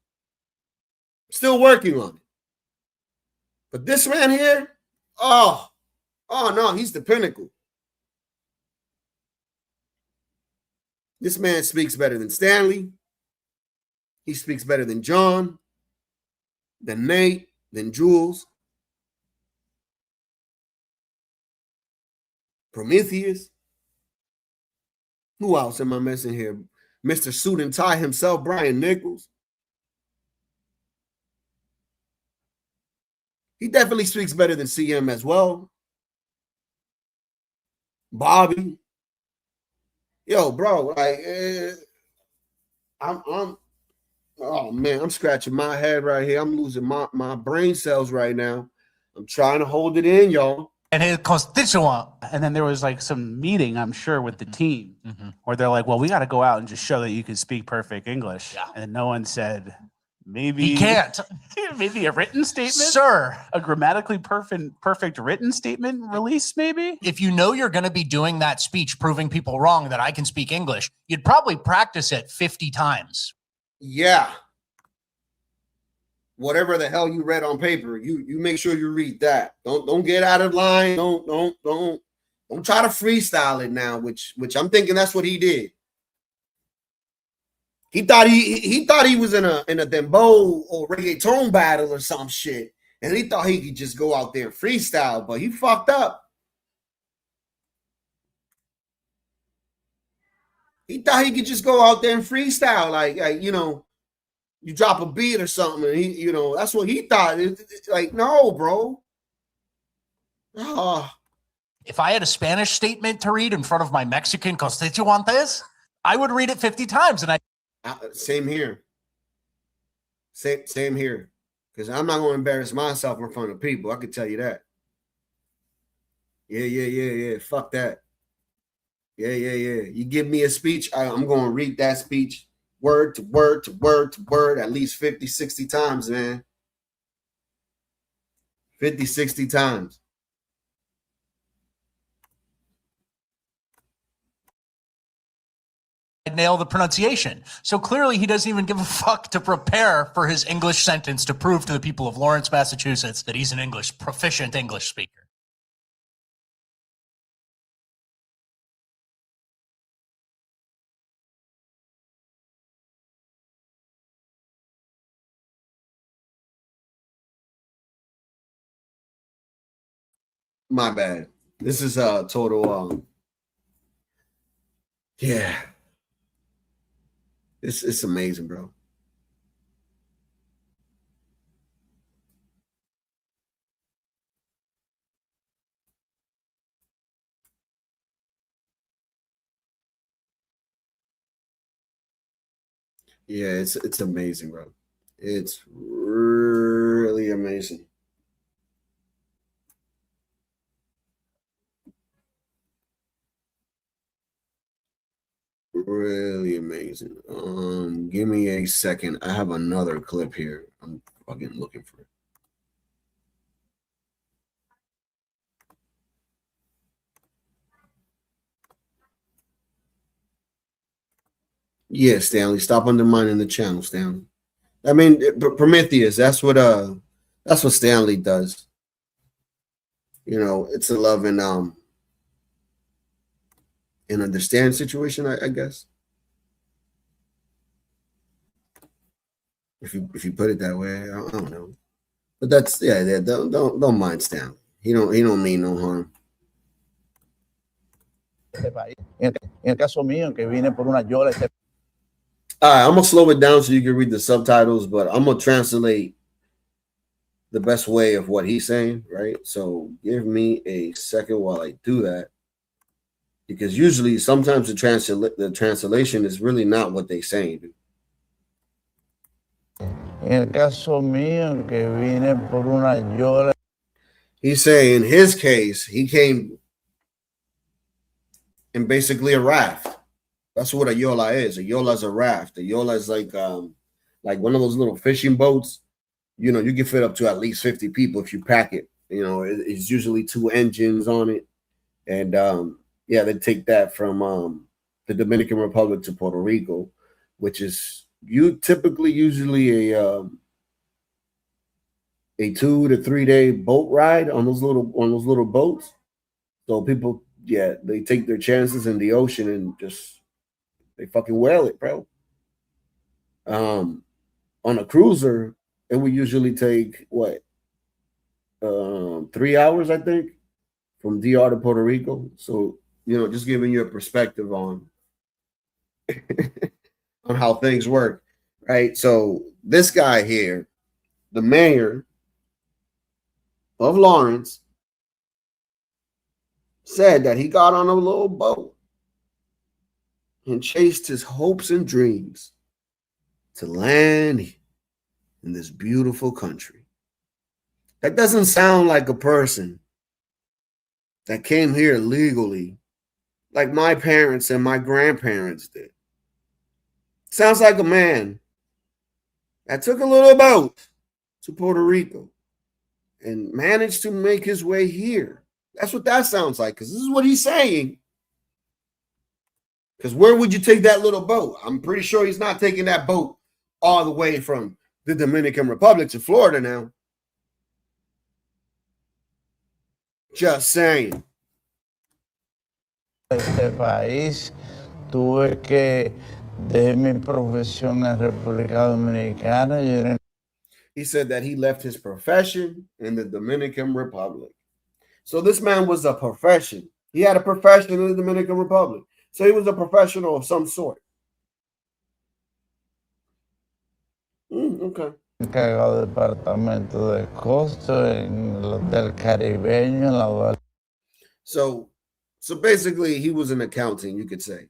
Still working on it. But this man here, oh no, he's the pinnacle. This man speaks better than Stanley. He speaks better than John, than Nate, than Jules, Prometheus. Who else am I missing here? Mr. Suit and Tie himself, Brian Nichols. He definitely speaks better than CM as well. Bobby. Yo, bro, like, oh man, I'm scratching my head right here. I'm losing my brain cells right now. I'm trying to hold it in, y'all. And his constituent. And then there was like some meeting, I'm sure, with the team where they're like, well, we got to go out and just show that you can speak perfect English. Yeah. And no one said Maybe He can't. Maybe a written statement, Sir. a grammatically perfect written statement released. Maybe If you know you're going to be doing that speech, proving people wrong that I can speak English, you'd probably practice it 50 times. Yeah. Whatever the hell you read on paper, you make sure you read that. Don't get out of line. Don't try to freestyle it now, which I'm thinking that's what he did. He thought he was in a dembow or reggaeton battle or some shit, and he thought he could just go out there and freestyle, but he fucked up. He thought he could just go out there and freestyle, like you know, you drop a beat or something, and he, you know, that's what he thought. Like, no, bro. If I had a Spanish statement to read in front of my Mexican constituentes, I would read it 50 times, and same here. Same here. Because I'm not going to embarrass myself in front of people. I can tell you that. Yeah. Fuck that. Yeah. You give me a speech, I'm going to read that speech word to word to word to word at least 50, 60 times, man. 50, 60 times. nail the pronunciation. So clearly he doesn't even give a fuck to prepare for his English sentence to prove to the people of Lawrence, Massachusetts that he's an proficient English speaker. My bad. This is a total yeah. It's amazing, bro. Yeah, it's amazing, bro. It's really amazing. Really amazing. Give me a second. I have another clip here. I'm fucking looking for it. Yeah, Stanley, stop undermining the channel, Stanley. I mean, Prometheus. That's what Stanley does. You know, it's a love and understand situation, I guess. If you put it that way, I don't know. But that's don't mind Stanley. He don't mean no harm. En el caso mío, que vine por una yola. All right, I'm gonna slow it down so you can read the subtitles, but I'm gonna translate the best way of what he's saying, right? So give me a second while I do that, because usually sometimes the translation is really not what they're saying. En el caso mío, que vine por una yola. He's saying in his case, he came in basically a raft. That's what a yola is. A yola is a raft. A yola is like one of those little fishing boats. You know, you can fit up to at least 50 people if you pack it. You know, it's usually 2 engines on it. And yeah, they take that from the Dominican Republic to Puerto Rico, which is usually a 2 to 3 day boat ride on those little boats. So people, yeah, they take their chances in the ocean and just they fucking whale it, bro. On a cruiser, it would usually take 3 hours, I think, from DR to Puerto Rico. So, you know, just giving you a perspective on on how things work, right? So this guy here, the mayor of Lawrence, said that he got on a little boat and chased his hopes and dreams to land in this beautiful country. That doesn't sound like a person that came here legally like my parents and my grandparents did. Sounds like a man that took a little boat to Puerto Rico and managed to make his way here. That's what that sounds like, because this is what he's saying. Because where would you take that little boat? I'm pretty sure he's not taking that boat all the way from the Dominican Republic to Florida now. Just saying. Este país, tuve que dejar mi profesión en República Dominicana. He said that he left his profession in the Dominican Republic. So this man was a profession. He had a profession in the Dominican Republic. So he was a professional of some sort. Okay. Encargado del departamento de costo en el Hotel Caribeño, la. So basically, he was in accounting, you could say,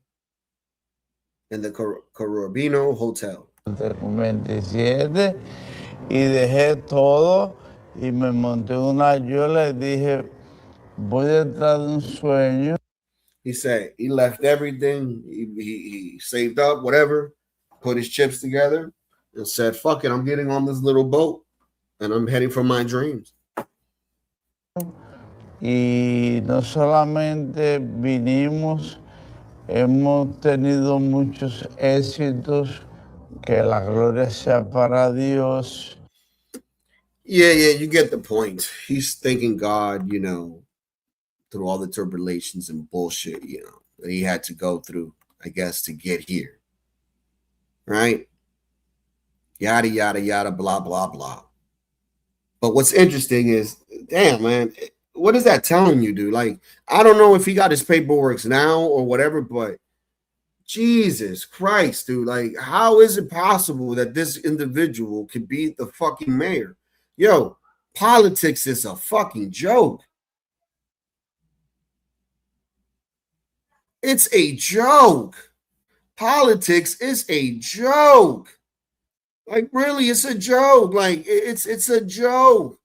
in the Caribbean Hotel. 27 y dejé todo y me monté una yola y dije, voy detrás de un sueño. He said he left everything. He saved up, whatever, put his chips together, and said, fuck it, I'm getting on this little boat, and I'm heading for my dreams. Y no solamente vinimos, hemos tenido muchos éxitos, que la gloria sea para Dios. Yeah, you get the point. He's thanking God, through all the turbulences and bullshit, that he had to go through, I guess, to get here. Right? Yada, yada, yada, blah, blah, blah. But what's interesting is, damn, man, what is that telling you, dude? Like, I don't know if he got his paperwork now or whatever, but Jesus Christ, dude. Like, how is it possible that this individual could be the fucking mayor? Yo, politics is a fucking joke. It's a joke. Politics is a joke. Like, really, it's a joke. Like, it's a joke.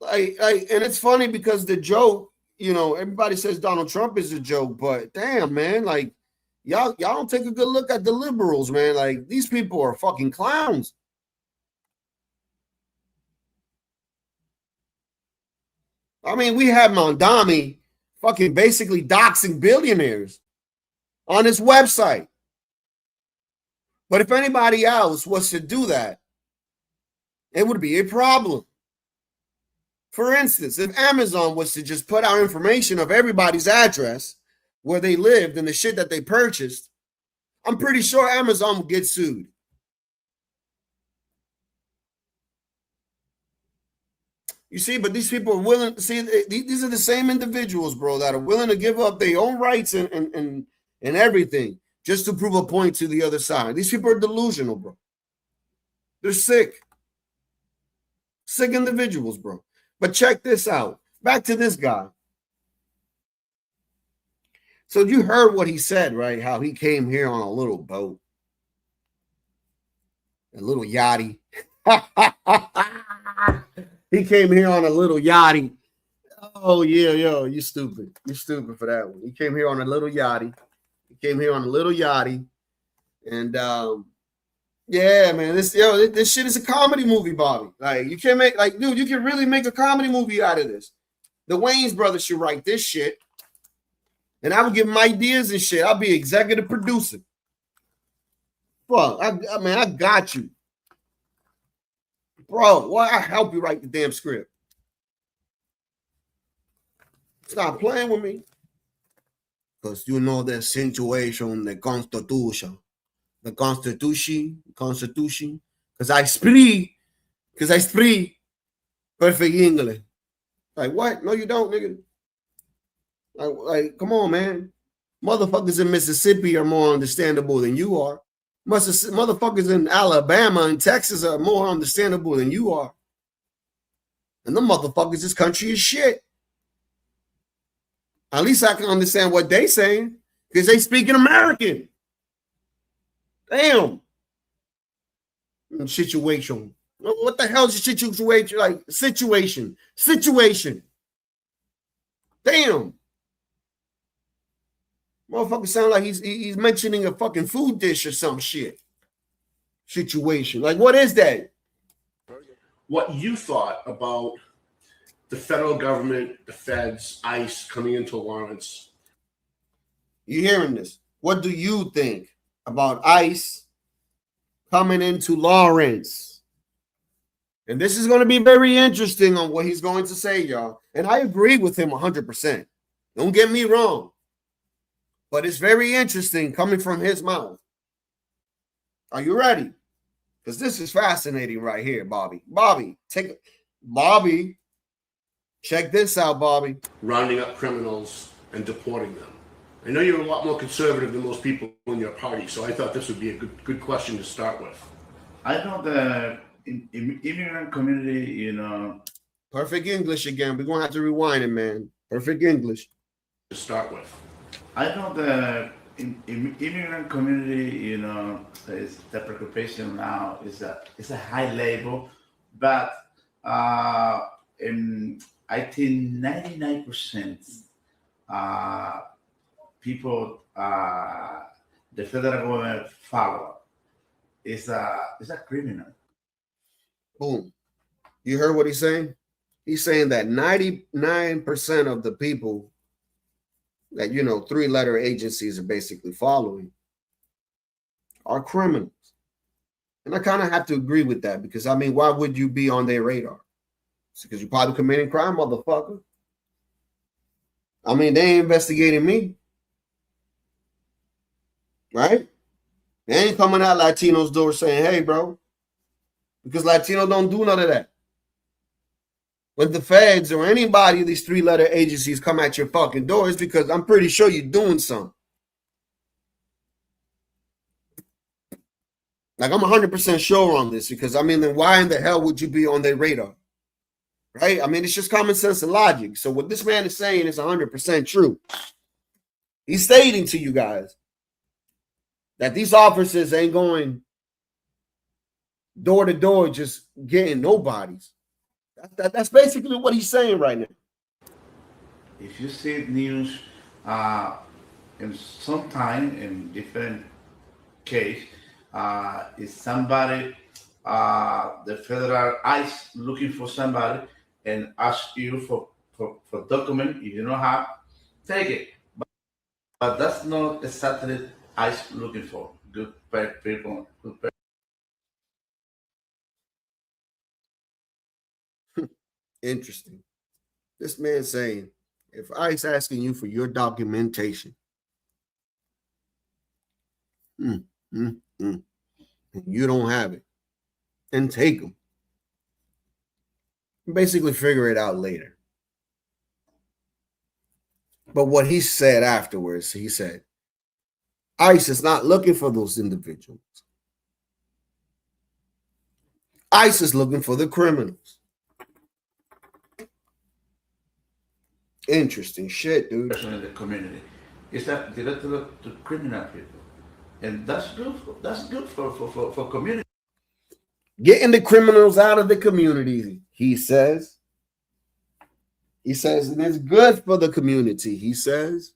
Like, and it's funny because the joke, everybody says Donald Trump is a joke, but damn, man, like, y'all don't take a good look at the liberals, man. Like, these people are fucking clowns. I mean, we have Mondami fucking basically doxing billionaires on his website. But if anybody else was to do that, it would be a problem. For instance, if Amazon was to just put out information of everybody's address, where they lived and the shit that they purchased, I'm pretty sure Amazon would get sued. You see, but these people are willing to see, these are the same individuals, bro, that are willing to give up their own rights and everything just to prove a point to the other side. These people are delusional, bro. They're sick. Sick individuals, bro. But check this out. Back to this guy. So you heard what he said, right? How he came here on a little boat. A little yachty. He came here on a little yachty. Oh, yeah, yo, you stupid. You're stupid for that one. He came here on a little yachty. And yeah, man, this shit is a comedy movie, Bobby. Like, you can't make, like, dude, you can really make a comedy movie out of this. The Wayans brothers should write this shit. And I would give them ideas and shit. I'll be executive producer. Fuck, I got you. Bro, why I help you write the damn script? Stop playing with me. Because you know the situation, the Constitution. Because I speak perfect English. Like, what? No, you don't, nigga. Like, come on, man. Motherfuckers in Mississippi are more understandable than you are. Motherfuckers in Alabama and Texas are more understandable than you are. And the motherfuckers, this country is shit. At least I can understand what they saying because they speaking American. Damn. Situation. What the hell is your situation? Like, situation. Damn. Motherfucker sound like he's mentioning a fucking food dish or some shit. situation? Like, what is that? What you thought about the federal government, the feds, ICE coming into Lawrence? You hearing this? What do you think about ICE coming into Lawrence? And this is going to be very interesting on what he's going to say, y'all. And I agree with him 100%. Don't get me wrong. But it's very interesting coming from his mouth. Are you ready? Because this is fascinating right here, Bobby. Bobby, check this out, Bobby. Rounding up criminals and deporting them. I know you're a lot more conservative than most people in your party, so I thought this would be a good question to start with. I know the immigrant community, Perfect English again. We're going to have to rewind it, man. Perfect English. To start with. I know the immigrant community, is the preoccupation now is a high level, but I think 99% people the federal government follow is a criminal. Boom. You heard what he's saying? He's saying that 99% of the people that, three-letter agencies are basically following are criminals. And I kind of have to agree with that because, why would you be on their radar? It's because you're probably committing crime, motherfucker. They ain't investigating me. Right? They ain't coming out Latino's door saying, hey, bro, because Latino don't do none of that. When the feds or anybody of these three-letter agencies come at your fucking door, it's because I'm pretty sure you're doing something. Like, I'm 100% sure on this because, then why in the hell would you be on their radar? Right? It's just common sense and logic. So what this man is saying is 100% true. He's stating to you guys that these officers ain't going door to door just getting nobodies. That's basically what he's saying right now. If you see news in some time in different case, is somebody the federal ICE looking for somebody and ask you for document. If you don't have, take it. But that's not exactly ICE looking for. Good people. Interesting. This man saying, if ICE asking you for your documentation, and you don't have it, then take them. Basically figure it out later. But what he said afterwards, he said, ICE is not looking for those individuals. ICE is looking for the criminals. Interesting shit, dude. Person in the community is that they got to look to criminal people, and that's good. That's good for community. Getting the criminals out of the community, he says. He says, and it's good for the community. He says,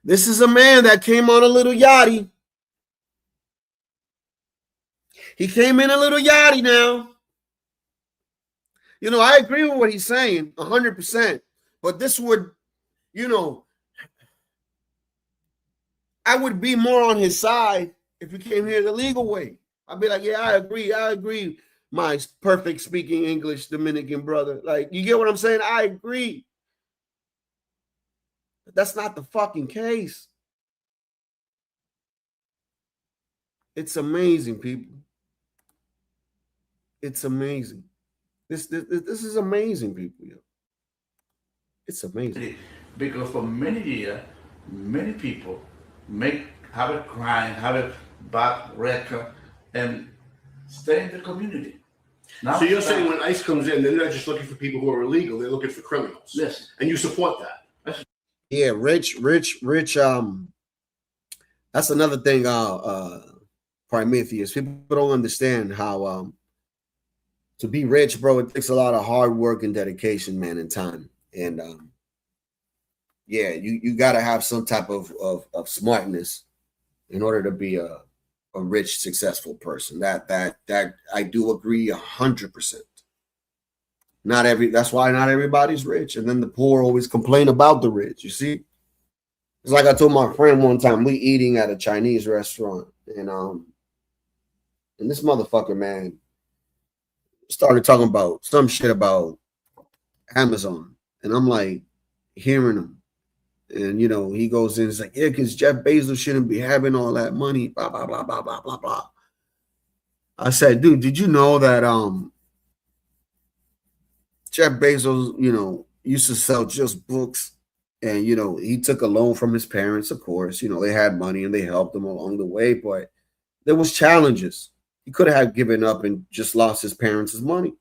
this is a man that came on a little yachty. He came in a little yachty now. I agree with what he's saying 100%. But this would, I would be more on his side if he came here the legal way. I'd be like, yeah, I agree, my perfect speaking English Dominican brother. Like, you get what I'm saying? I agree. But that's not the fucking case. It's amazing, people. It's amazing. This is amazing, people. It's amazing. Because for many years, many people have a crime, have a bad record, and stay in the community. Now, so you're saying when ICE comes in, they're not just looking for people who are illegal, they're looking for criminals. Yes. And you support that. Yeah, rich. That's another thing, Prometheus. People don't understand how to be rich, bro, it takes a lot of hard work and dedication, man, and time. And you got to have some type of smartness in order to be a a rich, successful person. That I do agree 100%. That's why not everybody's rich. And then the poor always complain about the rich. You see? It's like I told my friend one time, we eating at a Chinese restaurant, and this motherfucker, man, started talking about some shit about Amazon. And I'm like hearing him. And he goes in, it's like, yeah, because Jeff Bezos shouldn't be having all that money, blah, blah, blah, blah, blah, blah, blah. I said, dude, did you know that Jeff Bezos, used to sell just books, and he took a loan from his parents, of course. They had money and they helped him along the way, but there was challenges. He could have given up and just lost his parents' money.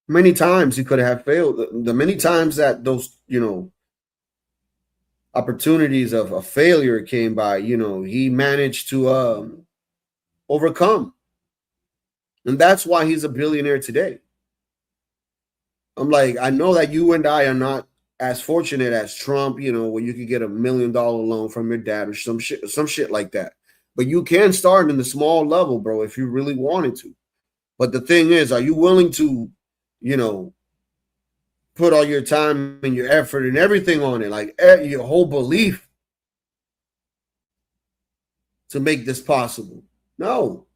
Many times he could have failed. The many times that those, opportunities of a failure came by, he managed to overcome. And that's why he's a billionaire today. I'm like, I know that you and I are not as fortunate as Trump, where you could get $1 million loan from your dad or some shit like that. But you can start in the small level, bro, if you really wanted to. But the thing is, are you willing to, put all your time and your effort and everything on it, like your whole belief to make this possible? No.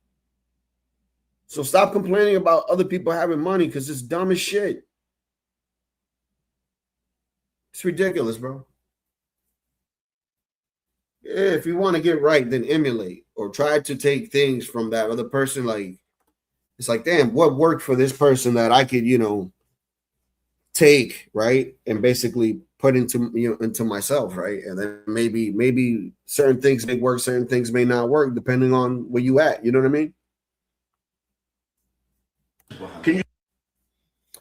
So stop complaining about other people having money, because it's dumb as shit. It's ridiculous, bro. Yeah, if you want to get right, then emulate or try to take things from that other person. Like, it's like, damn, what worked for this person that I could, take, right, and basically put into myself, right? And then maybe certain things may work, certain things may not work, depending on where you at. You know what I mean? Can you?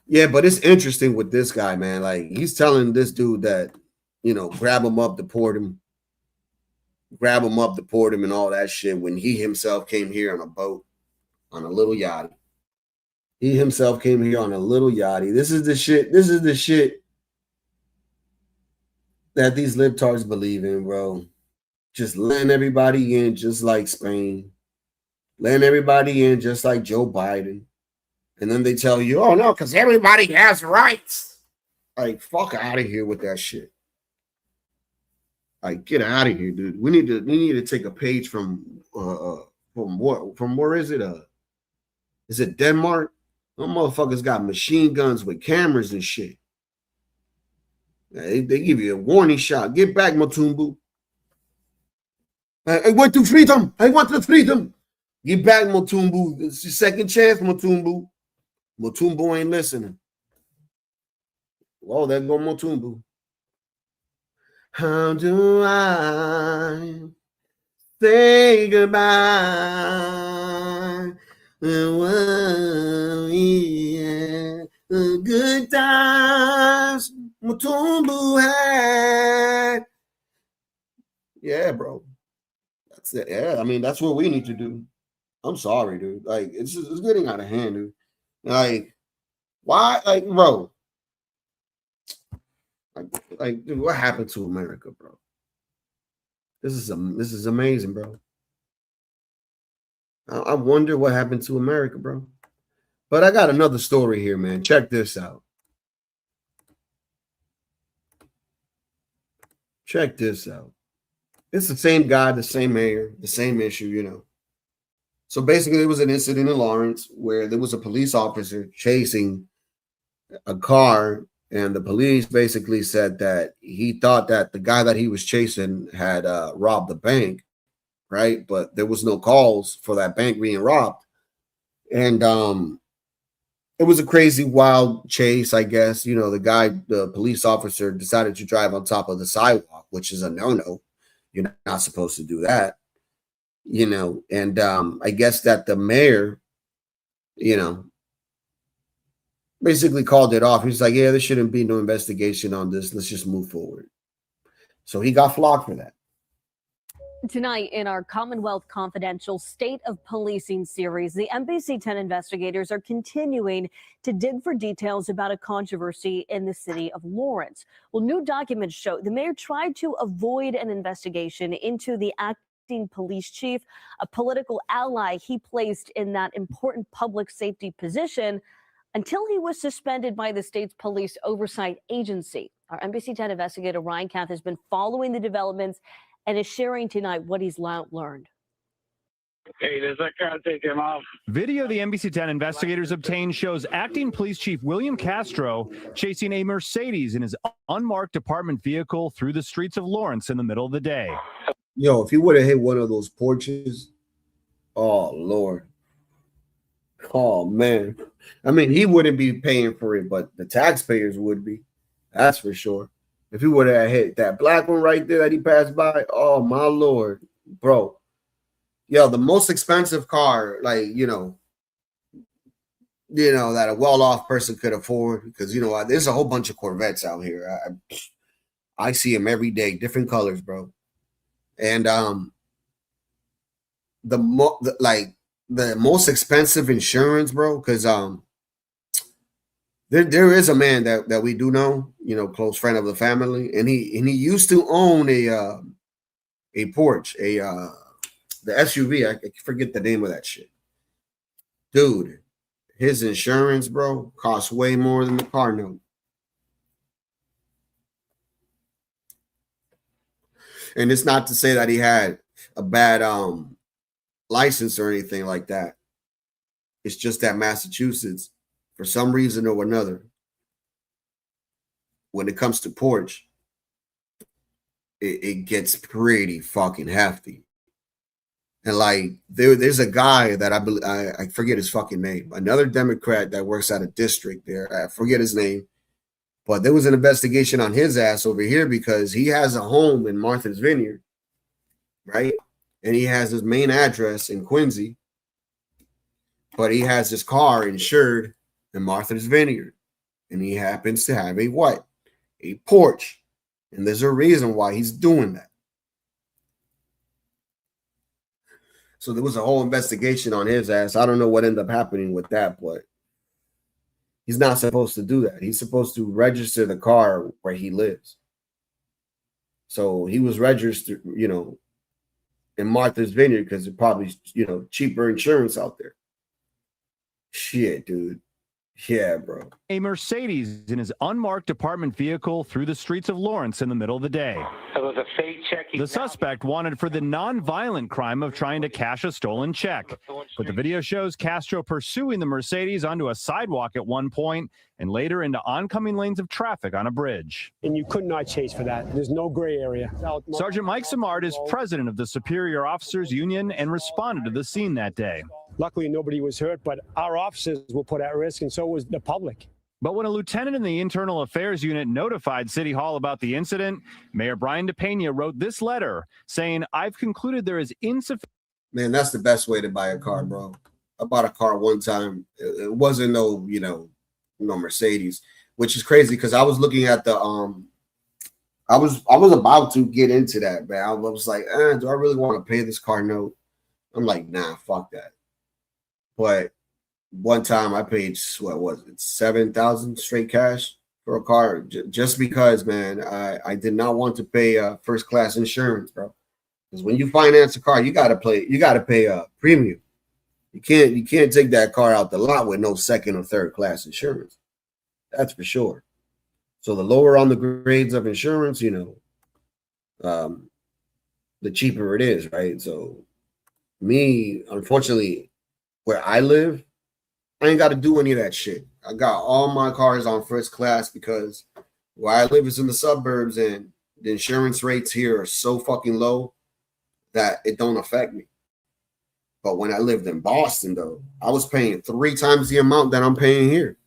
Yeah, but it's interesting with this guy, man. Like, he's telling this dude that, grab him up, deport him, and all that shit, when he himself came here on a boat, on a little yachty. He himself came here on a little yachty. This is the shit that these libtards believe in, bro. Just letting everybody in, just like Spain. Letting everybody in, just like Joe Biden. And then they tell you, oh, no, because everybody has rights. Like, fuck out of here with that shit. Like, get out of here, dude. We need to take a page from where is it? Is it Denmark? Them motherfuckers got machine guns with cameras and shit. They give you a warning shot. Get back, Matumbu. I want to freedom. I want the freedom. Get back, Matumbu. It's your second chance, Matumbu. Matumbu ain't listening. Well, there go Matumbu. How do I say goodbye? Good times Matumbu had. Yeah, bro. That's it. Yeah, I mean, that's what we need to do. I'm sorry, dude. Like, it's getting out of hand, dude. Like, why? Like, bro. Like, dude, what happened to America, bro? This is amazing, bro. I wonder what happened to America, bro. But I got another story here, man. Check this out. Check this out. It's the same guy, the same mayor, the same issue, So basically, there was an incident in Lawrence where there was a police officer chasing a car, and the police basically said that he thought that the guy that he was chasing had robbed the bank, right? But there was no calls for that bank being robbed. And it was a crazy, wild chase, I guess. The police officer decided to drive on top of the sidewalk, which is a no-no. You're not supposed to do that, and I guess that the mayor, basically called it off. He's like, yeah, there shouldn't be no investigation on this. Let's just move forward. So he got flogged for that. Tonight, in our Commonwealth Confidential State of Policing series, the NBC 10 investigators are continuing to dig for details about a controversy in the city of Lawrence. Well, new documents show the mayor tried to avoid an investigation into the acting police chief, a political ally he placed in that important public safety position, until he was suspended by the state's police oversight agency. Our NBC 10 investigator Ryan Kath has been following the developments and is sharing tonight what he's learned. Hey, does that guy take him off? Video the NBC 10 investigators obtained shows acting police chief William Castro chasing a Mercedes in his unmarked apartment vehicle through the streets of Lawrence in the middle of the day. Yo, if he would have hit one of those porches, oh Lord. Oh man. I mean, he wouldn't be paying for it, but the taxpayers would be. That's for sure. If he would have hit that black one right there that he passed by, oh my Lord, bro. Yo, the most expensive car, like, you know, that a well-off person could afford, because, you know, there's a whole bunch of Corvettes out here. I see them every day, different colors, bro. And the most expensive insurance, bro, because there is a man that we do know, you know, close friend of the family, and he used to own a Porsche, the SUV. I forget the name of that shit. Dude, his insurance, bro, costs way more than the car note. And it's not to say that he had a bad license or anything like that. It's just that Massachusetts, for some reason or another, when it comes to Porsche, it gets pretty fucking hefty. And like there's a guy that I forget his fucking name, another Democrat that works at a district there. I forget his name, but there was an investigation on his ass over here because he has a home in Martha's Vineyard, right? And he has his main address in Quincy, but he has his car insured in Martha's Vineyard, and he happens to have a what? A Porsche, and there's a reason why he's doing that. So there was a whole investigation on his ass. I don't know what ended up happening with that, but he's not supposed to do that. He's supposed to register the car where he lives. So he was registered, you know, in Martha's Vineyard because it probably, you know, cheaper insurance out there. Shit, dude. Yeah, bro. A Mercedes in his unmarked apartment vehicle through the streets of Lawrence in the middle of the day. It was a fake check. The suspect wanted for the non-violent crime of trying to cash a stolen check. But the video shows Castro pursuing the Mercedes onto a sidewalk at one point and later into oncoming lanes of traffic on a bridge. And you could not chase for that. There's no gray area. Sergeant Mike Samard is president of the Superior Officers Union and responded to the scene that day. Luckily, nobody was hurt, but our officers were put at risk, and so was the public. But when a lieutenant in the Internal Affairs Unit notified City Hall about the incident, Mayor Brian DePena wrote this letter saying, "I've concluded there is insufficient." Man, that's the best way to buy a car, bro. I bought a car one time. It wasn't no, you know, no Mercedes, which is crazy because I was looking at the I was about to get into that, man. I was like, do I really want to pay this car note? I'm like, nah, fuck that. But one time I paid, what was it, $7,000 straight cash for a car, just because, man, I did not want to pay first class insurance, bro. Because when you finance a car, you gotta pay a premium. You can't take that car out the lot with no second or third class insurance. That's for sure. So the lower on the grades of insurance, you know, the cheaper it is, right? So me, unfortunately, where I live, I ain't got to do any of that shit. I got all my cars on first class because where I live is in the suburbs and the insurance rates here are so fucking low that it don't affect me. But when I lived in Boston, though, I was paying 3 times the amount that I'm paying here.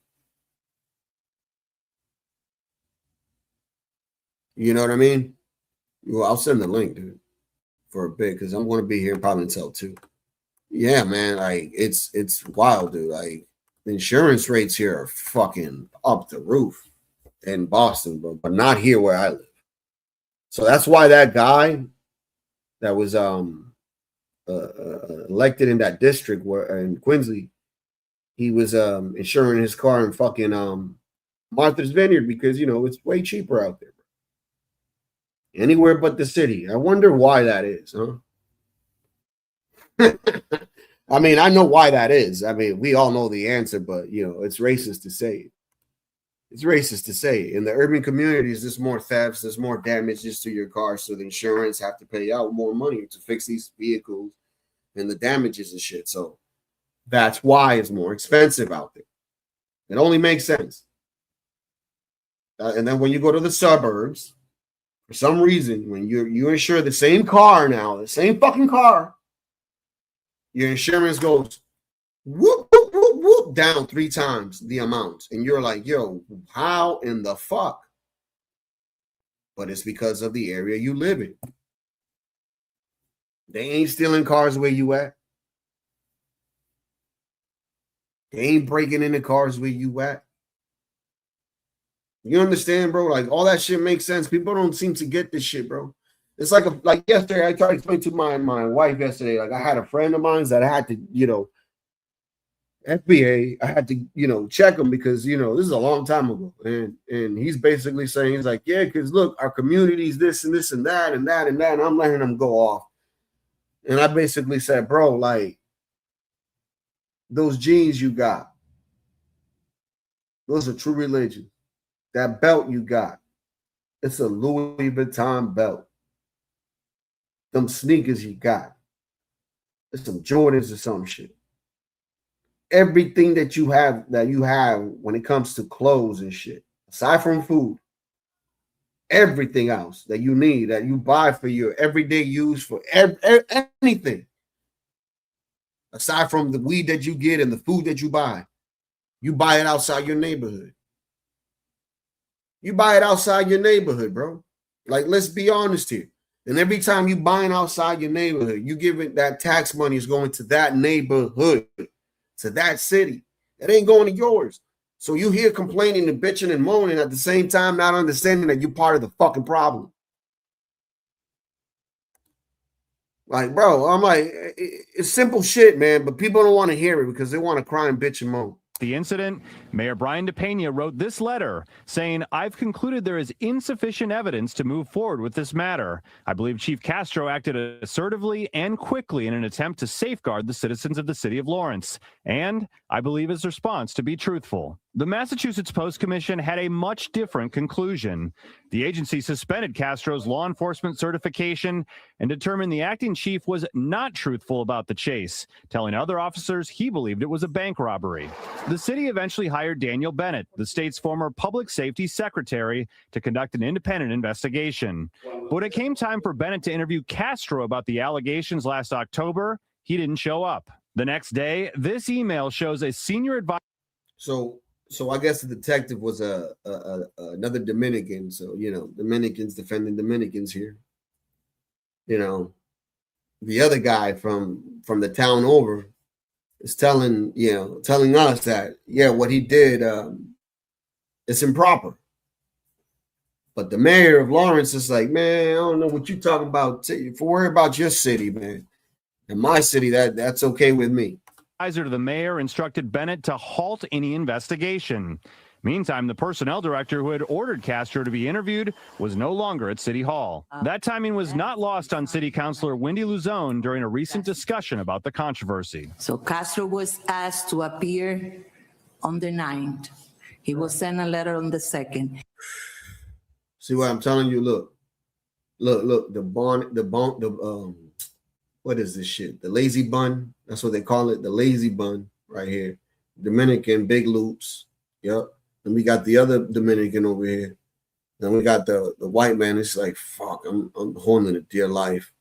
You know what I mean? Well, I'll send the link, dude, for a bit because I'm going to be here probably until 2. Yeah, man, like it's wild, dude. Like the insurance rates here are fucking up the roof in Boston, bro, but not here where I live. So that's why that guy elected in that district where in Quincy, he was insuring his car in fucking Martha's Vineyard because it's way cheaper out there. Anywhere but the city. I wonder why that is, huh? I mean, I know why that is. I mean, we all know the answer, but it's racist to say it. It's racist to say it. In the urban communities, there's more thefts, there's more damages to your car, so the insurance have to pay out more money to fix these vehicles and the damages and shit. So that's why it's more expensive out there. It only makes sense. And then when you go to the suburbs, for some reason, when you insure the same car now, the same fucking car, your insurance goes whoop, whoop, whoop, whoop, down 3 times the amount. And you're like, yo, how in the fuck? But it's because of the area you live in. They ain't stealing cars where you at. They ain't breaking into cars where you at. You understand, bro? Like, all that shit makes sense. People don't seem to get this shit, bro. It's like yesterday, I tried to explain to my wife yesterday, like I had a friend of mine that I had to, FBA, I had to, check him because, this is a long time ago. And he's basically saying, he's like, yeah, because look, our community's this and this and that and that and that. And I'm letting him go off. And I basically said, bro, like, those jeans you got, those are true religion. That belt you got, it's a Louis Vuitton belt. Them sneakers you got, it's some Jordans or some shit. Everything that you have when it comes to clothes and shit, aside from food, everything else that you need, that you buy for your everyday use for anything, aside from the weed that you get and the food that you buy it outside your neighborhood. You buy it outside your neighborhood, bro. Like, let's be honest here. And every time you buying outside your neighborhood, you give it that tax money is going to that neighborhood, to that city. It ain't going to yours. So you here complaining and bitching and moaning at the same time, not understanding that you're part of the fucking problem. Like, bro, I'm like, it's simple shit, man, but people don't want to hear it because they want to cry and bitch and moan. The incident, Mayor Brian DePena wrote this letter saying, I've concluded there is insufficient evidence to move forward with this matter. I believe Chief Castro acted assertively and quickly in an attempt to safeguard the citizens of the city of Lawrence, and I believe his response to be truthful. The Massachusetts Post Commission had a much different conclusion. The agency suspended Castro's law enforcement certification and determined the acting chief was not truthful about the chase, telling other officers he believed it was a bank robbery. The city eventually hired Daniel Bennett, the state's former public safety secretary, to conduct an independent investigation. But when it came time for Bennett to interview Castro about the allegations last October, he didn't show up. The next day, this email shows a senior advisor. So I guess the detective was another Dominican. So, Dominicans defending Dominicans here. The other guy from the town over is telling us that, what he did, it's improper. But the mayor of Lawrence is like, man, I don't know what you're talking about. Worry about your city, man. In my city, that's okay with me. Advisor to the mayor instructed Bennett to halt any investigation. Meantime, the personnel director who had ordered Castro to be interviewed was no longer at City Hall. That timing was not lost on City Councilor Wendy Luzone during a recent discussion about the controversy. So Castro was asked to appear on the 9th. He was sent a letter on the 2nd. See what I'm telling you? Look, what is this shit? The lazy bun. That's what they call it. The lazy bun right here. Dominican big loops. Yep. And we got the other Dominican over here. Then we got the white man. It's like, fuck, I'm holding it dear life.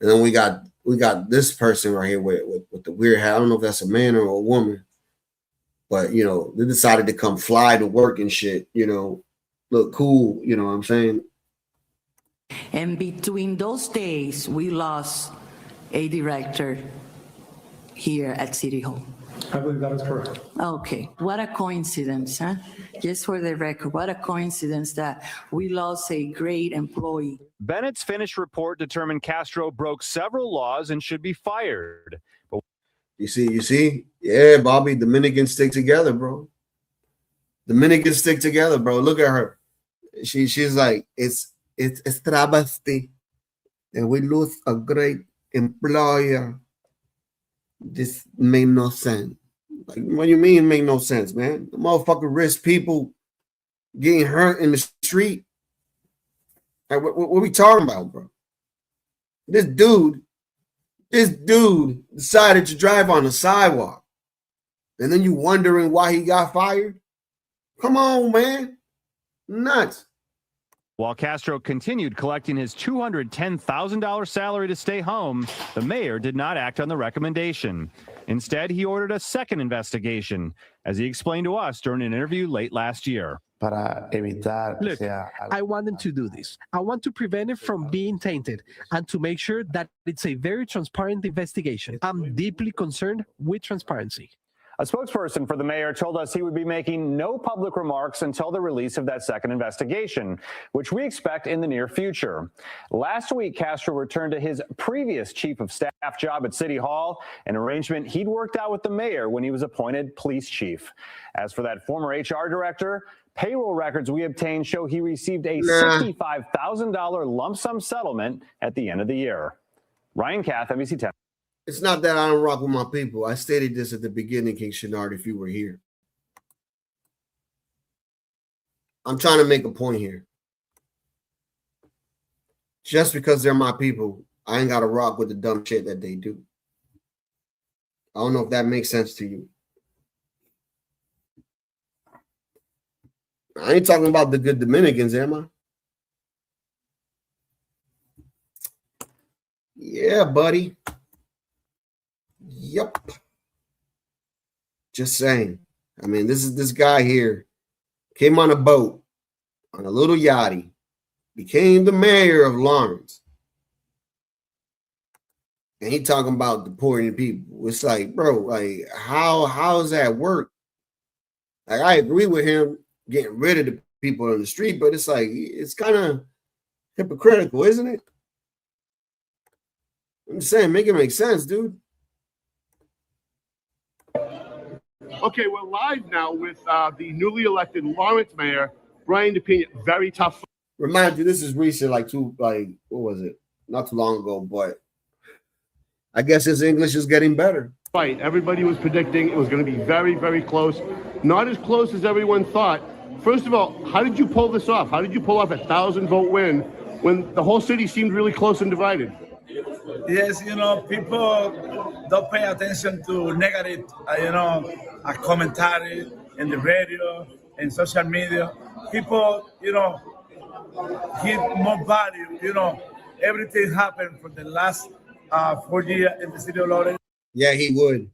And then we got this person right here with the weird hat. I don't know if that's a man or a woman. But, they decided to come fly to work and shit, look cool, you know what I'm saying? And between those days, we lost a director here at City Hall. I believe that is correct. Okay, what a coincidence, huh? Just for the record, what a coincidence that we lost a great employee. Bennett's finished report determined Castro broke several laws and should be fired. But you see? Yeah, Bobby, Dominicans stick together, bro. Dominicans stick together, bro. Look at her. She's like, it's travesty. And we lose a great employer. This made no sense. Like, what do you mean it made no sense, man? The motherfucker risk people getting hurt in the street. Like, what are we talking about, bro? This dude decided to drive on the sidewalk. And then you wondering why he got fired? Come on, man. Nuts. while Castro continued collecting his $210,000 salary to stay home, the mayor did not act on the recommendation. Instead, he ordered a second investigation, as he explained to us during an interview late last year. Look, I want them to do this. I want to prevent it from being tainted and to make sure that it's a very transparent investigation. I'm deeply concerned with transparency. A spokesperson for the mayor told us he would be making no public remarks until the release of that second investigation, which we expect in the near future. Last week, Castro returned to his previous chief of staff job at City Hall, an arrangement he'd worked out with the mayor when he was appointed police chief. As for that former HR director, payroll records we obtained show he received a $65,000 lump sum settlement at the end of the year. Ryan Kath, NBC 10. It's not that I don't rock with my people. I stated this at the beginning, King Shenard, if you were here. I'm trying to make a point here. Just because they're my people, I ain't got to rock with the dumb shit that they do. I don't know if that makes sense to you. I ain't talking about the good Dominicans, am I? Yeah, buddy. Yep. Just saying. I mean, this guy here came on a boat on a little yachty, became the mayor of Lawrence. And he talking about deporting people. It's like, bro, like how does that work? Like, I agree with him getting rid of the people on the street, but it's like, it's kind of hypocritical, isn't it? I'm just saying, make it make sense, dude. Okay, we're live now with the newly elected Lawrence mayor, Brian DePina. Very tough. Remind you, this is recent, what was it? Not too long ago, but I guess his English is getting better. Right. Everybody was predicting it was going to be very, very close. Not as close as everyone thought. First of all, how did you pull this off? How did you pull off a 1,000-vote win when the whole city seemed really close and divided? Yes, people don't pay attention to negative, a commentary in the radio and social media. People, give more value, everything happened for the last 4 years in the city of Lawrence. Yeah, he would.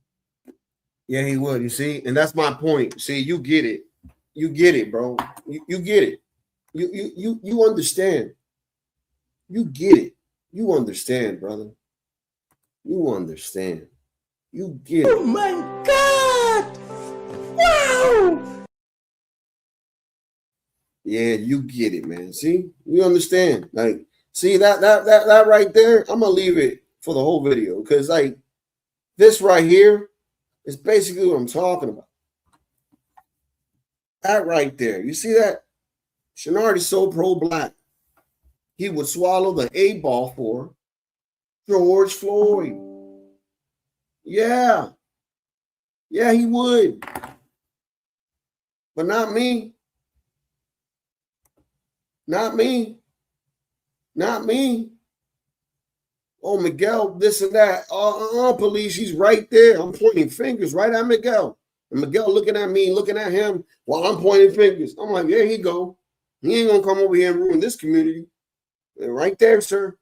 Yeah, he would, you see? And that's my point. See, you get it. You get it, bro. You get it. You understand. You get it. You understand, brother. You understand. You get it. Oh my God! Wow! Yeah, you get it, man. See? You understand. Like, see that right there? I'm gonna leave it for the whole video because like this right here is basically what I'm talking about. That right there. You see that? Shenard is so pro-black. He would swallow the 8-ball for George Floyd. Yeah. Yeah, he would. But not me. Not me. Not me. Oh, Miguel, this and that. Police, he's right there. I'm pointing fingers right at Miguel. And Miguel looking at me, looking at him while I'm pointing fingers. I'm like, there he go. He ain't going to come over here and ruin this community. And right there, sir.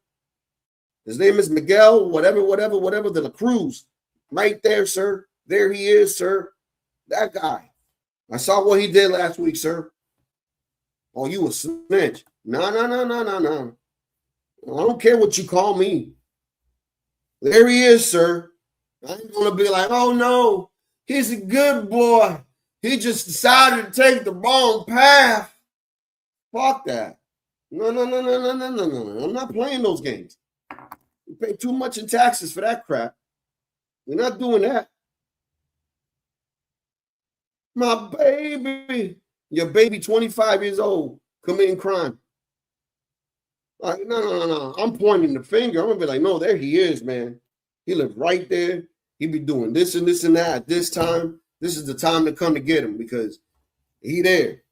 His name is Miguel, whatever, de la Cruz. Right there, sir. There he is, sir. That guy. I saw what he did last week, sir. Oh, you a snitch. No. I don't care what you call me. There he is, sir. I ain't going to be like, oh, no. He's a good boy. He just decided to take the wrong path. Fuck that. No. I'm not playing those games. We pay too much in taxes for that crap. We're not doing that. My baby. Your baby 25 years old committing crime. Like, no. I'm pointing the finger. I'm going to be like, no, there he is, man. He lives right there. He be doing this and this and that at this time. This is the time to come to get him because he there.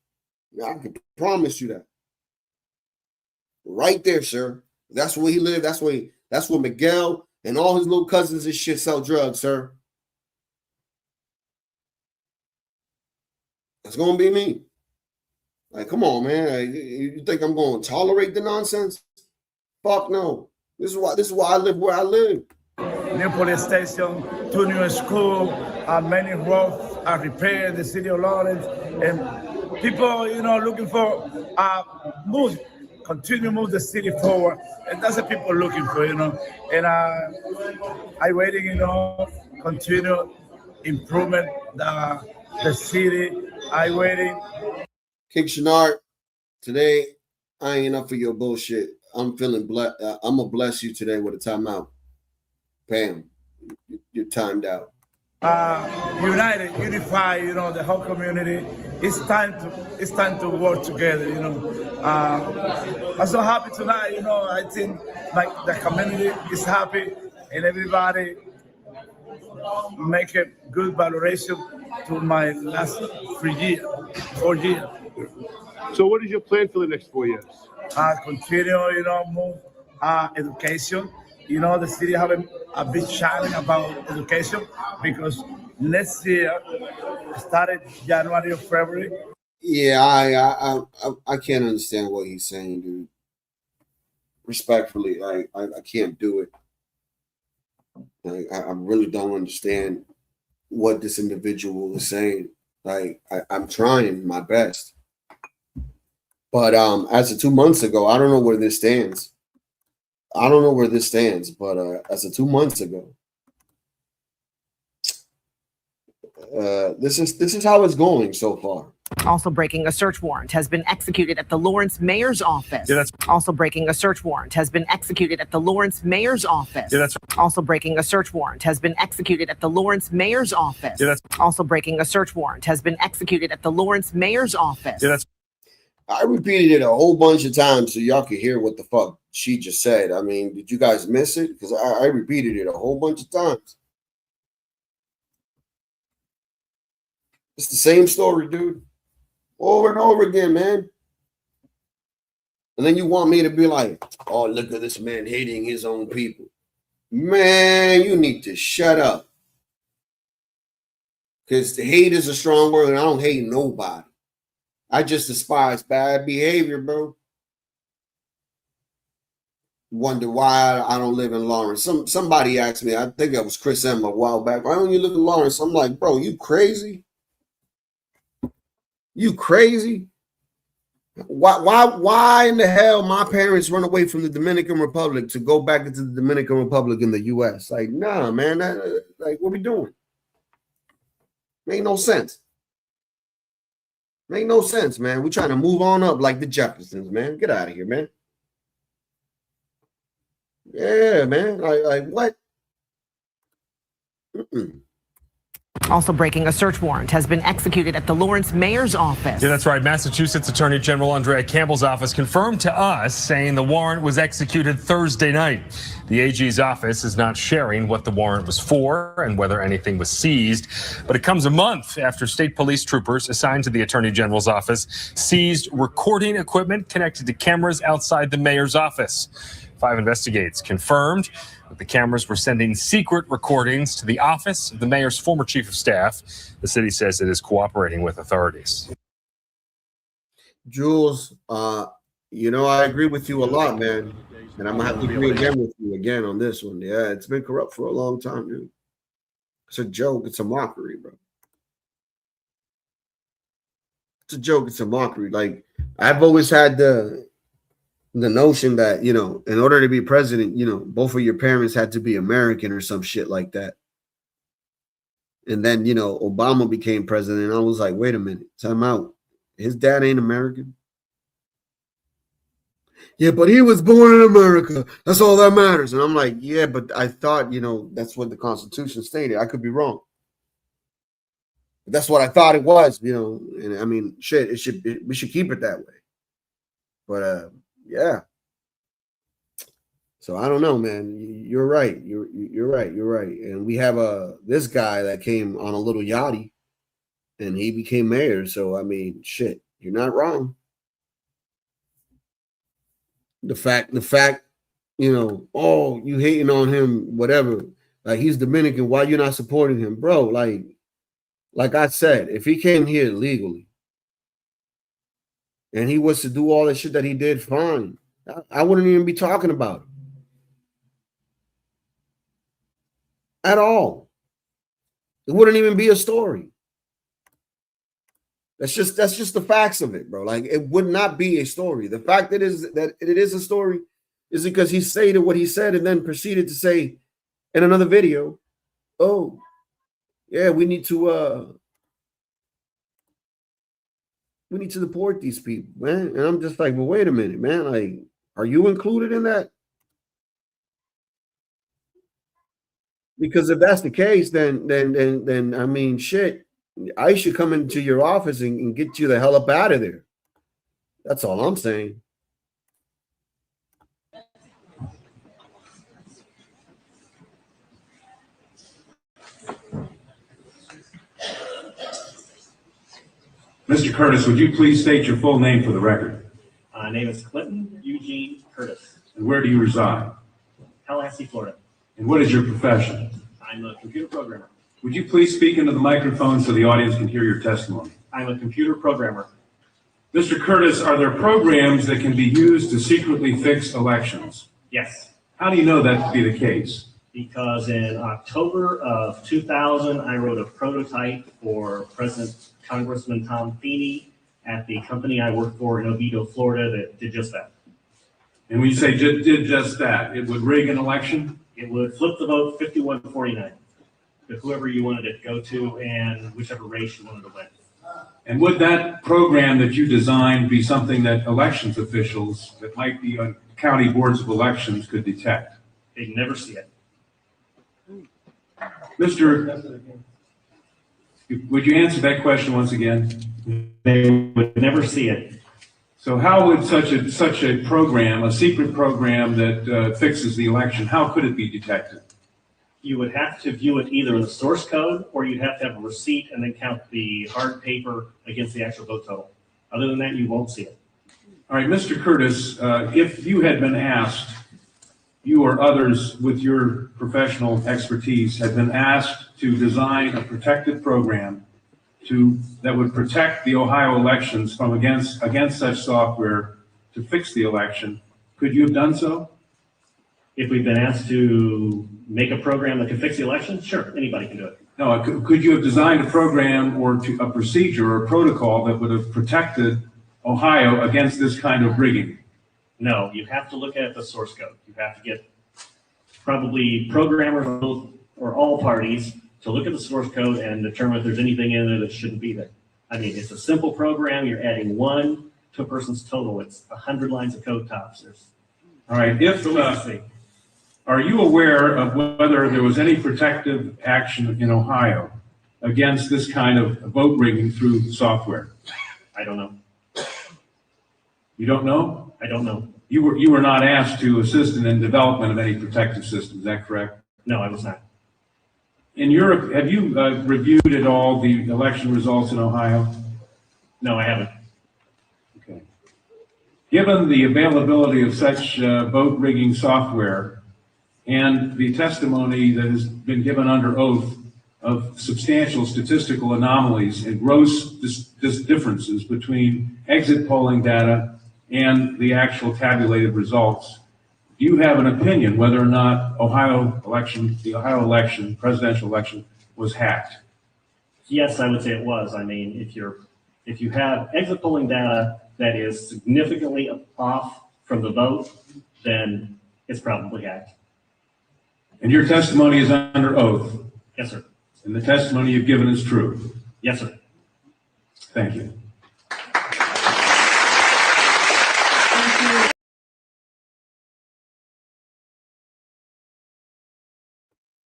Now, I can promise you that. Right there, sir. That's where he lived. That's where Miguel and all his little cousins and shit sell drugs, sir. That's going to be me. Like, come on, man. You think I'm going to tolerate the nonsense? Fuck no. This is why I live where I live. New police station, 2 new schools, many roads are repaired in the city of Lawrence, and people, looking for continue to move the city forward, and that's what people are looking for, And I waiting, continue improvement the city. I waiting. King Shenard, today I ain't up for your bullshit. I'm feeling blessed. I'm gonna bless you today with a timeout. Bam, you're timed out. United, unify, the whole community. It's time to work together, I'm so happy tonight, I think like the community is happy and everybody make a good valuation to my last 4 years. So what is your plan for the next 4 years? Continue, move education. The city have a big challenge about education because next year, started January or February. Yeah, I can't understand what he's saying, dude. Respectfully, I can't do it. I really don't understand what this individual is saying. Like, I'm trying my best. But as of 2 months ago, I don't know where this stands. But as of 2 months ago, this is how it's going so far. Also breaking, a search warrant has been executed at the Lawrence mayor's office. Yeah, that's also breaking, a search warrant has been executed at the Lawrence mayor's office. Yeah, that's also breaking, a search warrant has been executed at the Lawrence mayor's office. Yeah, that's also breaking, a search warrant has been executed at the Lawrence mayor's office. Yeah, that's I repeated it a whole bunch of times so y'all could hear what the fuck she just said. I mean, did you guys miss it? Because I repeated it a whole bunch of times. It's the same story, dude. Over and over again, man. And then you want me to be like, oh, look at this man hating his own people. Man, you need to shut up. Because hate is a strong word, and I don't hate nobody. I just despise bad behavior, bro. Wonder why I don't live in Lawrence. Somebody asked me, I think it was Chris M a while back, why don't you live in Lawrence? I'm like, bro, you crazy? You crazy? Why in the hell my parents run away from the Dominican Republic to go back into the Dominican Republic in the U.S.? Like, nah, man. Like, what we doing? Make no sense. Make no sense, man. We're trying to move on up like the Jeffersons, man. Get out of here, man. Yeah, man. Like what? Also breaking, a search warrant has been executed at the Lawrence mayor's office. Yeah, that's right. Massachusetts Attorney General Andrea Campbell's office confirmed to us, saying the warrant was executed Thursday night. The AG's office is not sharing what the warrant was for and whether anything was seized, but it comes a month after state police troopers assigned to the Attorney General's office seized recording equipment connected to cameras outside the mayor's office. 5 investigators confirmed that the cameras were sending secret recordings to the office of the mayor's former chief of staff. The city says it is cooperating with authorities. Jules, I agree with you a lot, man. And I'm going to have to agree again with you again on this one. Yeah, it's been corrupt for a long time, dude. It's a joke. It's a mockery, bro. It's a joke. It's a mockery. Like, I've always had the notion that, in order to be president, both of your parents had to be American or some shit like that. And then, you know, Obama became president. And I was like, wait a minute, time out. His dad ain't American. Yeah, but he was born in America. That's all that matters. And I'm like, yeah, but I thought, you know, that's what the Constitution stated. I could be wrong. But that's what I thought it was, you know. And I mean, shit, we should keep it that way. But yeah. So I don't know, man. You're right. You're right. You're right. And we have this guy that came on a little yachty, and he became mayor. So I mean, shit, you're not wrong. The fact, you know, oh, you hating on him, whatever. Like, he's Dominican. Why you not supporting him, bro? Like I said, if he came here legally and he was to do all the shit that he did, fine. I wouldn't even be talking about it at all. It wouldn't even be a story. That's just the facts of it, bro. Like, it would not be a story. The fact that it is a story is because he stated what he said and then proceeded to say in another video, oh, yeah, we need to deport these people, man. And I'm just like, well, wait a minute, man. Like, are you included in that? Because if that's the case, then I mean, shit. I should come into your office and get you the hell up out of there. That's all I'm saying. Mr. Curtis, would you please state your full name for the record? My name is Clinton Eugene Curtis. And where do you reside? Tallahassee, Florida. And what is your profession? I'm a computer programmer. Would you please speak into the microphone so the audience can hear your testimony? I'm a computer programmer. Mr. Curtis, are there programs that can be used to secretly fix elections? Yes. How do you know that to be the case? Because in October of 2000, I wrote a prototype for Congressman Tom Feeney at the company I worked for in Oviedo, Florida, that did just that. And when you say did just that, it would rig an election? It would flip the vote 51-49 to whoever you wanted it to go to and whichever race you wanted to win. And would that program that you designed be something that elections officials that might be on county boards of elections could detect? They'd never see it. Mr. Would you answer that question once again? They would never see it. So how would such a program, a secret program that fixes the election, how could it be detected? You would have to view it either in the source code, or you'd have to have a receipt and then count the hard paper against the actual vote total. Other than that, you won't see it. All right, Mr. Curtis, if you had been asked, you or others with your professional expertise had been asked to design a protective program that would protect the Ohio elections from against such software to fix the election, could you have done so? If we've been asked to make a program that can fix the election, sure, anybody can do it. No, could you have designed a program or a procedure or a protocol that would have protected Ohio against this kind of rigging? No, you have to look at the source code. You have to get probably programmers or all parties to look at the source code and determine if there's anything in there that shouldn't be there. I mean, it's a simple program. You're adding 1 to a person's total. It's 100 lines of code tops. All right. Are you aware of whether there was any protective action in Ohio against this kind of vote rigging through software? I don't know. You don't know? I don't know. You were not asked to assist in the development of any protective system. Is that correct? No, I was not. In Europe, have you reviewed at all the election results in Ohio? No, I haven't. Okay. Given the availability of such vote rigging software and the testimony that has been given under oath of substantial statistical anomalies and gross differences between exit polling data and the actual tabulated results, do you have an opinion whether or not the Ohio election, presidential election, was hacked? Yes, I would say it was. I mean, if you have exit polling data that is significantly off from the vote, then it's probably hacked. And your testimony is under oath? Yes, sir. And the testimony you've given is true. Yes, sir. Thank you.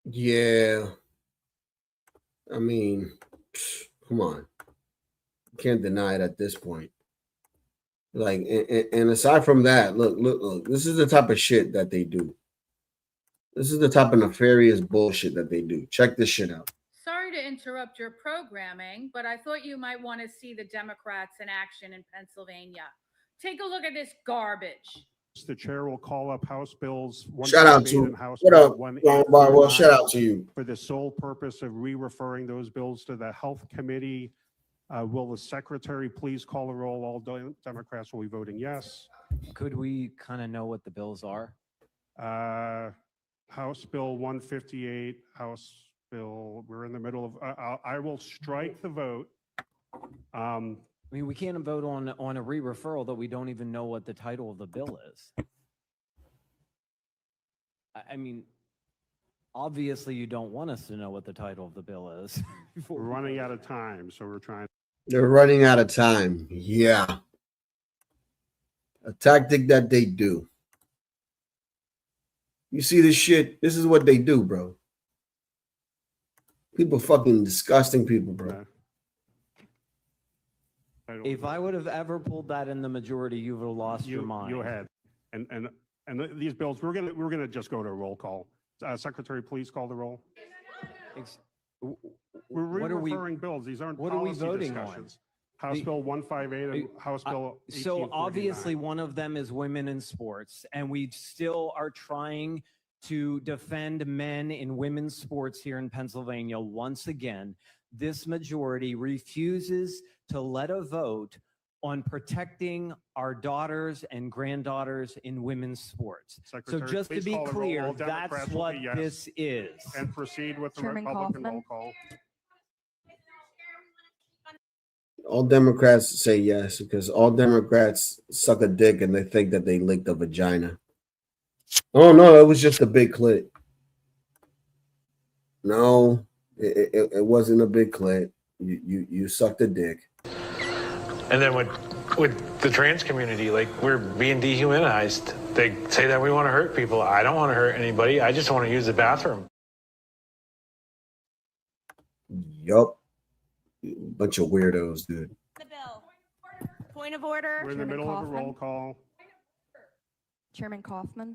Yeah. I mean, come on. Can't deny it at this point. Like, and aside from that, look, this is the type of shit that they do. This is the type of nefarious bullshit that they do. Check this shit out. Sorry to interrupt your programming, but I thought you might want to see the Democrats in action in Pennsylvania. Take a look at this garbage. The chair will call up House Bills. Shout out to what up, well, shout out to you. For the sole purpose of re-referring those bills to the Health Committee. Will the secretary please call the roll? All Democrats will be voting yes. Could we kind of know what the bills are? House Bill 158, House Bill. We're in the middle of. I will strike the vote. I mean, we can't vote on a re-referral that we don't even know what the title of the bill is. I mean, obviously you don't want us to know what the title of the bill is. We're running out of time, so we're trying. They're running out of time. Yeah. A tactic that they do. You see this shit? This is what they do, bro. People fucking disgusting people, bro. If I would have ever pulled that in the majority, you would have lost your mind. You had, and these bills. We're gonna just go to a roll call. Secretary, please call the roll. We're re-referring bills. These aren't what are we policy voting discussions. House Bill 158 and House Bill 1849. So obviously one of them is women in sports, and we still are trying to defend men in women's sports here in Pennsylvania. Once again, this majority refuses to let a vote on protecting our daughters and granddaughters in women's sports. Secretary, so just to be clear, that's what yes. this is. And proceed with the Chairman Republican Kaufman. roll call. All Democrats say yes because all Democrats suck a dick and they think that they licked a vagina. Oh no, it was just a big clit. No, it wasn't a big clit. You sucked a dick. And then with the trans community, like we're being dehumanized. They say that we want to hurt people. I don't want to hurt anybody. I just want to use the bathroom. Yup. Bunch of weirdos, dude. The bill. Point of order. We're in the middle of a roll call. Chairman Kaufman.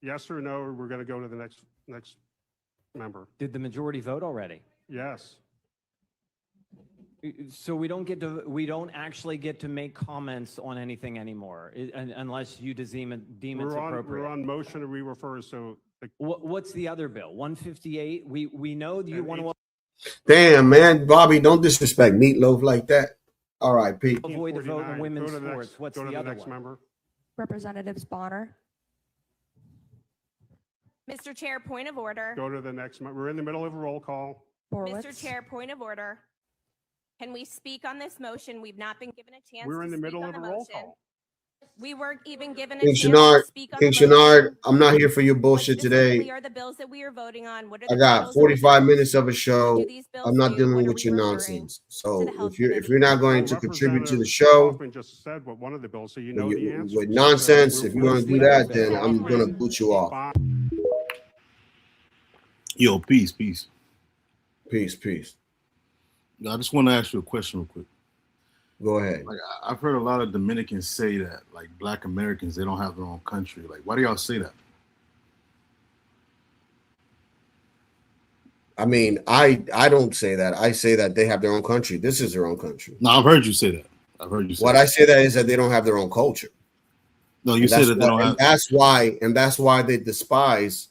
Yes or no, or we're going to go to the next member. Did the majority vote already? Yes. So we don't actually get to make comments on anything anymore, unless you deem it's appropriate. We're on motion to re-refer. So what's the other bill? 158. We know you want to Damn, man, Bobby, don't disrespect Meatloaf like that. All right, Pete. avoid the vote in women's sports. What's the other one? Member. Representatives Bonner. Mr. Chair, point of order. Go to the next member. We're in the middle of a roll call. Mr. Chair, point of order. Can we speak on this motion? We've not been given a chance. We're in the to middle speak of on a the roll motion. call. We weren't even given a King chance Shenard, to speak on King the motion. Shenard, I'm not here for your bullshit today. Specifically are the bills that we are voting on. What are I the got bills 45 minutes of a show. do these bills I'm not do? dealing What are with we your referring nonsense. to So the Health if you're not going to contribute to the show Kaufman just said what one of the bills, so you know the answer. with nonsense, if you're going to do that, then I'm going to boot you off. Yo, peace. Peace. I just want to ask you a question real quick. Go ahead. Like, I've heard a lot of Dominicans say that, like, Black Americans, they don't have their own country. Like, why do y'all say that? I mean, I don't say that. I say that they have their own country. This is their own country. No, I've heard you say that. I've heard you say what that. I say that is that they don't have their own culture. No, you said that they don't have. That's why they despise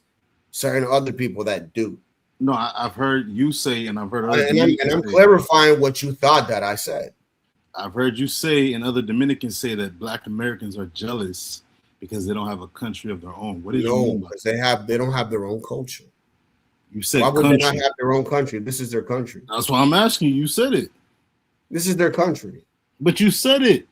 certain other people that do. No, I've heard you say, and I've heard other I'm clarifying what you thought that I said. I've heard you say, and other Dominicans say that Black Americans are jealous because they don't have a country of their own. What did you mean by that? They don't have their own culture. You said why would country. they not have their own country? This is their country. That's why I'm asking you. You said it. This is their country. But you said it.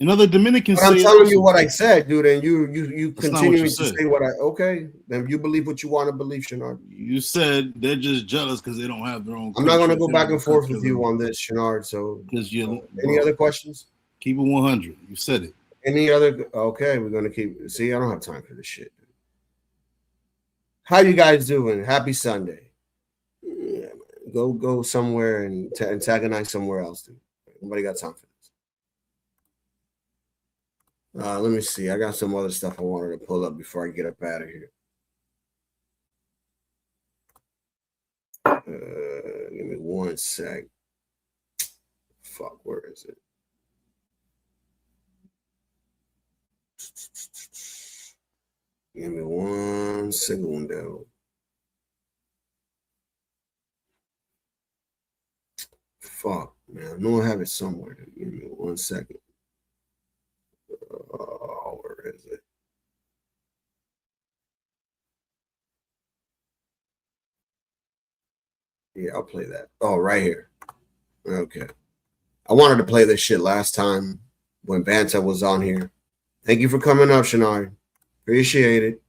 And other Dominicans But I'm say telling you what I said, dude, and you That's not what continue you to said. say what I okay. Then you believe what you want to believe, Shenard. You said they're just jealous because they don't have their own. I'm not going to go country. They back don't and have a forth country with of you their own. on this, Shenard. So, Because you any other questions? Keep it 100. You said it. Any other? Okay, we're going to keep. See, I don't have time for this shit. How you guys doing? Happy Sunday. Yeah, go somewhere and antagonize somewhere else, dude. Nobody got time for this. Let me see. I got some other stuff I wanted to pull up before I get up out of here. Give me one sec. Fuck, where is it? Give me 1 segundo. Fuck, man. I know I have it somewhere. Give me 1 second. Where is it? Yeah, I'll play that. Oh, right here. Okay. I wanted to play this shit last time when Banta was on here. Thank you for coming up, Shenard. Appreciate it.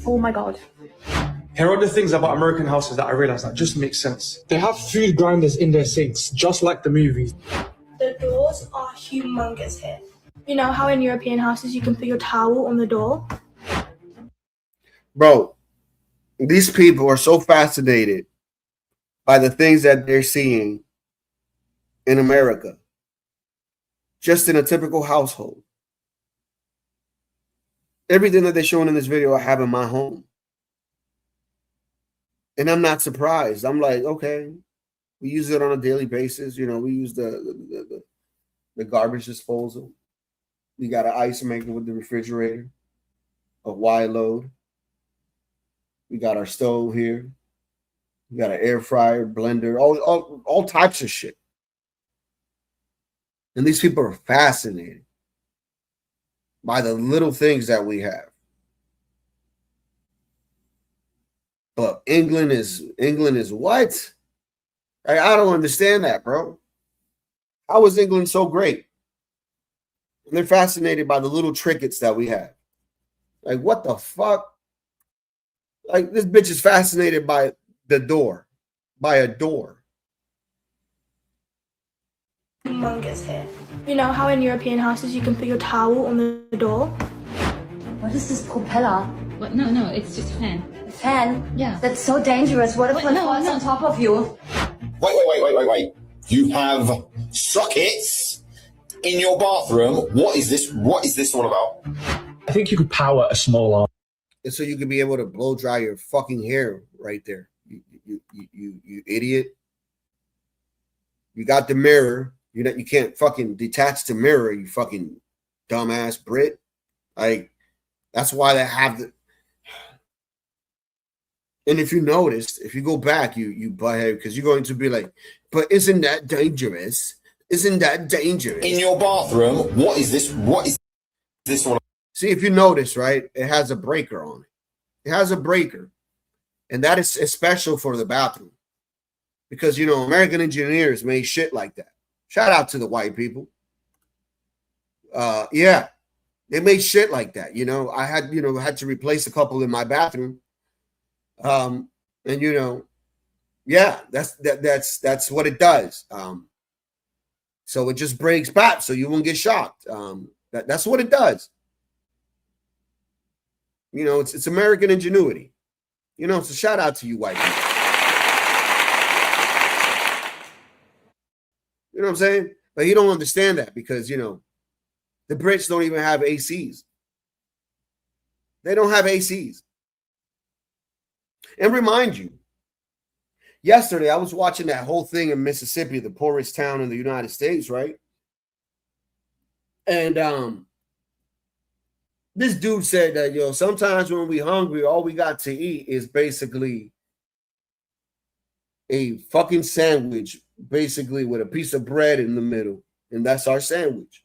Oh my God. Here are the things about American houses that I realized that just make sense. They have food grinders in their sinks, just like the movies. The doors are humongous here. You know how in European houses you can put your towel on the door? Bro, these people are so fascinated by the things that they're seeing in America, just in a typical household. Everything that they're showing in this video, I have in my home. And I'm not surprised. I'm like, okay, we use it on a daily basis. You know, we use the garbage disposal. We got an ice maker with the refrigerator, a wide load. We got our stove here. We got an air fryer, blender, all types of shit. And these people are fascinated by the little things that we have. But England is what? I don't understand that, bro. How is England so great? And they're fascinated by the little trinkets that we have. Like, what the fuck? Like, this bitch is fascinated by the door, by a door. Humongous here. You know how in European houses you can put your towel on the door? What is this propeller? What? No, it's just a fan. A fan? Yeah. That's so dangerous. What if it falls on top of you? Wait. You have sockets in your bathroom. What is this? What is this all about? I think you could power a small arm. And so you could be able to blow dry your fucking hair right there. You idiot. You got the mirror. You can't fucking detach the mirror, you fucking dumbass Brit. Like, that's why they have the. And if you noticed, if you go back, you butthead, because you're going to be like, but isn't that dangerous? Isn't that dangerous? In your bathroom, what is this? What is this one? See, if you notice, right, it has a breaker on it. It has a breaker. And that is special for the bathroom. Because, you know, American engineers made shit like that. Shout out to the white people. Yeah, they made shit like that. You know, I had to replace a couple in my bathroom. And you know, yeah, that's what it does. So it just breaks back so you won't get shocked. That's what it does. You know, it's American ingenuity. You know, so shout out to you white people. You know what I'm saying? But you don't understand that because, you know, the Brits don't even have ACs. They don't have ACs. And remind you, yesterday I was watching that whole thing in Mississippi, the poorest town in the United States, right? And this dude said that, yo, sometimes when we're hungry, all we got to eat is basically a fucking sandwich, basically with a piece of bread in the middle. And that's our sandwich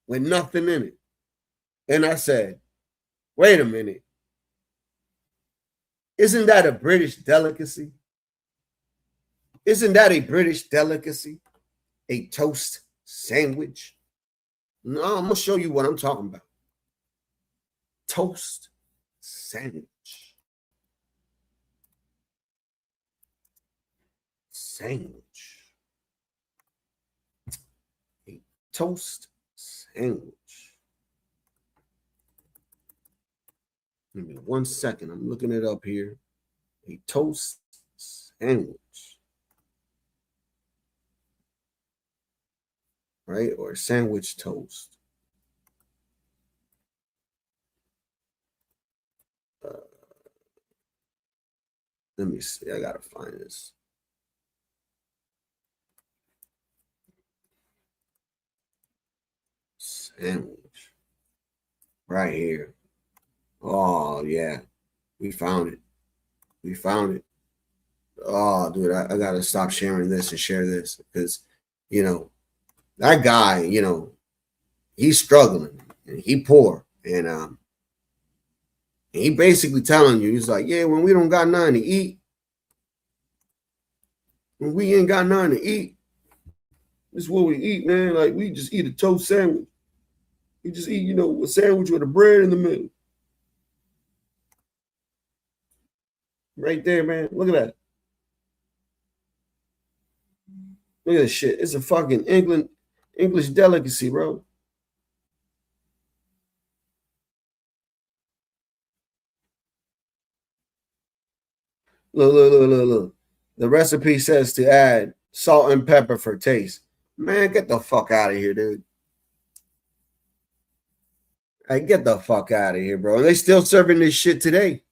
with nothing in it. And I said, wait a minute. Isn't that a British delicacy? Isn't that a British delicacy? A toast sandwich? No, I'm gonna show you what I'm talking about. Toast sandwich. Sandwich. A toast sandwich. Give me 1 second. I'm looking it up here. A toast sandwich. Right? Or sandwich toast. Let me see. I gotta find this. Sandwich. Right here. Oh, yeah. We found it. We found it. Oh, dude, I got to stop sharing this and share this because, you know, that guy, you know, he's struggling and he poor. And he basically telling you, he's like, yeah, when we don't got nothing to eat, when we ain't got nothing to eat, this is what we eat, man. Like, we just eat a toast sandwich. We just eat, you know, a sandwich with a bread in the middle. Right there, man. Look at that. Look at this shit. It's a fucking English delicacy, bro. Look. The recipe says to add salt and pepper for taste. Man, get the fuck out of here, dude. Hey, get the fuck out of here, bro. And they still serving this shit today.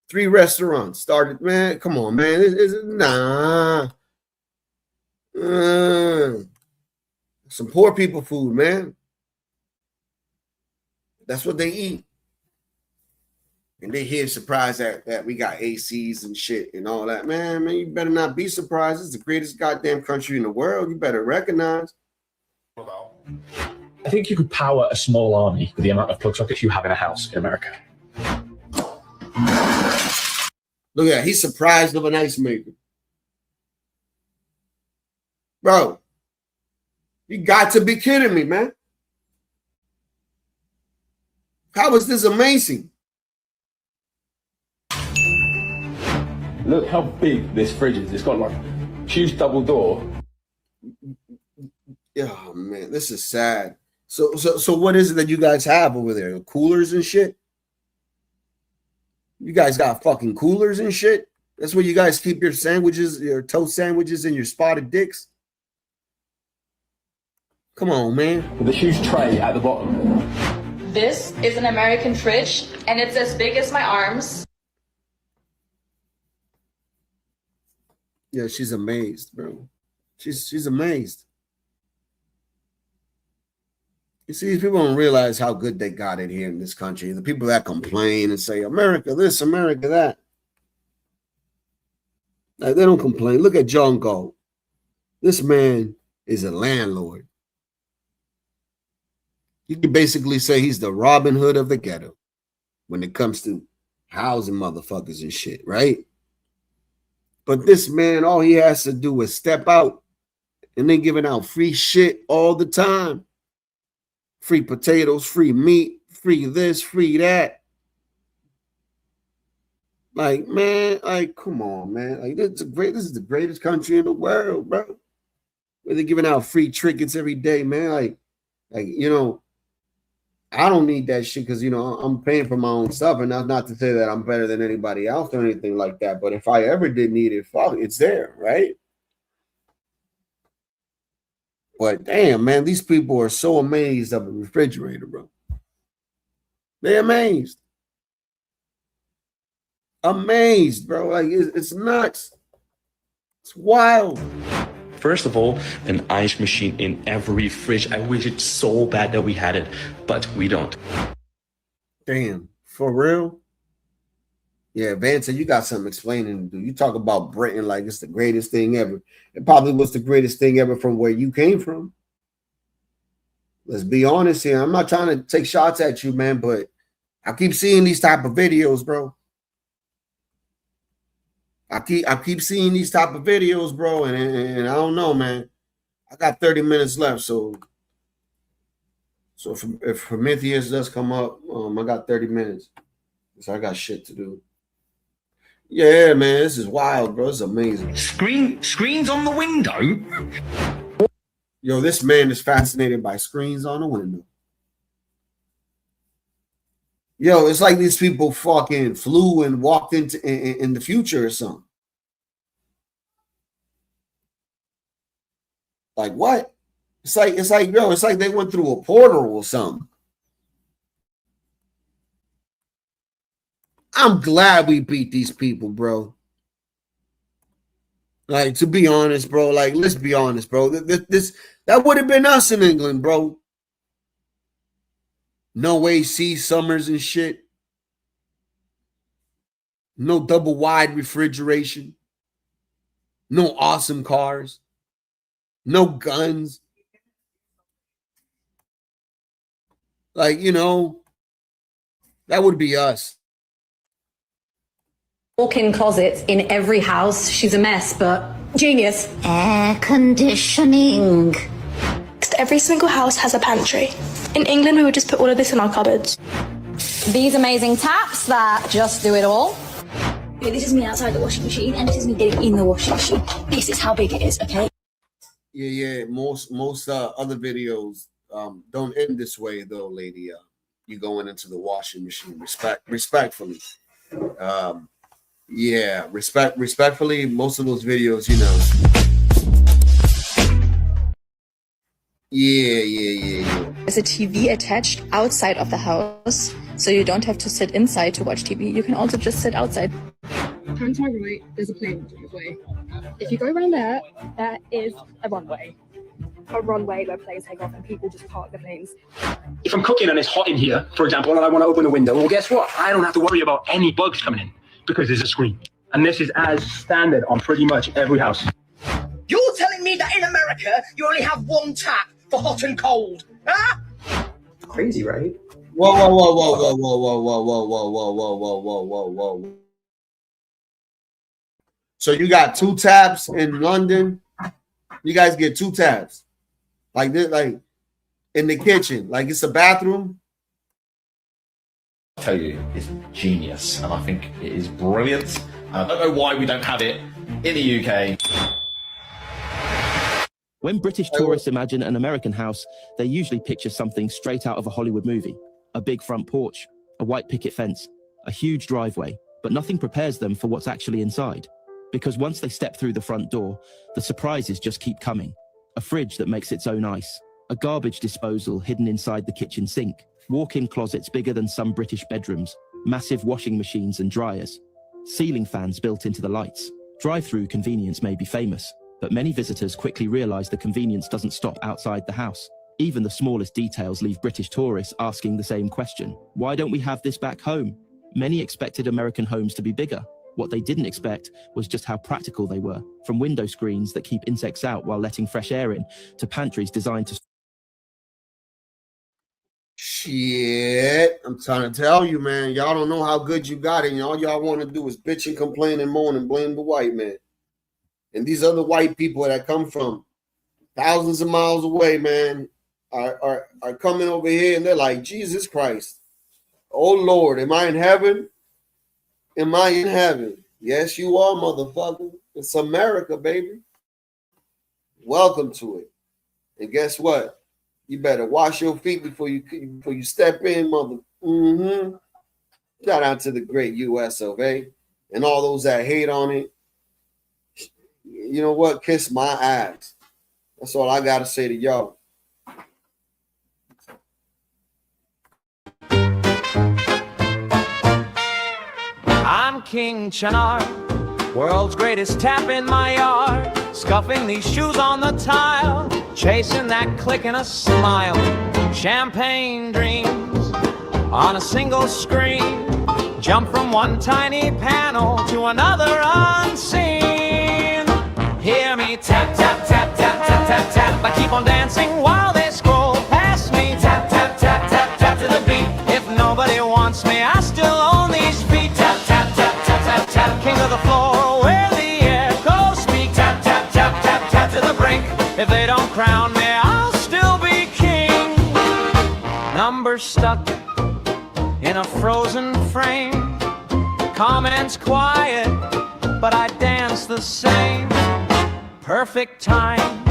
3 restaurants started, man. Come on, man. Nah. Some poor people food, man. That's what they eat. And they here surprised that we got ACs and shit and all that. Man, you better not be surprised. It's the greatest goddamn country in the world. You better recognize. I think you could power a small army with the amount of plug sockets you have in a house in America. Look at that. He's surprised of an ice maker. Bro, you got to be kidding me, man. How is this amazing? Look how big this fridge is. It's got like a huge double door. Oh, man, this is sad. So what is it that you guys have over there? Coolers and shit? You guys got fucking coolers and shit? That's where you guys keep your sandwiches, your toast sandwiches, and your spotted dicks? Come on, man. With a huge tray at the bottom. This is an American fridge, and it's as big as my arms. Yeah, she's amazed, bro. She's amazed. You see, these people don't realize how good they got it here in this country. The people that complain and say, America this, America that. Like, they don't complain. Look at John Galt. This man is a landlord. You can basically say he's the Robin Hood of the ghetto when it comes to housing motherfuckers and shit, right? But this man, all he has to do is step out and then giving out free shit all the time. Free potatoes, free meat, free this, free that. Like, man, like, come on, man. Like, this is the greatest country in the world, bro. Where they're giving out free trinkets every day, man. Like, you know, I don't need that shit because, you know, I'm paying for my own stuff. And that's not to say that I'm better than anybody else or anything like that. But if I ever did need it, fuck, it's there, right? But damn, man, these people are so amazed of a refrigerator, bro. They're amazed. Amazed, bro. Like, it's nuts. It's wild. First of all, an ice machine in every fridge. I wish it so bad that we had it, but we don't. Damn, for real? Yeah, Vance, you got something explaining to do. You talk about Britain like it's the greatest thing ever. It probably was the greatest thing ever from where you came from. Let's be honest here. I'm not trying to take shots at you, man, but I keep seeing these type of videos, bro. I keep seeing these type of videos, bro, and I don't know, man. I got 30 minutes left, so if Prometheus does come up, I got 30 minutes. So I got shit to do. Yeah, man, this is wild, bro. It's amazing. Screens on the window? Yo, this man is fascinated by screens on the window. Yo, it's like these people fucking flew and walked into in the future or something. Like what? It's like they went through a portal or something. I'm glad we beat these people, bro. Like, to be honest, bro. Like, let's be honest, bro. That would have been us in England, bro. No AC summers and shit. No double wide refrigeration. No awesome cars. No guns. Like, you know, that would be us. Walk-in closets in every house. She's a mess, but genius. Air conditioning. Every single house has a pantry. In England, we would just put all of this in our cupboards. These amazing taps that just do it all. Okay, this is me outside the washing machine, and this is me getting in the washing machine. This is how big it is, okay? Yeah. Most other videos don't end this way, though, lady. You going into the washing machine respectfully. Yeah, respectfully, most of those videos, you know. Yeah. There's a TV attached outside of the house, so you don't have to sit inside to watch TV. You can also just sit outside. Turn to my right, there's a plane driveway. If you go around there, that is a runway. A runway where planes take off and people just park their planes. If I'm cooking and it's hot in here, for example, and I want to open the window, well, guess what? I don't have to worry about any bugs coming in because there's a screen. And this is as standard on pretty much every house. You're telling me that in America, you only have one tap for hot and cold, huh? Crazy, right? Whoa. So you got 2 taps in London. You guys get 2 taps. Like this, like in the kitchen. Like it's a bathroom. I tell you, it's genius, and I think it is brilliant. And I don't know why we don't have it in the UK. When British tourists imagine an American house, they usually picture something straight out of a Hollywood movie. A big front porch, a white picket fence, a huge driveway, but nothing prepares them for what's actually inside. Because once they step through the front door, the surprises just keep coming. A fridge that makes its own ice, a garbage disposal hidden inside the kitchen sink, walk-in closets bigger than some British bedrooms, massive washing machines and dryers, ceiling fans built into the lights. Drive-through convenience may be famous, but many visitors quickly realize the convenience doesn't stop outside the house. Even the smallest details leave British tourists asking the same question. Why don't we have this back home? Many expected American homes to be bigger. What they didn't expect was just how practical they were, from window screens that keep insects out while letting fresh air in, to pantries designed to... Shit, I'm trying to tell you, man. Y'all don't know how good you got it, and all y'all want to do is bitch and complain and moan and blame the white man. And these other white people that come from thousands of miles away, man, are coming over here, and they're like, Jesus Christ. Oh, Lord, am I in heaven? Am I in heaven? Yes, you are, motherfucker. It's America, baby. Welcome to it. And guess what? You better wash your feet before you step in, mother. Shout out to the great US of A and all those that hate on it. You know what? Kiss my ass. That's all I gotta say to y'all. I'm King Chinar, world's greatest tap in my yard, scuffing these shoes on the tile, chasing that click and a smile, champagne dreams on a single screen, jump from one tiny panel to another unseen. Hear me tap, tap, tap, tap, tap, tap, tap, I keep on dancing while they scroll past me, tap, tap, tap, tap, tap to the beat. If nobody wants me, I still own these feet. Tap, tap, tap, tap, tap, tap, king of the floor. crown me, I'll still be king. Numbers stuck in a frozen frame. Comments quiet, but I dance the same. Perfect time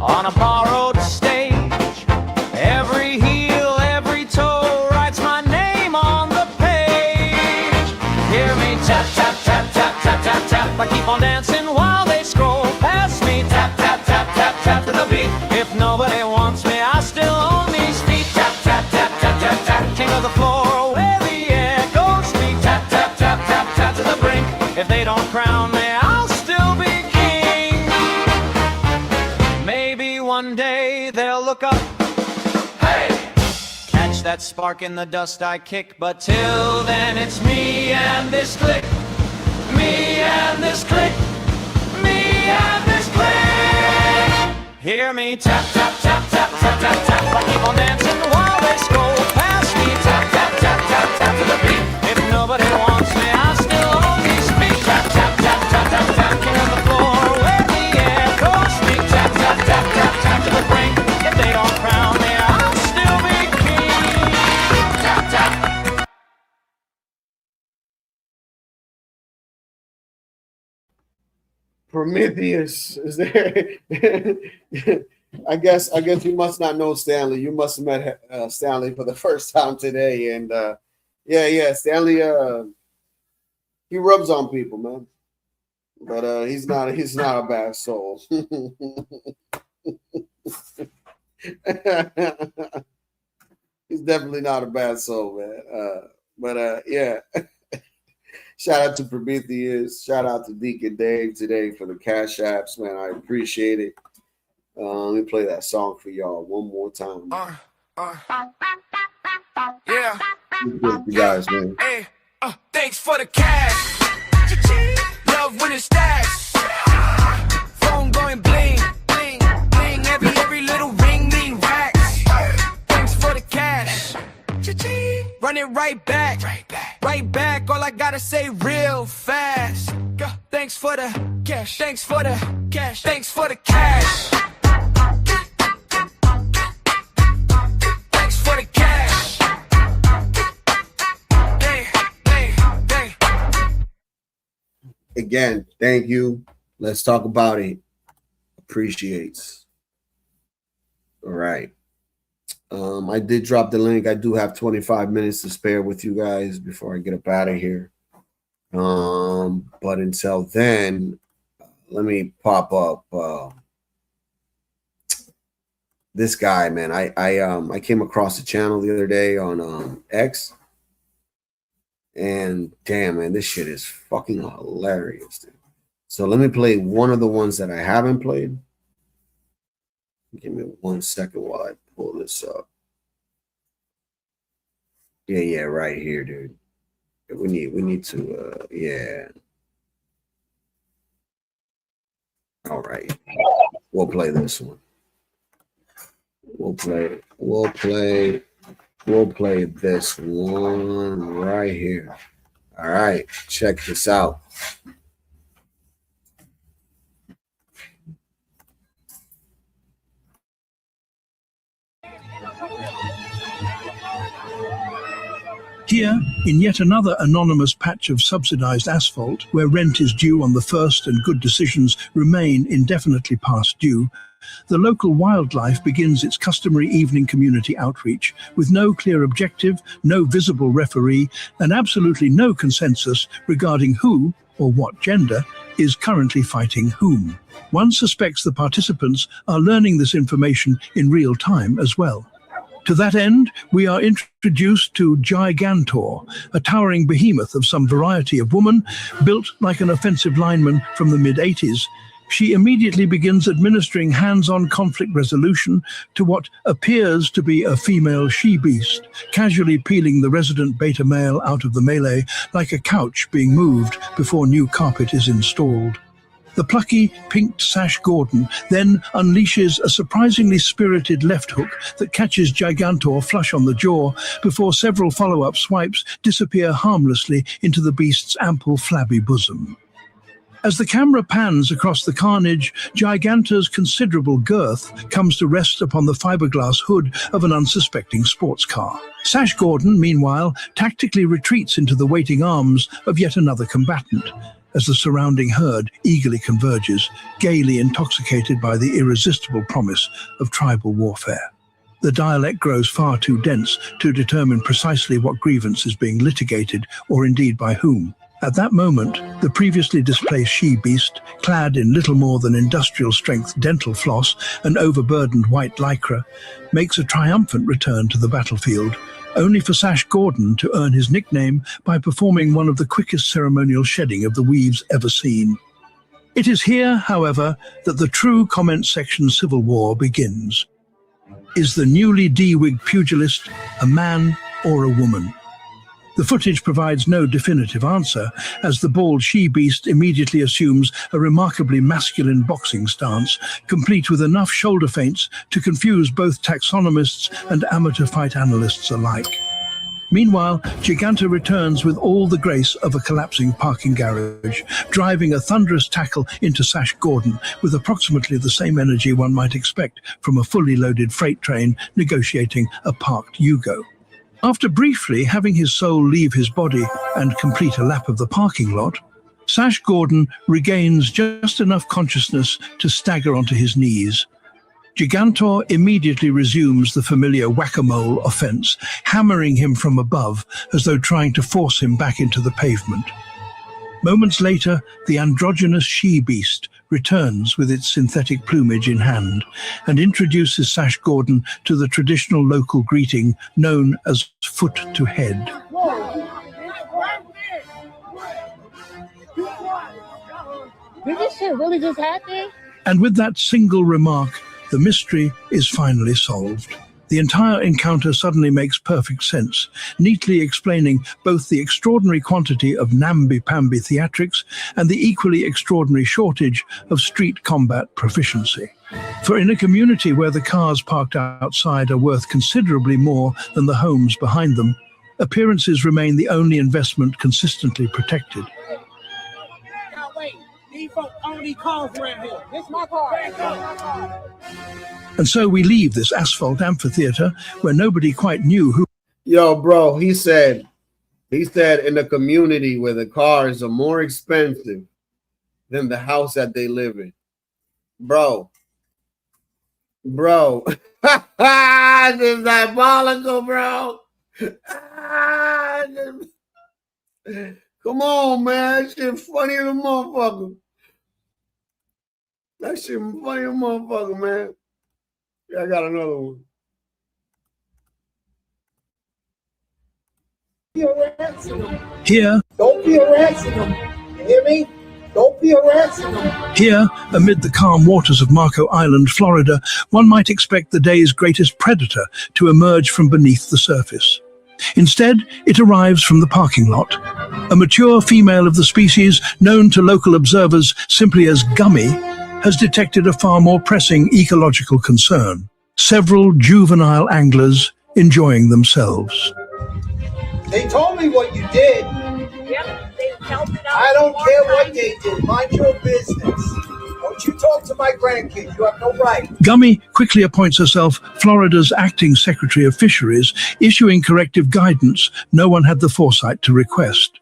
on a borrowed stage. Every heel, every toe writes my name on the page. Hear me tap, tap, tap, tap, tap, tap, tap. I keep on dancing while they scroll past me. Tap, tap, tap, tap, tap to the beat. If nobody wants me, I still own these feet. Tap, tap, tap, tap, tap, tap. King of the floor, where the air goes me. Tap, tap, tap, tap, tap to the brink. If they don't crown me, I'll still be king. Maybe one day they'll look up. Hey! Catch that spark in the dust I kick. But till then it's me and this clique. Me and this clique. Me and this clique. Hear me tap, tap, tap, tap, tap, tap, tap. I keep on dancing while they scroll past me. Tap, tap, tap, tap, tap to the beat. If nobody wants me, I still own these feet. Tap, tap, tap, tap, tap, tap. King of the floor, where the air goes me. Tap, tap, tap, tap, tap to the brink. If they don't crown me, I'll still be king. Tap, tap. Prometheus is there. I guess you must not know Stanley. You must have met Stanley for the first time today. And yeah, Stanley he rubs on people, man. But he's not a bad soul. He's definitely not a bad soul, man. But yeah. Shout out to Prometheus. Shout out to Deacon Dave today for the cash apps, man. I appreciate it. Let me play that song for y'all one more time. Yeah. You guys, man. Hey, thanks for the cash. Love when it stacks. Phone going bling, bling, bling. Every little ring mean racks. Thanks for the cash. Run it right back. Right back. All I gotta say real fast. Thanks for the cash. Thanks for the cash. Thanks for the cash. Thanks for the cash. Again, thank you. Let's talk about it. Appreciates. All right. I did drop the link. I do have 25 minutes to spare with you guys before I get up out of here. But until then, let me pop up this guy, man. I came across the channel the other day on X, and damn, man, this shit is fucking hilarious, dude. So let me play one of the ones that I haven't played. Give me 1 second while I pull this up. Yeah, right here, dude. We need to yeah. All right. We'll play this one. We'll play this one right here. All right, check this out. Here, in yet another anonymous patch of subsidized asphalt, where rent is due on the first and good decisions remain indefinitely past due, the local wildlife begins its customary evening community outreach with no clear objective, no visible referee, and absolutely no consensus regarding who, or what gender, is currently fighting whom. One suspects the participants are learning this information in real time as well. To that end, we are introduced to Gigantor, a towering behemoth of some variety of woman, built like an offensive lineman from the mid-80s. She immediately begins administering hands-on conflict resolution to what appears to be a female she-beast, casually peeling the resident beta male out of the melee like a couch being moved before new carpet is installed. The plucky, pinked Sash Gordon then unleashes a surprisingly spirited left hook that catches Gigantor flush on the jaw before several follow-up swipes disappear harmlessly into the beast's ample, flabby bosom. As the camera pans across the carnage, Giganta's considerable girth comes to rest upon the fiberglass hood of an unsuspecting sports car. Sash Gordon, meanwhile, tactically retreats into the waiting arms of yet another combatant, as the surrounding herd eagerly converges, gaily intoxicated by the irresistible promise of tribal warfare. The dialect grows far too dense to determine precisely what grievance is being litigated, or indeed by whom. At that moment, the previously displaced she-beast, clad in little more than industrial-strength dental floss and overburdened white lycra, makes a triumphant return to the battlefield, only for Sash Gordon to earn his nickname by performing one of the quickest ceremonial shedding of the weaves ever seen. It is here, however, that the true comment section civil war begins. Is the newly de-wigged pugilist a man or a woman? The footage provides no definitive answer, as the bald she-beast immediately assumes a remarkably masculine boxing stance, complete with enough shoulder feints to confuse both taxonomists and amateur fight analysts alike. Meanwhile, Giganta returns with all the grace of a collapsing parking garage, driving a thunderous tackle into Sash Gordon with approximately the same energy one might expect from a fully loaded freight train negotiating a parked Yugo. After briefly having his soul leave his body and complete a lap of the parking lot, Sash Gordon regains just enough consciousness to stagger onto his knees. Gigantor immediately resumes the familiar whack-a-mole offense, hammering him from above as though trying to force him back into the pavement. Moments later, the androgynous she-beast returns with its synthetic plumage in hand and introduces Sash Gordon to the traditional local greeting known as foot to head. Did this shit really just happen? And with that single remark, the mystery is finally solved. The entire encounter suddenly makes perfect sense, neatly explaining both the extraordinary quantity of namby-pamby theatrics and the equally extraordinary shortage of street combat proficiency. For in a community where the cars parked outside are worth considerably more than the homes behind them, appearances remain the only investment consistently protected. Now wait, these folks only cars around here. This is my car. And so we leave this asphalt amphitheater where nobody quite knew who. Yo, bro, he said in a community where the cars are more expensive than the house that they live in. Bro. This is diabolical, bro. Come on, man. That shit funny as a motherfucker. That shit funny as a motherfucker, man. Yeah, I got another one. Here, don't be harassing them. You hear me? Don't be harassing them. Here, amid the calm waters of Marco Island, Florida, one might expect the day's greatest predator to emerge from beneath the surface. Instead, it arrives from the parking lot. A mature female of the species, known to local observers simply as Gummy, has detected a far more pressing ecological concern. Several juvenile anglers enjoying themselves. They told me what you did. Yep, they helped it out. I don't care what they did. Mind your business. Don't you talk to my grandkids. You have no right. Gummy quickly appoints herself Florida's acting Secretary of Fisheries, issuing corrective guidance no one had the foresight to request.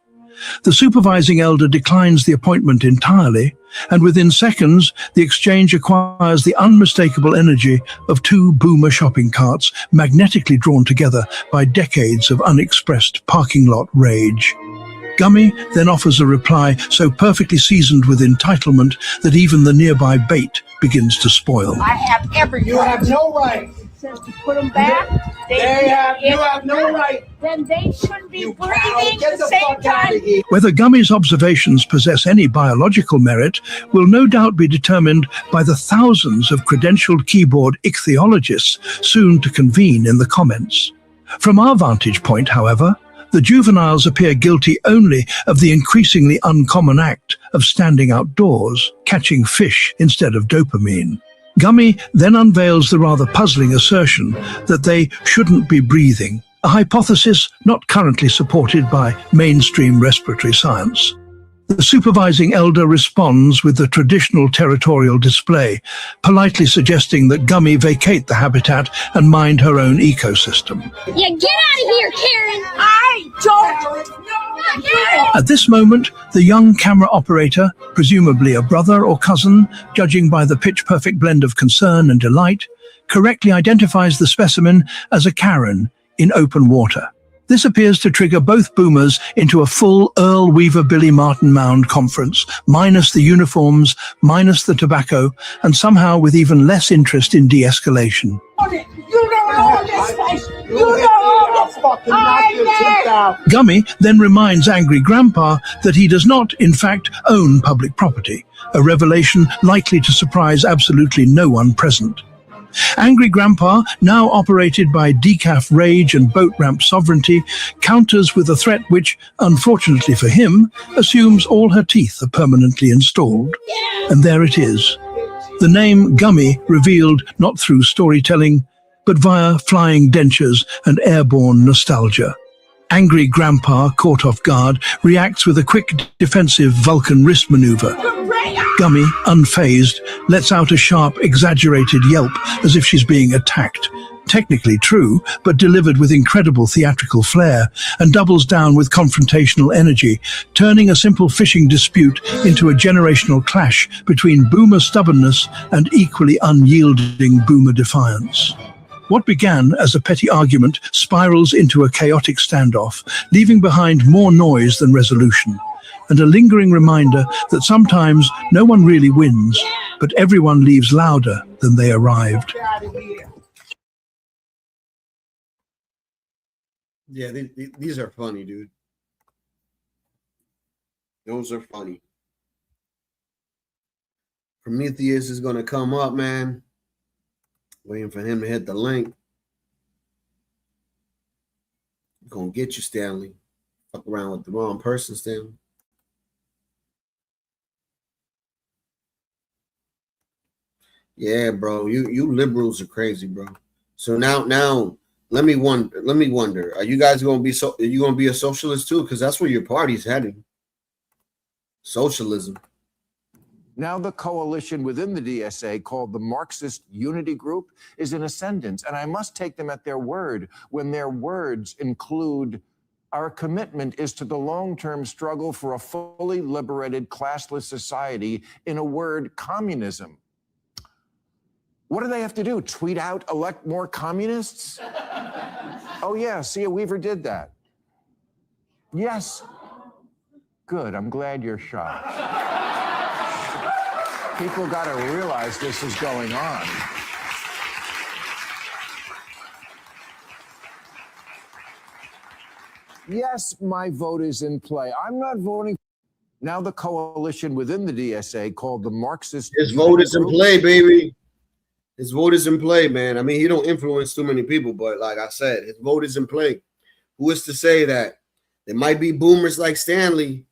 The supervising elder declines the appointment entirely, and within seconds, the exchange acquires the unmistakable energy of two boomer shopping carts magnetically drawn together by decades of unexpressed parking lot rage. Gummy then offers a reply so perfectly seasoned with entitlement that even the nearby bait begins to spoil. I have every You have no right. It says to put them back. You have no right. Then they shouldn't be breathing Get at the the same fuck out time. of here. Whether Gummy's observations possess any biological merit will no doubt be determined by the thousands of credentialed keyboard ichthyologists soon to convene in the comments. From our vantage point, however, the juveniles appear guilty only of the increasingly uncommon act of standing outdoors, catching fish instead of dopamine. Gummy then unveils the rather puzzling assertion that they shouldn't be breathing, a hypothesis not currently supported by mainstream respiratory science. The supervising elder responds with the traditional territorial display, politely suggesting that Gummy vacate the habitat and mind her own ecosystem. Yeah, get out of here, Karen! I don't. At this moment, the young camera operator, presumably a brother or cousin, judging by the pitch-perfect blend of concern and delight, correctly identifies the specimen as a Karen in open water. This appears to trigger both boomers into a full Earl Weaver Billy Martin Mound conference, minus the uniforms, minus the tobacco, and somehow with even less interest in de-escalation. You don't own this place! You don't own this fucking I Gummy then reminds angry Grandpa that he does not, in fact, own public property, a revelation likely to surprise absolutely no one present. Angry Grandpa, now operated by decaf rage and boat ramp sovereignty, counters with a threat which, unfortunately for him, assumes all her teeth are permanently installed. And there it is. The name Gummy revealed not through storytelling, but via flying dentures and airborne nostalgia. Angry Grandpa, caught off guard, reacts with a quick defensive Vulcan wrist maneuver. Gummy, unfazed, lets out a sharp, exaggerated yelp as if she's being attacked. Technically true, but delivered with incredible theatrical flair, and doubles down with confrontational energy, turning a simple fishing dispute into a generational clash between boomer stubbornness and equally unyielding boomer defiance. What began as a petty argument spirals into a chaotic standoff, leaving behind more noise than resolution, and a lingering reminder that sometimes no one really wins, but everyone leaves louder than they arrived. Yeah, these are funny, dude. Those are funny. Prometheus is going to come up, man. Waiting for him to hit the link. Gonna get you, Stanley. Fuck around with the wrong person, Stanley. Yeah, bro. You liberals are crazy, bro. So now let me wonder. Are you guys gonna be a socialist too? Because that's where your party's heading. Socialism. Now the coalition within the DSA, called the Marxist Unity Group, is in ascendance, and I must take them at their word when their words include, our commitment is to the long-term struggle for a fully liberated, classless society, in a word, communism. What do they have to do? Tweet out, elect more communists? Oh yeah, Sia Weaver did that. Yes. Good, I'm glad you're shocked. People got to realize this is going on. Yes, my vote is in play. I'm not voting. Now the coalition within the DSA, called the Marxist... His vote is in play, baby. His vote is in play, man. I mean, he don't influence too many people, but like I said, his vote is in play. Who is to say that there might be boomers like Stanley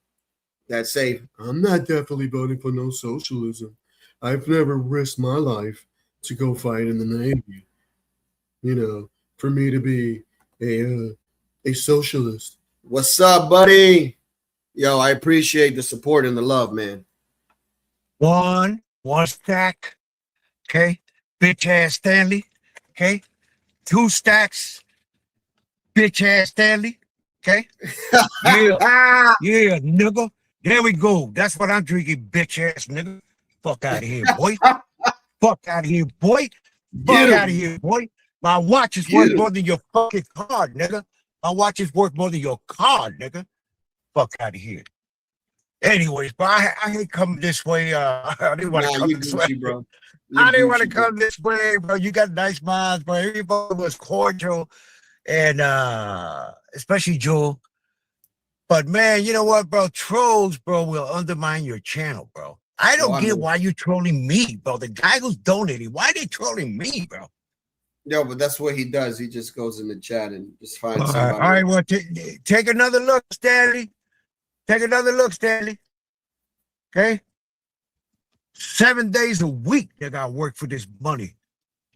that say, I'm not definitely voting for no socialism. I've never risked my life to go fight in the Navy, you know, for me to be a socialist. What's up, buddy? Yo, I appreciate the support and the love, man. One stack, okay? Bitch ass Stanley, okay? 2 stacks, bitch ass Stanley, okay? Yeah, nigga. There we go. That's what I'm drinking, bitch ass nigga. Fuck out of here, boy. Fuck out of here, boy. Fuck out of here, boy. My watch is worth more than your fucking card, nigga. My watch is worth more than your card, nigga. Fuck out of here. Anyways, but I hate coming this way. I didn't want to come this way, bro. I didn't want to come this way, bro. You got nice minds, bro. Everybody was cordial, and especially Joel. But man, you know what, bro? Trolls, bro, will undermine your channel, bro. I don't get why you're trolling me, bro. The guy who's donating, why are they trolling me, bro? Yo, but that's what he does. He just goes in the chat and just finds somebody. All right, well, take another look, Stanley. Take another look, Stanley. Okay? 7 days a week, nigga, I work for this money.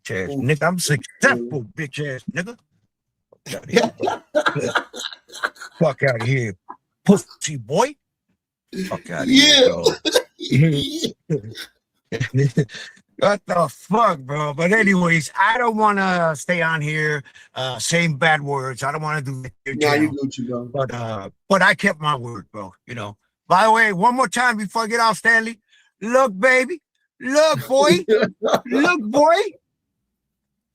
Ass nigga, I'm successful, bitch ass nigga. Fuck out of here, pussy boy. Fuck out of here, bro. What the fuck, bro? But anyways, I don't want to stay on here saying bad words. I don't want to do that. Nah, you Gucci, bro. But I kept my word, bro. You know. By the way, one more time before I get off, Stanley. Look, baby. Look, boy. Look, boy.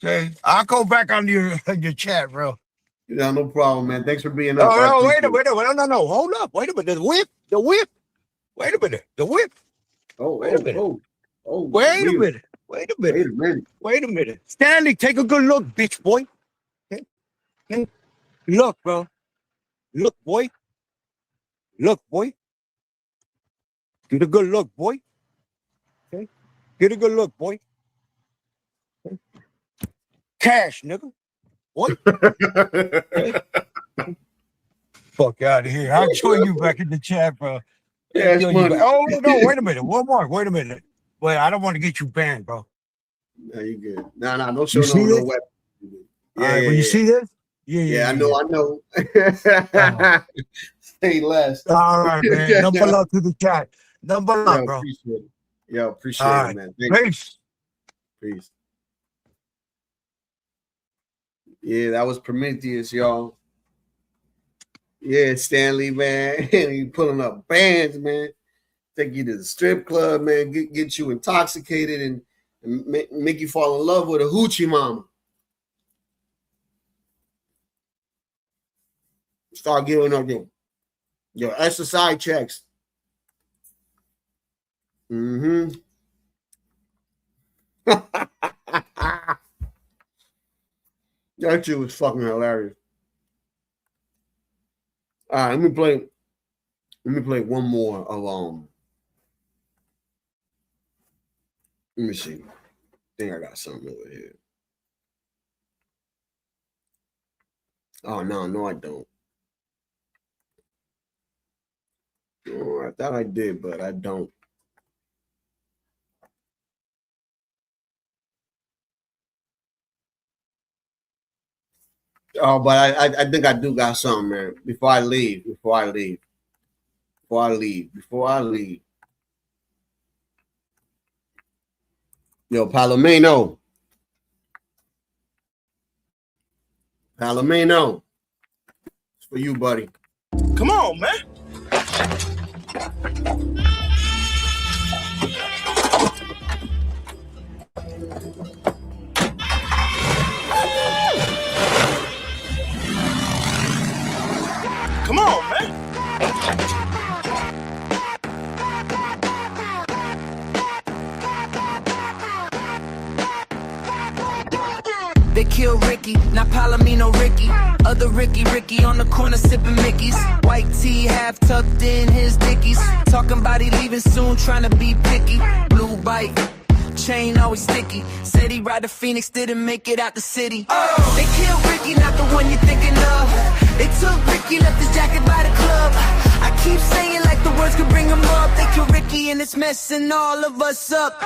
Okay, I'll go back on your chat, bro. Yeah, no problem, man. Thanks for being up. Oh, no, wait a minute. No. Hold up. Wait a minute. The whip. Wait a minute. The whip. Wait a minute. Wait a minute. Stanley, take a good look, bitch boy. Okay. Look, bro. Look, boy. Look, boy. Get a good look, boy. Okay. Get a good look, boy. Okay. Cash, nigga. What? Okay. Fuck out of here. I'll join you back in the chat, bro. Yeah, oh, no, wait a minute. One more. Wait a minute. Wait, I don't want to get you banned, bro. No, you good. No show, no weapon. Yeah, you see this? Yeah, I know. Say less. All right, man. Number love to the chat. Number love, bro. Appreciate it. Yo, appreciate it, man. Peace. Yeah, that was Prometheus, y'all. Yeah, Stanley, man. He pulling up bands, man. Take you to the strip club, man. Get you intoxicated and make you fall in love with a hoochie mama. Start giving up your SSI checks. That shit was fucking hilarious. All right, let me play one more of let me see. I think I got something over here. Oh no, I don't. Oh, I thought I did, but I don't. Oh, but I think I do got something, man. Before I leave. Yo, Palomino. It's for you, buddy. Come on, man. Come on, man. They kill Ricky, not Palomino Ricky. Other Ricky on the corner sipping Mickeys. White tee half tucked in his dickies. Talking about he leaving soon, trying to be picky. Blue bike, chain always sticky. Said he ride the Phoenix, didn't make it out the city. They killed Ricky, not the one you're thinking of. They took Ricky, left his jacket by the club. I keep saying like the words could bring him up. They killed Ricky and it's messing all of us up.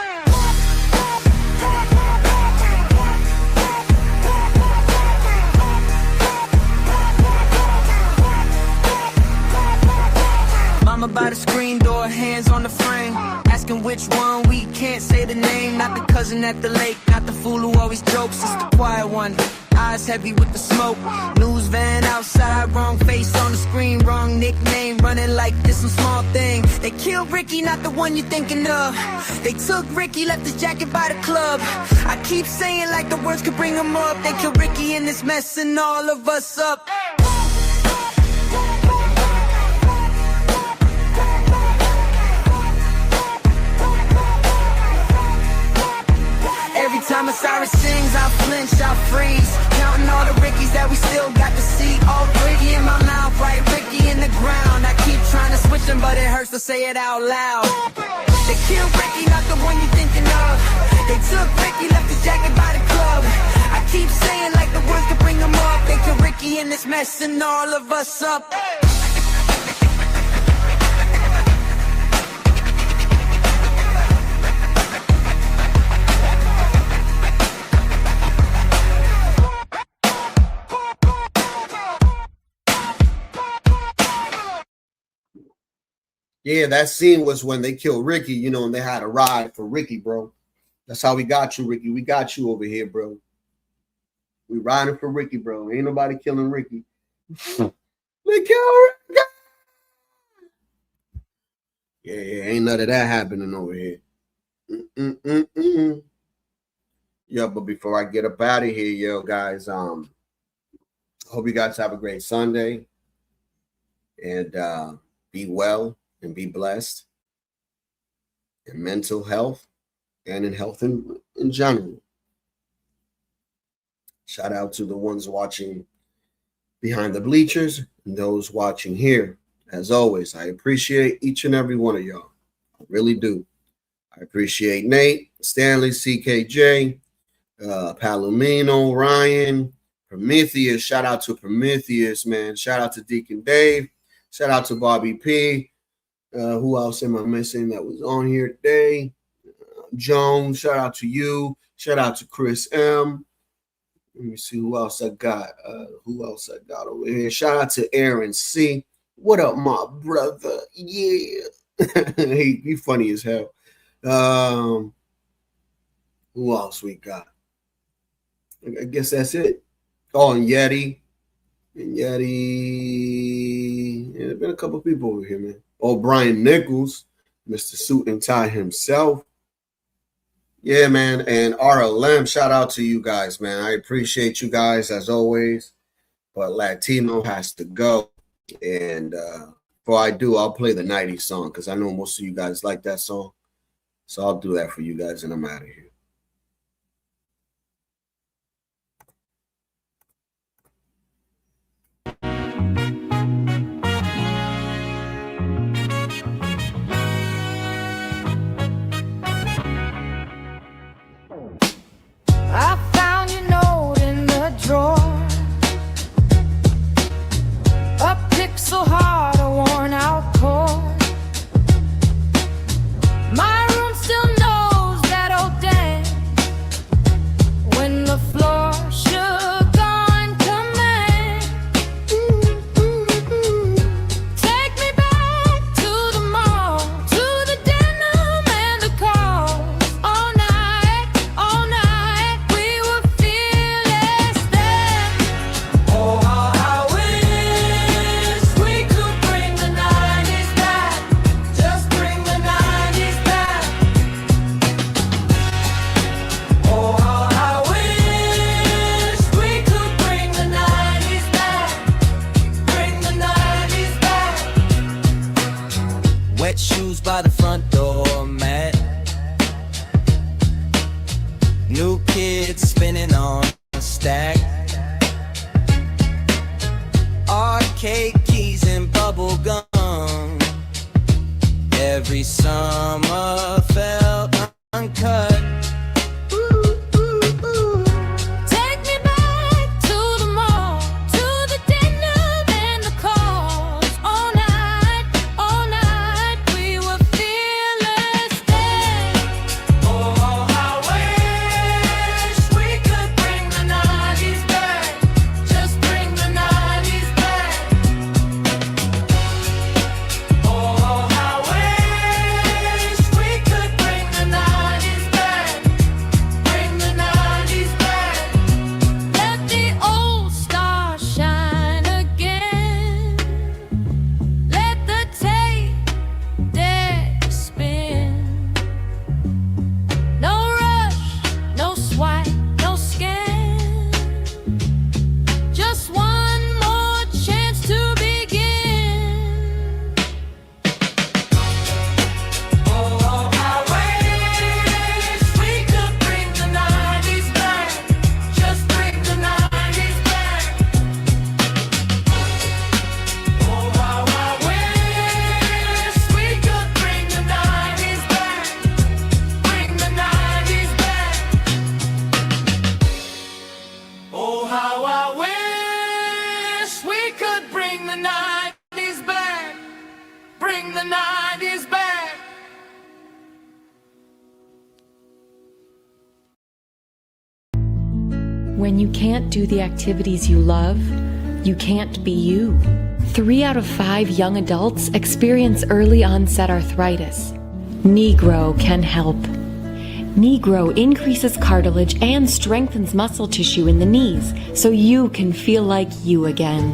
Mama by the screen door, hands on the frame. Asking which one, we can't say the name. Not the cousin at the lake, not the fool who always jokes. It's the quiet one, eyes heavy with the smoke. News van outside, wrong face on the screen. Wrong nickname, running like this some small thing. They killed Ricky, not the one you're thinking of. They took Ricky, left his jacket by the club. I keep saying like the words could bring him up. They killed Ricky and it's messing all of us up. Every time Osiris sings, I flinch, I freeze. Counting all the Rickies that we still got to see. All Ricky in my mouth, right Ricky in the ground. I keep trying to switch them, but it hurts to say it out loud. They killed Ricky, not the one you're thinking of. They took Ricky, left his jacket by the club. I keep saying like the words could bring him up. They killed Ricky and it's messing all of us up. Yeah, that scene was when they killed Ricky, you know, and they had a ride for Ricky, bro. That's how we got you, Ricky. We got you over here, bro. We riding for Ricky, bro. Ain't nobody killing Ricky. They killed Ricky. Yeah, ain't none of that happening over here. Yo, but before I get up out of here, yo, guys, hope you guys have a great Sunday. And be well and be blessed in mental health and in health in general. Shout out to the ones watching behind the bleachers and those watching here. As always, I appreciate each and every one of y'all. I really do. I appreciate Nate, Stanley, CKJ, Palomino, Ryan, Prometheus. Shout out to Prometheus, man. Shout out to Deacon Dave. Shout out to Bobby P. Who else am I missing that was on here today? Jones. Shout out to you. Shout out to Chris M. Let me see who else I got. Over here? Shout out to Aaron C. What up, my brother? Yeah. he funny as hell. Who else we got? I guess that's it. Oh, and Yeti. Yeah, there's been a couple people over here, man. Oh, Brian Nichols, Mr. Suit and Tie himself. Yeah, man. And RLM, shout out to you guys, man. I appreciate you guys as always. But Latino has to go. And before I do, I'll play the 90s song because I know most of you guys like that song. So I'll do that for you guys and I'm out of here. I found your note in the drawer. A pixel heart, a worn out cord. My room still knows that old dance when the floor shook on command. Take me back to the mall, to the denim and the calls. All night, we were fearless then. Oh, how I wish we could bring the 90s back. Just bring the 90s back. Oh, how I wish we could bring the 90s back. Bring the 90s back. Wet shoes by the front door, Matt. New kids spinning on a stack. Arcade keys and bubble gum. Every summer felt uncut. Take me back to the mall, to the denim and the calls. All night, we were fearless then. Oh, how I wish we could bring the 90s back. Just bring the 90s back. Oh, how I wish we could bring the 90s back. Bring the 90s back. Let the old stars shine again. Let the tape deck spin. No rush, no swipe, no scan. Just one more chance to begin. Oh, how I wish we could bring the 90s back. Just bring the 90s back. Oh, how I wish we could bring the 90s back. Bring the 90s back. Oh, how I wish we could bring the 90s back. Bring the 90s back. When you can't do the activities you love, you can't be you. 3 out of 5 young adults experience early onset arthritis. Negro can help. Negro increases cartilage and strengthens muscle tissue in the knees so you can feel like you again.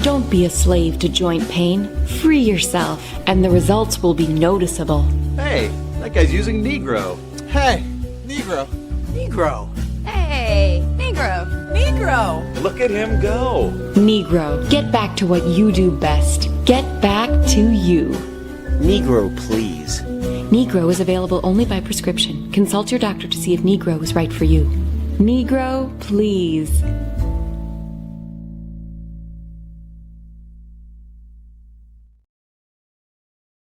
Don't be a slave to joint pain. Free yourself, and the results will be noticeable. Hey, that guy's using Negro. Hey, Negro. Negro. Hey, Negro. Negro. Look at him go. Negro, get back to what you do best. Get back to you. Negro, please. Negro is available only by prescription. Consult your doctor to see if Negro is right for you. Negro, please.